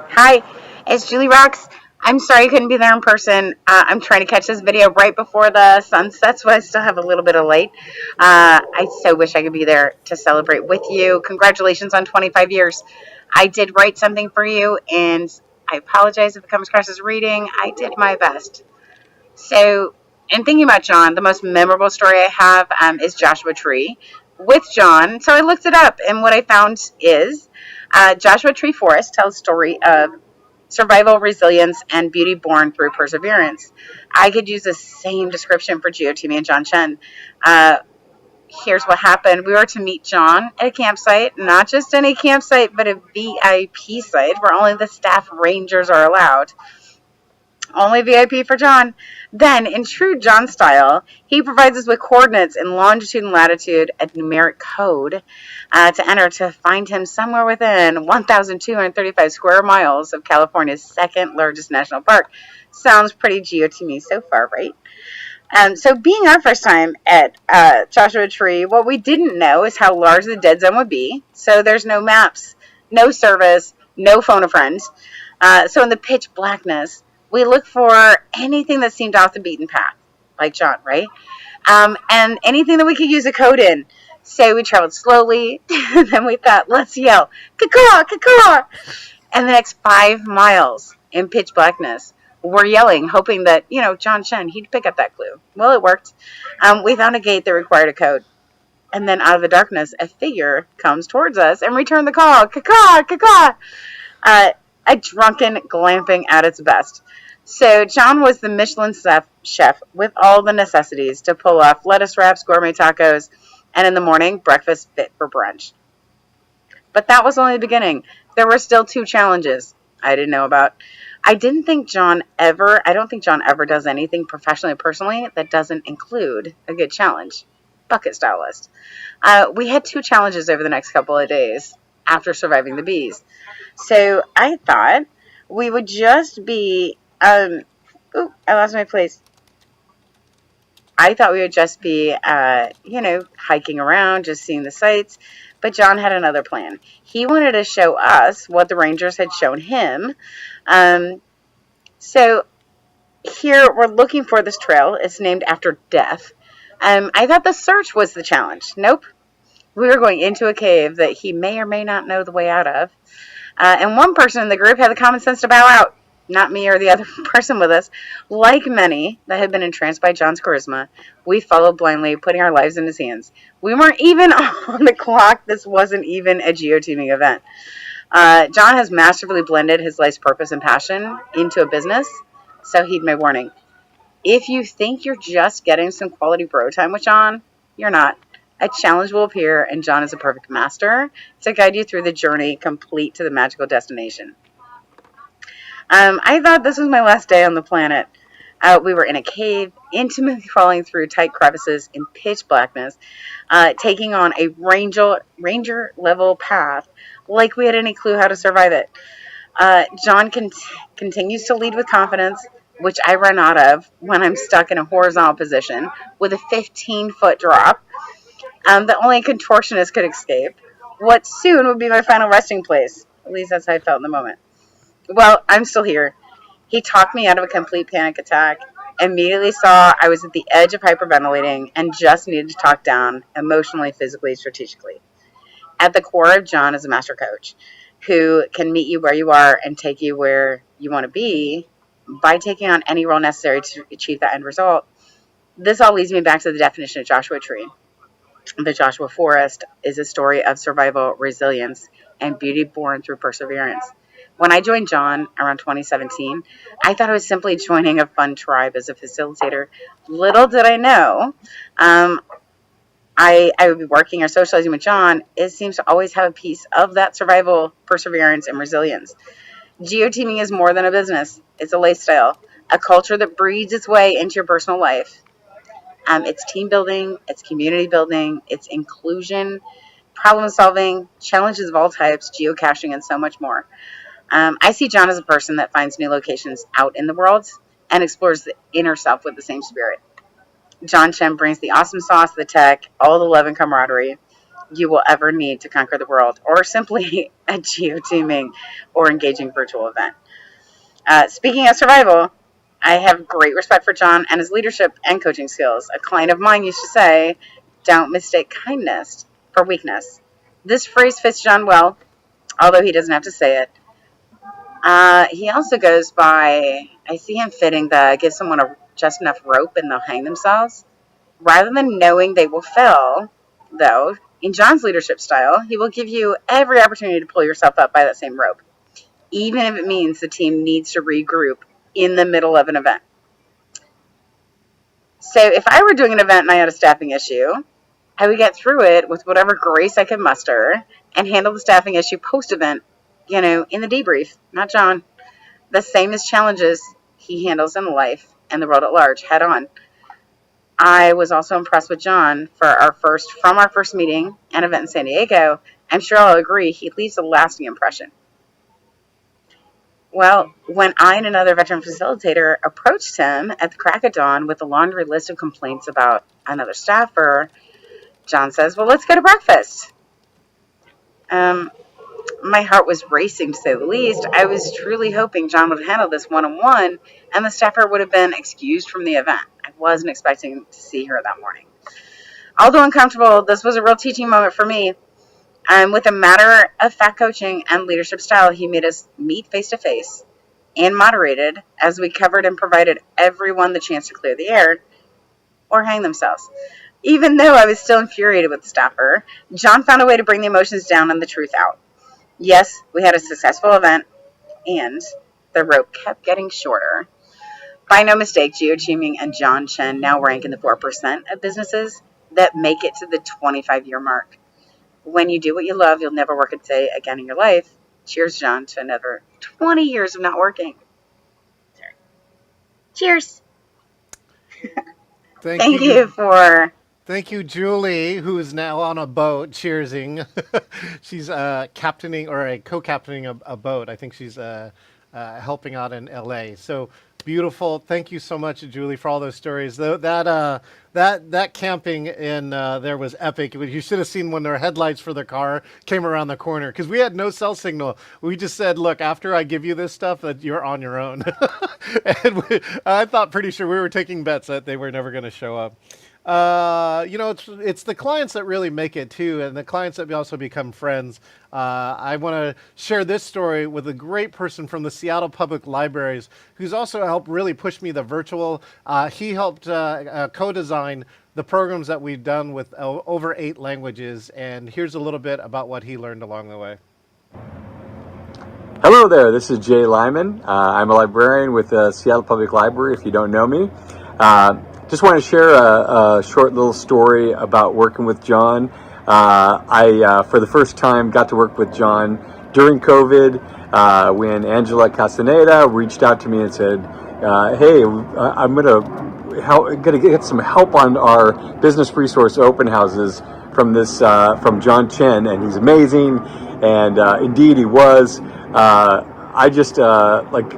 Hi, it's Julie Rocks. I'm sorry I couldn't be there in person. I'm trying to catch this video right before the sun sets, so I still have a little bit of light. I so wish I could be there to celebrate with you. Congratulations on 25 years. I did write something for you, and I apologize if it comes across as reading. I did my best. So, in thinking about John, the most memorable story I have is Joshua Tree with John. So I looked it up, and what I found is Joshua Tree Forest tells a story of survival, resilience, and beauty born through perseverance. I could use the same description for Geoteaming and John Chen. Here's what happened. We were to meet John at a campsite, not just any campsite, but a VIP site where only the staff rangers are allowed. Only VIP for John. Then, in true John style, he provides us with coordinates in longitude and latitude, a numeric code to enter to find him somewhere within 1,235 square miles of California's second largest national park. Sounds pretty geoteamy so far, right? So being our first time at Joshua Tree, what we didn't know is how large the dead zone would be. So there's no maps, no service, no phone a friend. So in the pitch blackness, we look for anything that seemed off the beaten path, like John, right? And anything that we could use a code in. So we traveled slowly, and then we thought, let's yell, caw-caw, caw-caw. And the next 5 miles in pitch blackness, we're yelling, hoping that, John Chen, he'd pick up that clue. Well, it worked. We found a gate that required a code. And then out of the darkness, a figure comes towards us and returned the call, caw-caw, caw-caw. A drunken glamping at its best. So John was the Michelin chef with all the necessities to pull off lettuce wraps, gourmet tacos, and in the morning, breakfast fit for brunch. But that was only the beginning. There were still 2 challenges I didn't know about. I don't think John ever does anything professionally or personally that doesn't include a good challenge. Bucket style list. We had 2 challenges over the next couple of days after surviving the bees. So I thought we would just be, I lost my place. I thought we would just be, hiking around, just seeing the sights. But John had another plan. He wanted to show us what the Rangers had shown him. So Here, we're looking for this trail. It's named after death. I thought the search was the challenge. Nope. We were going into a cave that he may or may not know the way out of. And one person in the group had the common sense to bow out. Not me or the other person with us. Like many that had been entranced by John's charisma, we followed blindly, putting our lives in his hands. We weren't even on the clock. This wasn't even a geoteaming event. John has masterfully blended his life's purpose and passion into a business, so heed my warning. If you think you're just getting some quality bro time with John, you're not. A challenge will appear, and John is a perfect master to guide you through the journey complete to the magical destination. I thought this was my last day on the planet. We were in a cave, intimately crawling through tight crevices in pitch blackness, taking on a ranger level path like we had any clue how to survive it. John continues to lead with confidence, which I run out of when I'm stuck in a horizontal position with a 15-foot drop that only a contortionist could escape. What soon would be my final resting place. At least that's how I felt in the moment. Well, I'm still here. He talked me out of a complete panic attack. Immediately saw I was at the edge of hyperventilating and just needed to talk down emotionally, physically, strategically. At the core of John is a master coach who can meet you where you are and take you where you want to be by taking on any role necessary to achieve that end result. This all leads me back to the definition of Joshua Tree. The Joshua Forest is a story of survival, resilience, and beauty born through perseverance. When I joined John around 2017, I thought I was simply joining a fun tribe as a facilitator. Little did I know, I would be working or socializing with John. It seems to always have a piece of that survival, perseverance, and resilience. Geoteaming is more than a business. It's a lifestyle, a culture that breeds its way into your personal life. It's team building, it's community building, it's inclusion, problem solving, challenges of all types, geocaching, and so much more. I see John as a person that finds new locations out in the world and explores the inner self with the same spirit. John Chen brings the awesome sauce, the tech, all the love and camaraderie you will ever need to conquer the world, or simply a geoteaming or engaging virtual event. Speaking of survival, I have great respect for John and his leadership and coaching skills. A client of mine used to say, "Don't mistake kindness for weakness." This phrase fits John well, although he doesn't have to say it. He also goes by, I see him fitting the give someone just enough rope and they'll hang themselves. Rather than knowing they will fail, though, in John's leadership style, he will give you every opportunity to pull yourself up by that same rope, even if it means the team needs to regroup in the middle of an event. So if I were doing an event and I had a staffing issue, I would get through it with whatever grace I could muster and handle the staffing issue post-event, in the debrief. Not John. The same as challenges he handles in life and the world at large head on. I was also impressed with John from our first meeting and event in San Diego. I'm sure I'll agree he leaves a lasting impression. Well, when I and another veteran facilitator approached him at the crack of dawn with a laundry list of complaints about another staffer, John says, "Well, let's go to breakfast." My heart was racing, to say the least. I was truly hoping John would handle this one-on-one, and the staffer would have been excused from the event. I wasn't expecting to see her that morning. Although uncomfortable, this was a real teaching moment for me. With a matter-of-fact coaching and leadership style, he made us meet face-to-face and moderated as we covered and provided everyone the chance to clear the air or hang themselves. Even though I was still infuriated with the staffer, John found a way to bring the emotions down and the truth out. Yes, we had a successful event, and the rope kept getting shorter. By no mistake, Geoteaming and John Chen now rank in the 4% of businesses that make it to the 25-year mark. When you do what you love, you'll never work a day again in your life. Cheers, John, to another 20 years of not working. Sorry. Cheers. Thank you, Thank you, Julie, who is now on a boat cheersing. She's captaining or co-captaining a boat. I think she's helping out in LA. So beautiful. Thank you so much, Julie, for all those stories. That camping in there was epic. You should have seen when their headlights for their car came around the corner because we had no cell signal. We just said, "Look, after I give you this stuff, that you're on your own." I thought pretty sure we were taking bets that they were never going to show up. It's the clients that really make it too, and the clients that also become friends. I want to share this story with a great person from the Seattle Public Libraries who's also helped really push me the virtual. He helped co-design the programs that we've done with over 8 languages, and here's a little bit about what he learned along the way. Hello there, this is Jay Lyman. I'm a librarian with the Seattle Public Library, if you don't know me. Just want to share a short little story about working with John. I, for the first time, got to work with John during COVID when Angela Castaneda reached out to me and said, hey, I'm gonna get some help on our business resource open houses from John Chen, and he's amazing, and indeed he was. I just like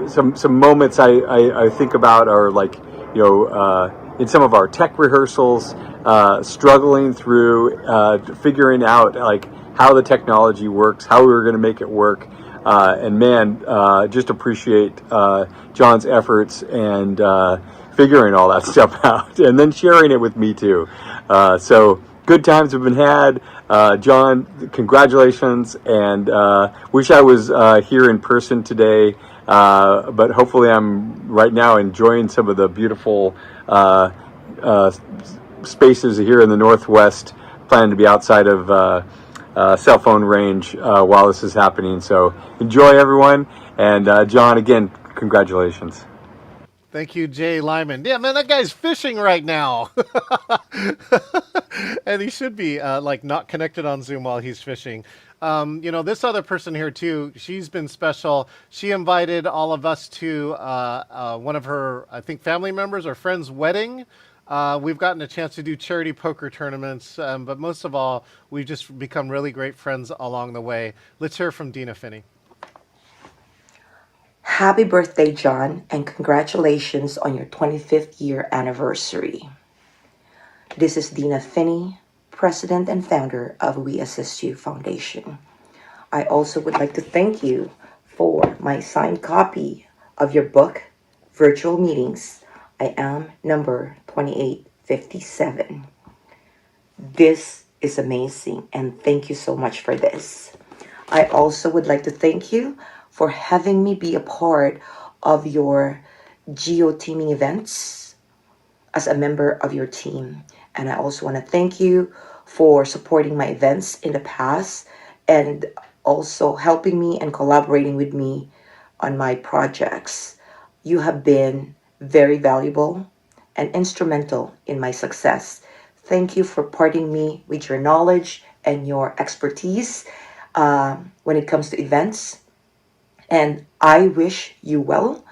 some moments I think about are like, in some of our tech rehearsals, struggling through figuring out like how the technology works, how we were going to make it work, and man, just appreciate John's efforts and figuring all that stuff out, and then sharing it with me too. So good times have been had. John, congratulations, and wish I was here in person today. But hopefully I'm right now enjoying some of the beautiful spaces here in the Northwest. Plan to be outside of cell phone range while this is happening. So enjoy, everyone. And John, again, congratulations. Thank you, Jay Lyman. Yeah, man, that guy's fishing right now. And he should be not connected on Zoom while he's fishing. This other person here too, she's been special. She invited all of us to one of her, I think, family members or friends' wedding. We've gotten a chance to do charity poker tournaments, but most of all, we've just become really great friends along the way. Let's hear from Dina Finney. Happy birthday, John, and congratulations on your 25th year anniversary. This is Dina Finney, President and founder of We Assist You Foundation. I also would like to thank you for my signed copy of your book, Virtual Meetings. I am number 2857. This is amazing, and thank you so much for this. I also would like to thank you for having me be a part of your Geoteaming events as a member of your team. And I also want to thank you for supporting my events in the past and also helping me and collaborating with me on my projects. You have been very valuable and instrumental in my success. Thank you for parting me with your knowledge and your expertise when it comes to events. And I wish you well.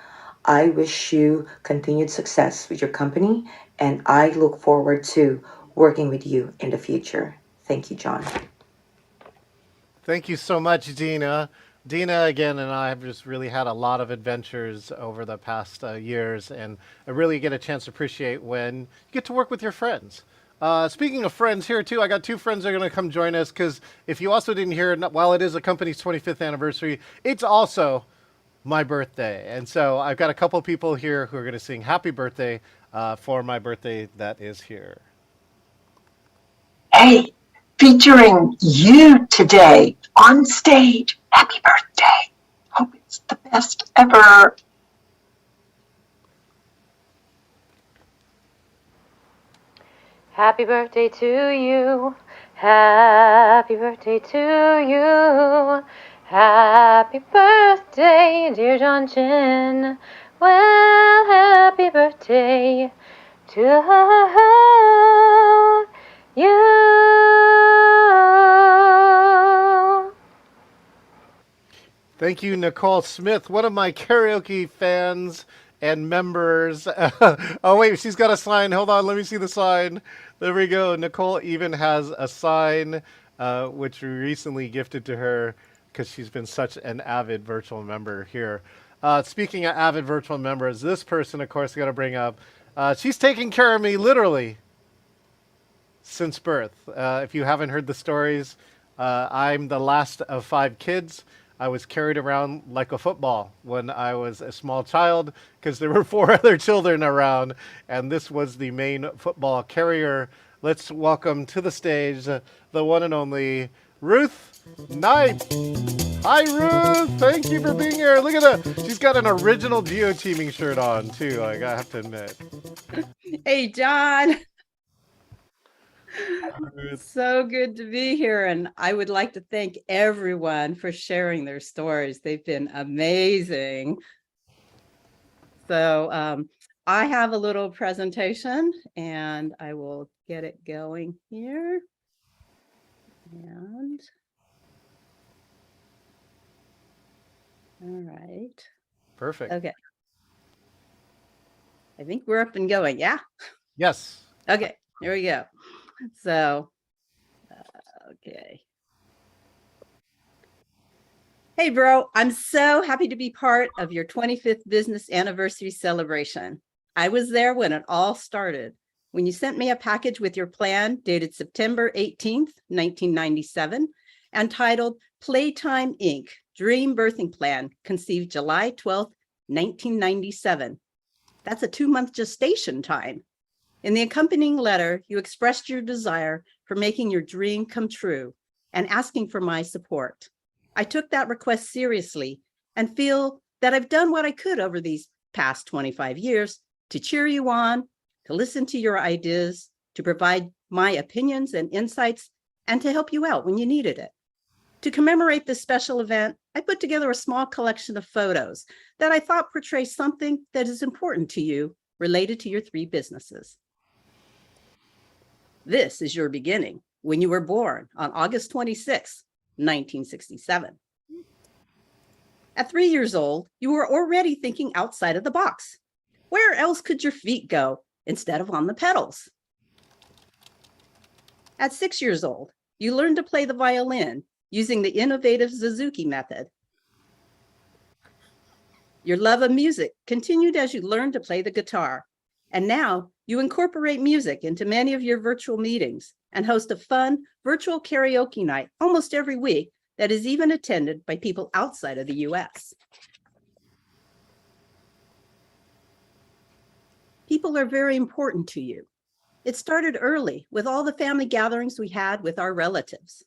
I wish you continued success with your company, and I look forward to working with you in the future. Thank you, John. Thank you so much, Dina. Dina, again, and I have just really had a lot of adventures over the past years, and I really get a chance to appreciate when you get to work with your friends. Speaking of friends here too, I got 2 friends that are going to come join us, because if you also didn't hear, while it is the company's 25th anniversary, it's also my birthday. And so I've got a couple people here who are going to sing happy birthday for my birthday that is here. Hey, featuring you today on stage. Happy birthday. Hope it's the best ever. Happy birthday to you. Happy birthday to you. Happy birthday, dear John Chen. Well, happy birthday to you. Thank you, Nicole Smith, one of my karaoke fans and members. Oh, wait, she's got a sign. Hold on, let me see the sign. There we go. Nicole even has a sign, which we recently gifted to her because she's been such an avid virtual member here. Speaking of avid virtual members, this person, of course, got to bring up. She's taken care of me literally since birth. If you haven't heard the stories, I'm the last of 5 kids. I was carried around like a football when I was a small child because there were 4 other children around, and this was the main football carrier. Let's welcome to the stage the one and only Ruth Knight. Hi, Ruth. Thank you for being here. Look at that. She's got an original Geoteaming shirt on, too, I have to admit. Hey, John. So good to be here. And I would like to thank everyone for sharing their stories. They've been amazing. So I have a little presentation and I will get it going here. And all right. Perfect. Okay. I think we're up and going. Yeah. Yes. Okay. Here we go. So, okay. Hey, bro, I'm so happy to be part of your 25th business anniversary celebration. I was there when it all started, when you sent me a package with your plan dated September 18th, 1997, and titled Playtime Inc. Dream Birthing Plan, conceived July 12th, 1997. That's a 2-month gestation time. In the accompanying letter, you expressed your desire for making your dream come true and asking for my support. I took that request seriously and feel that I've done what I could over these past 25 years to cheer you on, to listen to your ideas, to provide my opinions and insights, and to help you out when you needed it. To commemorate this special event, I put together a small collection of photos that I thought portray something that is important to you related to your 3 businesses. This is your beginning when you were born on August 26, 1967. At 3 years old, you were already thinking outside of the box. Where else could your feet go instead of on the pedals? At 6 years old, you learned to play the violin using the innovative Suzuki method. Your love of music continued as you learned to play the guitar. And now you incorporate music into many of your virtual meetings and host a fun virtual karaoke night almost every week that is even attended by people outside of the US. People are very important to you. It started early with all the family gatherings we had with our relatives.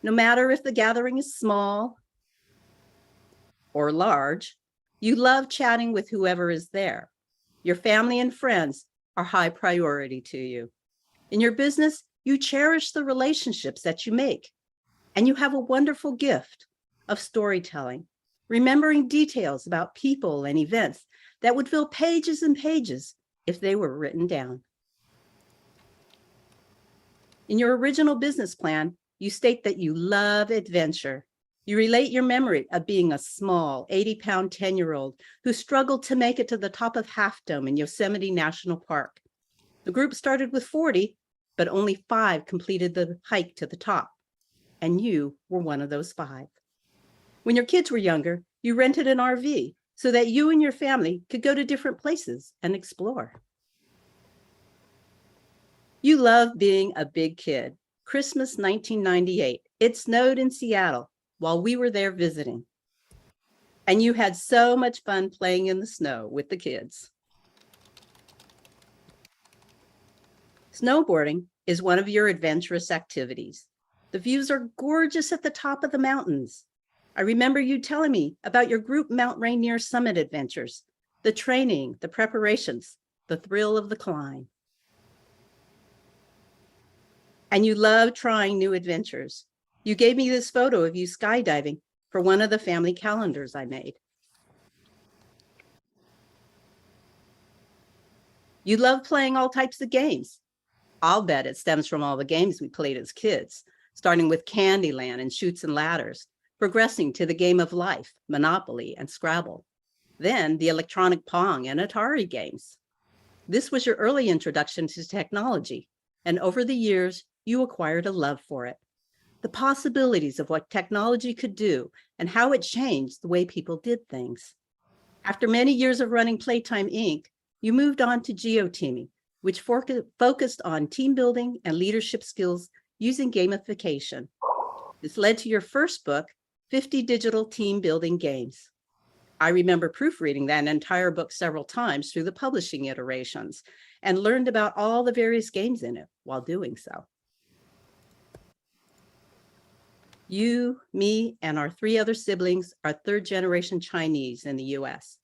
No matter if the gathering is small or large, you love chatting with whoever is there. Your family and friends are high priority to you. In your business, you cherish the relationships that you make, and you have a wonderful gift of storytelling, remembering details about people and events that would fill pages and pages if they were written down. In your original business plan, you state that you love adventure. You relate your memory of being a small 80-pound 10-year-old who struggled to make it to the top of Half Dome in Yosemite National Park. The group started with 40, but only 5 completed the hike to the top, and you were one of those 5. When your kids were younger, you rented an RV so that you and your family could go to different places and explore. You love being a big kid. Christmas 1998, it snowed in Seattle while we were there visiting. And you had so much fun playing in the snow with the kids. Snowboarding is one of your adventurous activities. The views are gorgeous at the top of the mountains. I remember you telling me about your group Mount Rainier Summit adventures, the training, the preparations, the thrill of the climb. And you love trying new adventures. You gave me this photo of you skydiving for one of the family calendars I made. You love playing all types of games. I'll bet it stems from all the games we played as kids, starting with Candyland and Chutes and Ladders, progressing to the Game of Life, Monopoly, and Scrabble. Then the electronic Pong and Atari games. This was your early introduction to technology, and over the years, you acquired a love for it. the possibilities of what technology could do and how it changed the way people did things. After many years of running Playtime Inc., you moved on to Geoteaming, which focused on team building and leadership skills using gamification. This led to your first book, 50 Digital Team Building Games. I remember proofreading that entire book several times through the publishing iterations and learned about all the various games in it while doing so. You, me, and our 3 other siblings are third-generation Chinese in the US.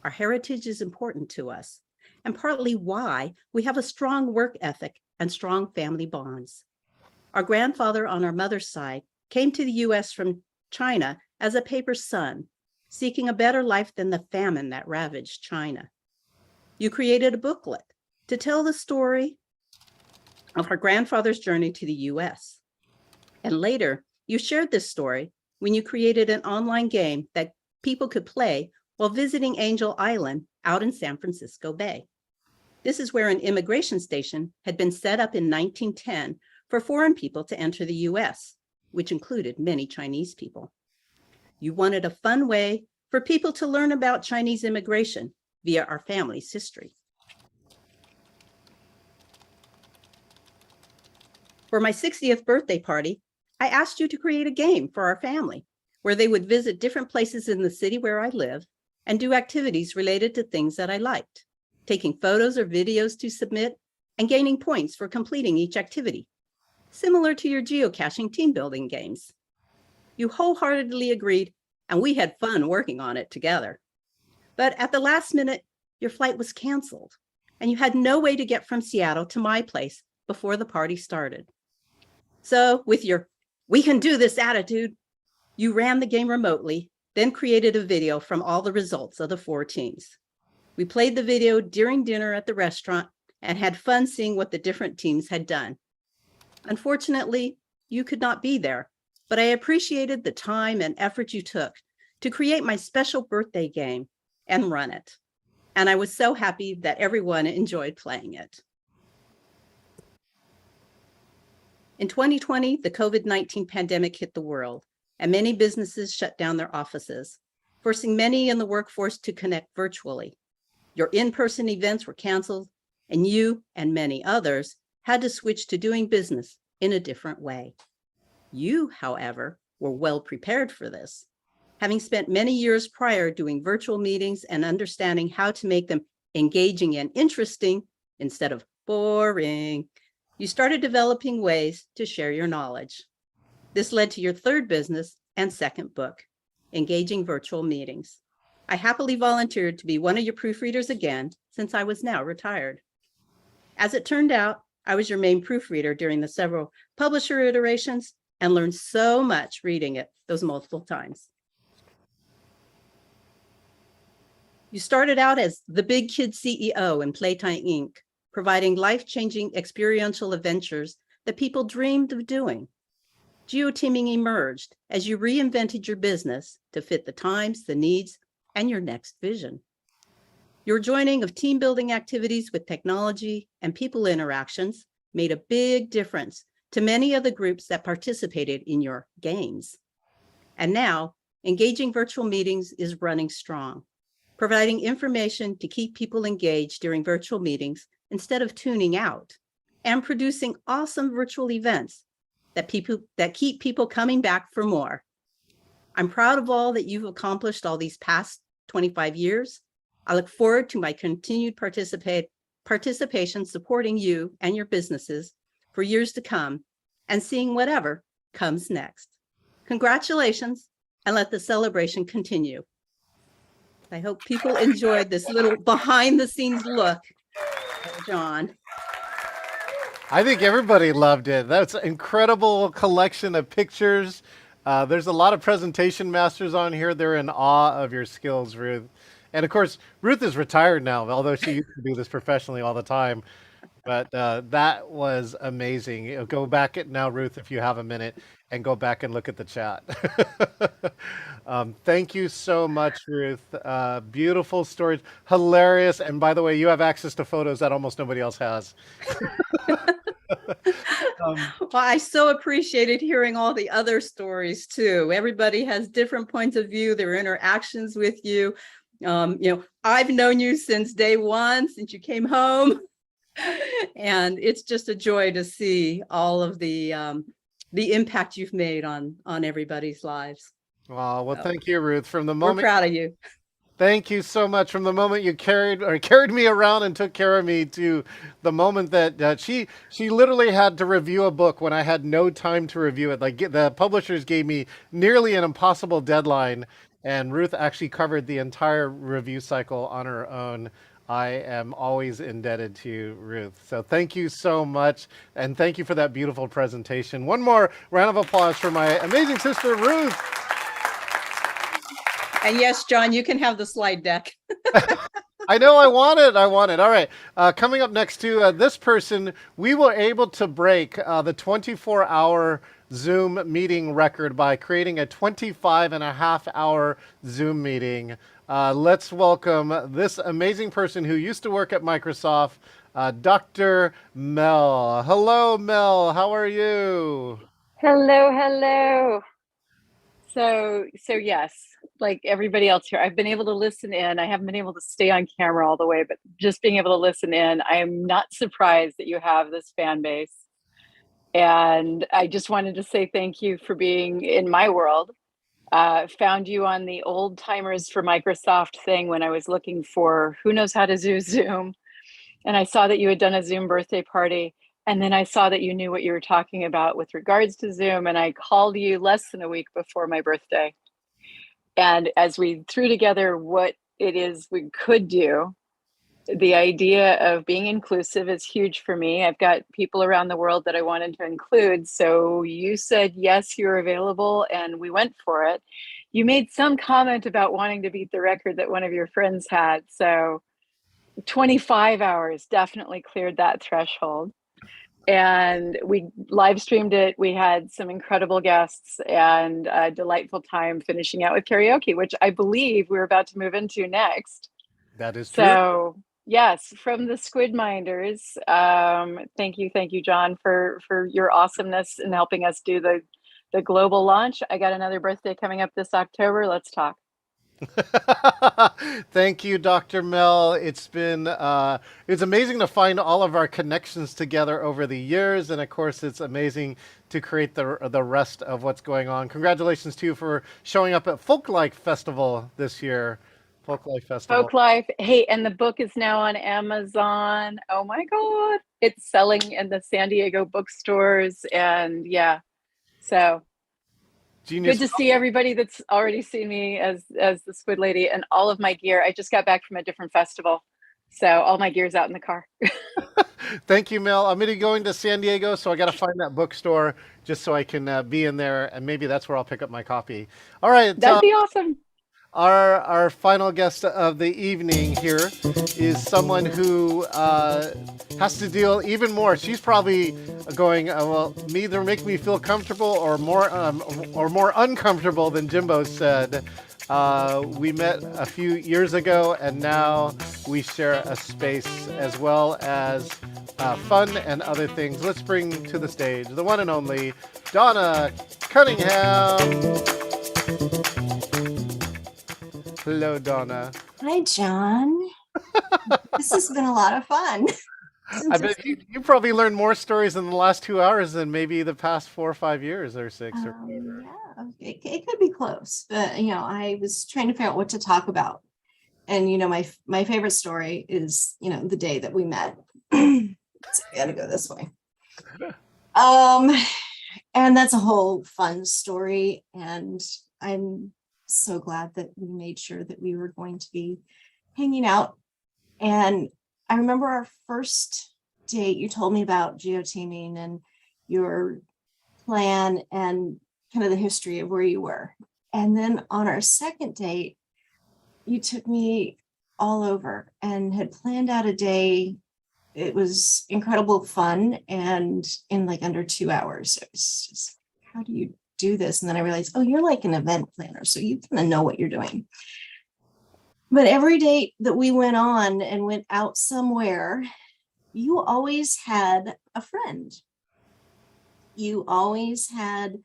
Our heritage is important to us, and partly why we have a strong work ethic and strong family bonds. Our grandfather on our mother's side came to the US from China as a paper son, seeking a better life than the famine that ravaged China. You created a booklet to tell the story of our grandfather's journey to the US. And later, you shared this story when you created an online game that people could play while visiting Angel Island out in San Francisco Bay. This is where an immigration station had been set up in 1910 for foreign people to enter the US, which included many Chinese people. You wanted a fun way for people to learn about Chinese immigration via our family's history. For my 60th birthday party, I asked you to create a game for our family where they would visit different places in the city where I live and do activities related to things that I liked, taking photos or videos to submit and gaining points for completing each activity, similar to your geocaching team building games. You wholeheartedly agreed, and we had fun working on it together. But at the last minute, your flight was canceled, and you had no way to get from Seattle to my place before the party started. So with your "we can do this" attitude, you ran the game remotely, then created a video from all the results of the 4 teams. We played the video during dinner at the restaurant and had fun seeing what the different teams had done. Unfortunately, you could not be there, but I appreciated the time and effort you took to create my special birthday game and run it. And I was so happy that everyone enjoyed playing it. In 2020, the COVID-19 pandemic hit the world, and many businesses shut down their offices, forcing many in the workforce to connect virtually. Your in-person events were canceled, and you and many others had to switch to doing business in a different way. You, however, were well prepared for this, having spent many years prior doing virtual meetings and understanding how to make them engaging and interesting instead of boring. You started developing ways to share your knowledge. This led to your 3rd business and 2nd book, Engaging Virtual Meetings. I happily volunteered to be one of your proofreaders again, since I was now retired. As it turned out, I was your main proofreader during the several publisher iterations and learned so much reading it those multiple times. You started out as the big kid CEO in Playtime Inc., providing life-changing experiential adventures that people dreamed of doing. Geoteaming emerged as you reinvented your business to fit the times, the needs, and your next vision. Your joining of team building activities with technology and people interactions made a big difference to many of the groups that participated in your games. And now, Engaging Virtual Meetings is running strong, providing information to keep people engaged during virtual meetings instead of tuning out, and producing awesome virtual events that keep people coming back for more. I'm proud of all that you've accomplished all these past 25 years. I look forward to my continued participation supporting you and your businesses for years to come and seeing whatever comes next. Congratulations, and let the celebration continue. I hope people enjoyed this little behind the scenes look at John. I think everybody loved it. That's an incredible collection of pictures. There's a lot of presentation masters on here. They're in awe of your skills, Ruth. And of course, Ruth is retired now, although she used to do this professionally all the time. But that was amazing. Go back now, Ruth, if you have a minute, and go back and look at the chat. Thank you so much, Ruth. Beautiful stories, hilarious. And by the way, you have access to photos that almost nobody else has. Well, I so appreciated hearing all the other stories too. Everybody has different points of view, their interactions with you. I've known you since day one, since you came home. And it's just a joy to see all of the impact you've made on everybody's lives. Oh, well, So, thank you, Ruth. From the we're moment proud of you. Thank you so much. From the moment you carried me around and took care of me to the moment that she literally had to review a book when I had no time to review it. Like the publishers gave me nearly an impossible deadline, and Ruth actually covered the entire review cycle on her own. I am always indebted to you, Ruth. So thank you so much, and thank you for that beautiful presentation. One more round of applause for my amazing sister, Ruth. And yes, John, you can have the slide deck. I know I want it. All right. Coming up next to this person, we were able to break the 24-hour Zoom meeting record by creating a 25-and-a-half-hour Zoom meeting. Let's welcome this amazing person who used to work at Microsoft, Dr. Mel. Hello, Mel. How are you? Hello. So yes, like everybody else here, I've been able to listen in. I haven't been able to stay on camera all the way, but just being able to listen in, I am not surprised that you have this fan base. And I just wanted to say thank you for being in my world. Found you on the old timers for Microsoft thing when I was looking for who knows how to do Zoom. And I saw that you had done a Zoom birthday party. And then I saw that you knew what you were talking about with regards to Zoom. And I called you less than a week before my birthday. And as we threw together what it is we could do, the idea of being inclusive is huge for me. I've got people around the world that I wanted to include. So you said, yes, you're available. And we went for it. You made some comment about wanting to beat the record that one of your friends had. So 25 hours definitely cleared that threshold. And we live streamed it. We had some incredible guests and a delightful time finishing out with karaoke, which I believe we're about to move into next. That is true. So yes, from the Squid Minders, thank you, John, for your awesomeness in helping us do the global launch. I got another birthday coming up this October. Let's talk. Thank you, Dr. Mel. It's been it's amazing to find all of our connections together over the years, and of course, it's amazing to create the rest of what's going on. Congratulations to you for showing up at Folklife Festival this year. Folklife Festival. Folklife. Hey, and the book is now on Amazon. Oh my God, it's selling in the San Diego bookstores, and yeah, so. Genius. Good to see everybody that's already seen me as the Squid Lady, and all of my gear. I just got back from a different festival, so all my gear's out in the car. Thank you, Mel. I'm going to be going to San Diego, so I got to find that bookstore just so I can be in there, and maybe that's where I'll pick up my copy. All right. That'd be awesome. Our final guest of the evening here is someone who has to deal even more. She's probably going, well, either make me feel comfortable or more uncomfortable than Jimbo said. We met a few years ago, and now we share a space as well as fun and other things. Let's bring to the stage the one and only Donna Cunningham. Hello, Donna. Hi, John. This has been a lot of fun. I bet you probably learned more stories in the last 2 hours than maybe the past 4 or 5 years or 6 or whatever. Yeah, it could be close, but I was trying to figure out what to talk about. And my favorite story is the day that we met. So I gotta go this way. And that's a whole fun story, and I'm so glad that we made sure that we were going to be hanging out. And I remember our first date, you told me about geoteaming and your plan and kind of the history of where you were. And then on our second date, you took me all over and had planned out a day. It was incredible fun, and in like under 2 hours. It was just, how do you do this? And then I realized, oh, you're like an event planner, so you kind of know what you're doing. But every date that we went on and went out somewhere, you always had a friend. You always had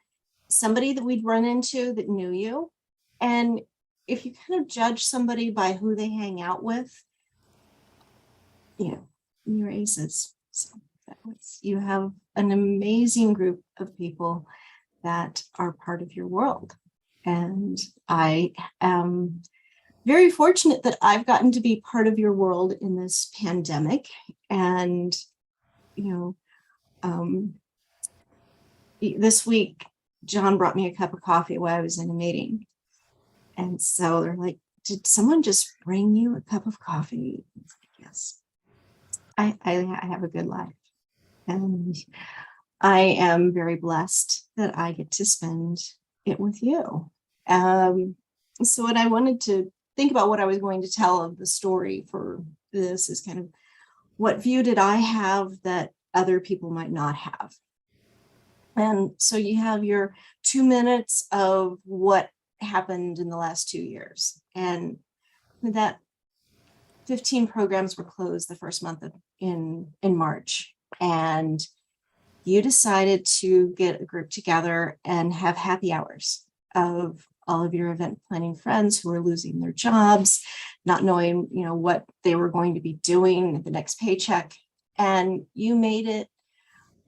somebody that we'd run into that knew you. And if you kind of judge somebody by who they hang out with, you know, you're aces. So you have an amazing group of people that are part of your world. And I am very fortunate that I've gotten to be part of your world in this pandemic. And, this week, John brought me a cup of coffee while I was in a meeting. And so they're like, did someone just bring you a cup of coffee? Yes. I have a good life. And I am very blessed that I get to spend it with you. So what I wanted to think about what I was going to tell of the story for this is kind of what view did I have that other people might not have. And so you have your 2 minutes of what happened in the last 2 years. And that 15 programs were closed the first month in March. And you decided to get a group together and have happy hours of all of your event planning friends who are losing their jobs, not knowing, what they were going to be doing the next paycheck. And you made it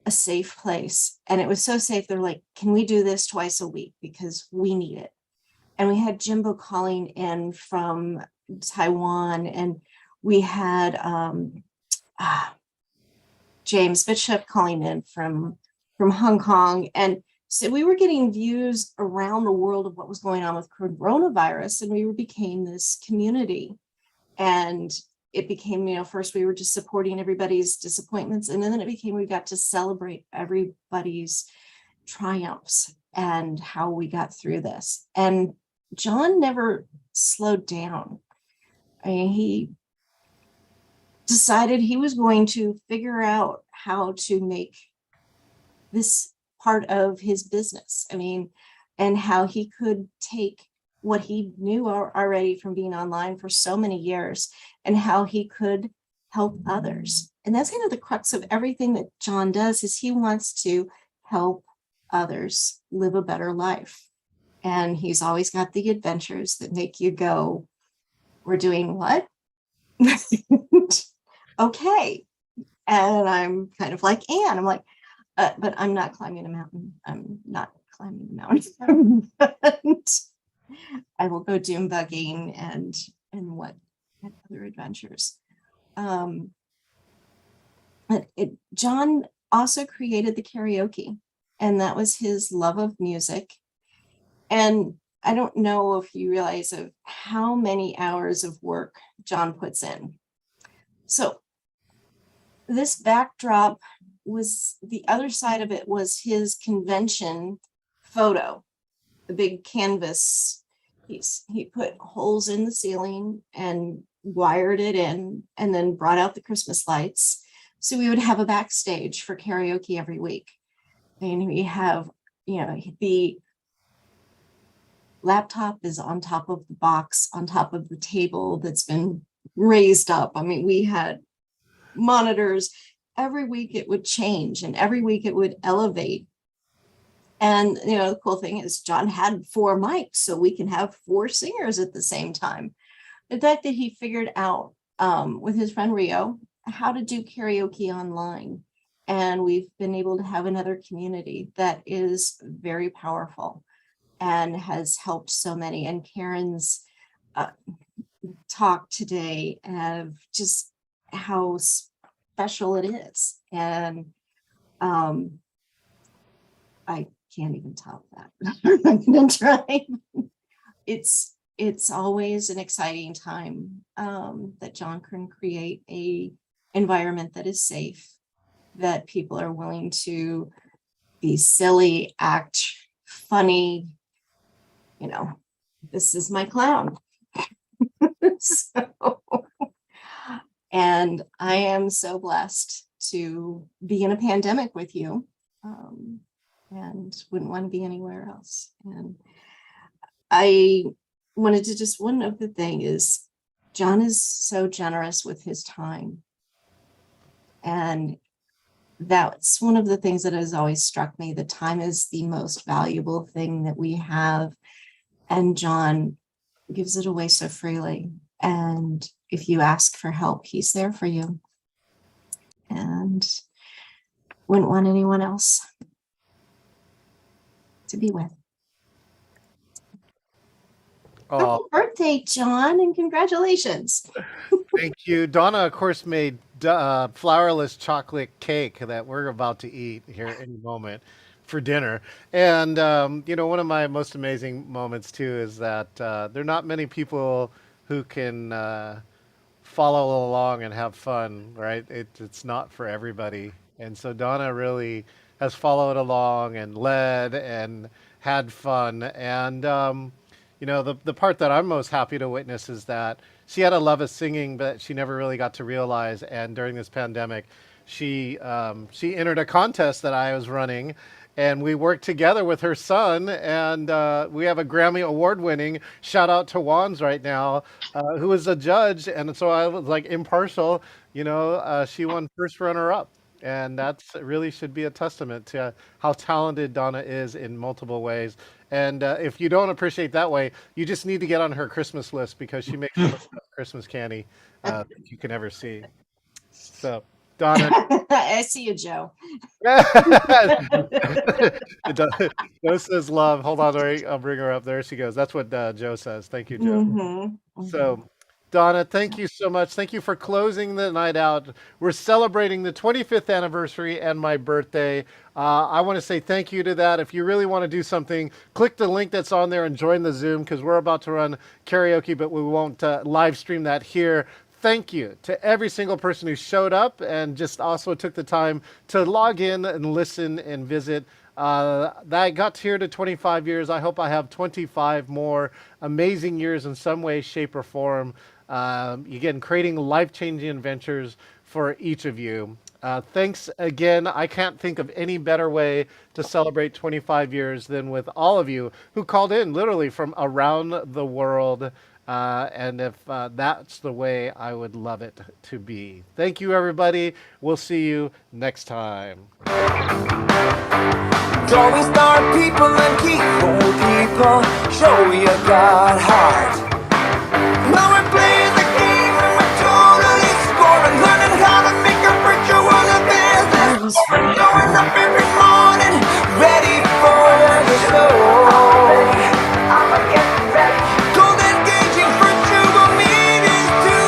a safe place. And it was so safe. They're like, can we do this twice a week? Because we need it. And we had Jimbo calling in from Taiwan, and we had James Bishop calling in from Hong Kong. And so we were getting views around the world of what was going on with coronavirus, and we became this community. And it became, first we were just supporting everybody's disappointments, and then it became we got to celebrate everybody's triumphs and how we got through this. And John never slowed down. I mean, he decided he was going to figure out how to make this part of his business. I mean, and how he could take what he knew already from being online for so many years and how he could help others. And that's kind of the crux of everything that John does, is he wants to help others live a better life. And he's always got the adventures that make you go, we're doing what? Okay. And I'm kind of like, Anne, I'm like, but I'm not climbing a mountain. I'm not climbing a mountain. But I will go dune bugging and what other adventures. John also created the karaoke, and that was his love of music. And I don't know if you realize of how many hours of work John puts in. So this backdrop was, the other side of it was his convention photo, the big canvas piece. He put holes in the ceiling and wired it in, and then brought out the Christmas lights. So we would have a backstage for karaoke every week. And we have, the laptop is on top of the box, on top of the table that's been raised up. I mean, we had monitors. Every week it would change, and every week it would elevate. And, the cool thing is John had 4 mics, so we can have 4 singers at the same time. The fact that he figured out with his friend Rio how to do karaoke online. And we've been able to have another community that is very powerful and has helped so many. And Karen's talk today of just how special it is. And I can't even top that. I'm gonna try. It's always an exciting time that John can create a environment that is safe, that people are willing to be silly, act funny. This is my clown. And I am so blessed to be in a pandemic with you, and wouldn't want to be anywhere else. And I wanted to just, one of the thing is John is so generous with his time. And that's one of the things that has always struck me. The time is the most valuable thing that we have. And John gives it away so freely. And if you ask for help, he's there for you. And wouldn't want anyone else to be with. Oh, Happy birthday, John, and congratulations. thank you. Donna, of course, made flourless chocolate cake that we're about to eat here any moment for dinner. And, one of my most amazing moments, too, is that there are not many people who can follow along and have fun, right? It's not for everybody. And so Donna really has followed along and led and had fun. And, the part that I'm most happy to witness is that she had a love of singing, but she never really got to realize. And during this pandemic, she entered a contest that I was running, and we worked together with her son, and we have a Grammy award winning, shout out to Wands right now, who is a judge. And so I was like impartial, she won first runner up. And that's really should be a testament to how talented Donna is in multiple ways. And if you don't appreciate that way, you just need to get on her Christmas list, because she makes the best Christmas candy that you can ever see. So, Donna. I see you, Joe. Joe says love. Hold on, I'll bring her up. There she goes. That's what Joe says. Thank you, Joe. So, Donna, thank you so much. Thank you for closing the night out. We're celebrating the 25th anniversary and my birthday. I want to say thank you to that. If you really want to do something, click the link that's on there and join the Zoom, because we're about to run karaoke, but we won't live stream that here. Thank you to every single person who showed up and just also took the time to log in and listen and visit. I got here to 25 years. I hope I have 25 more amazing years in some way, shape, or form. Again, creating life-changing adventures for each of you. Thanks again. I can't think of any better way to celebrate 25 years than with all of you who called in literally from around the world. And if that's the way I would love it to be. Thank you, everybody. We'll see you next time. Don't we start people and keep old people? Show you got heart.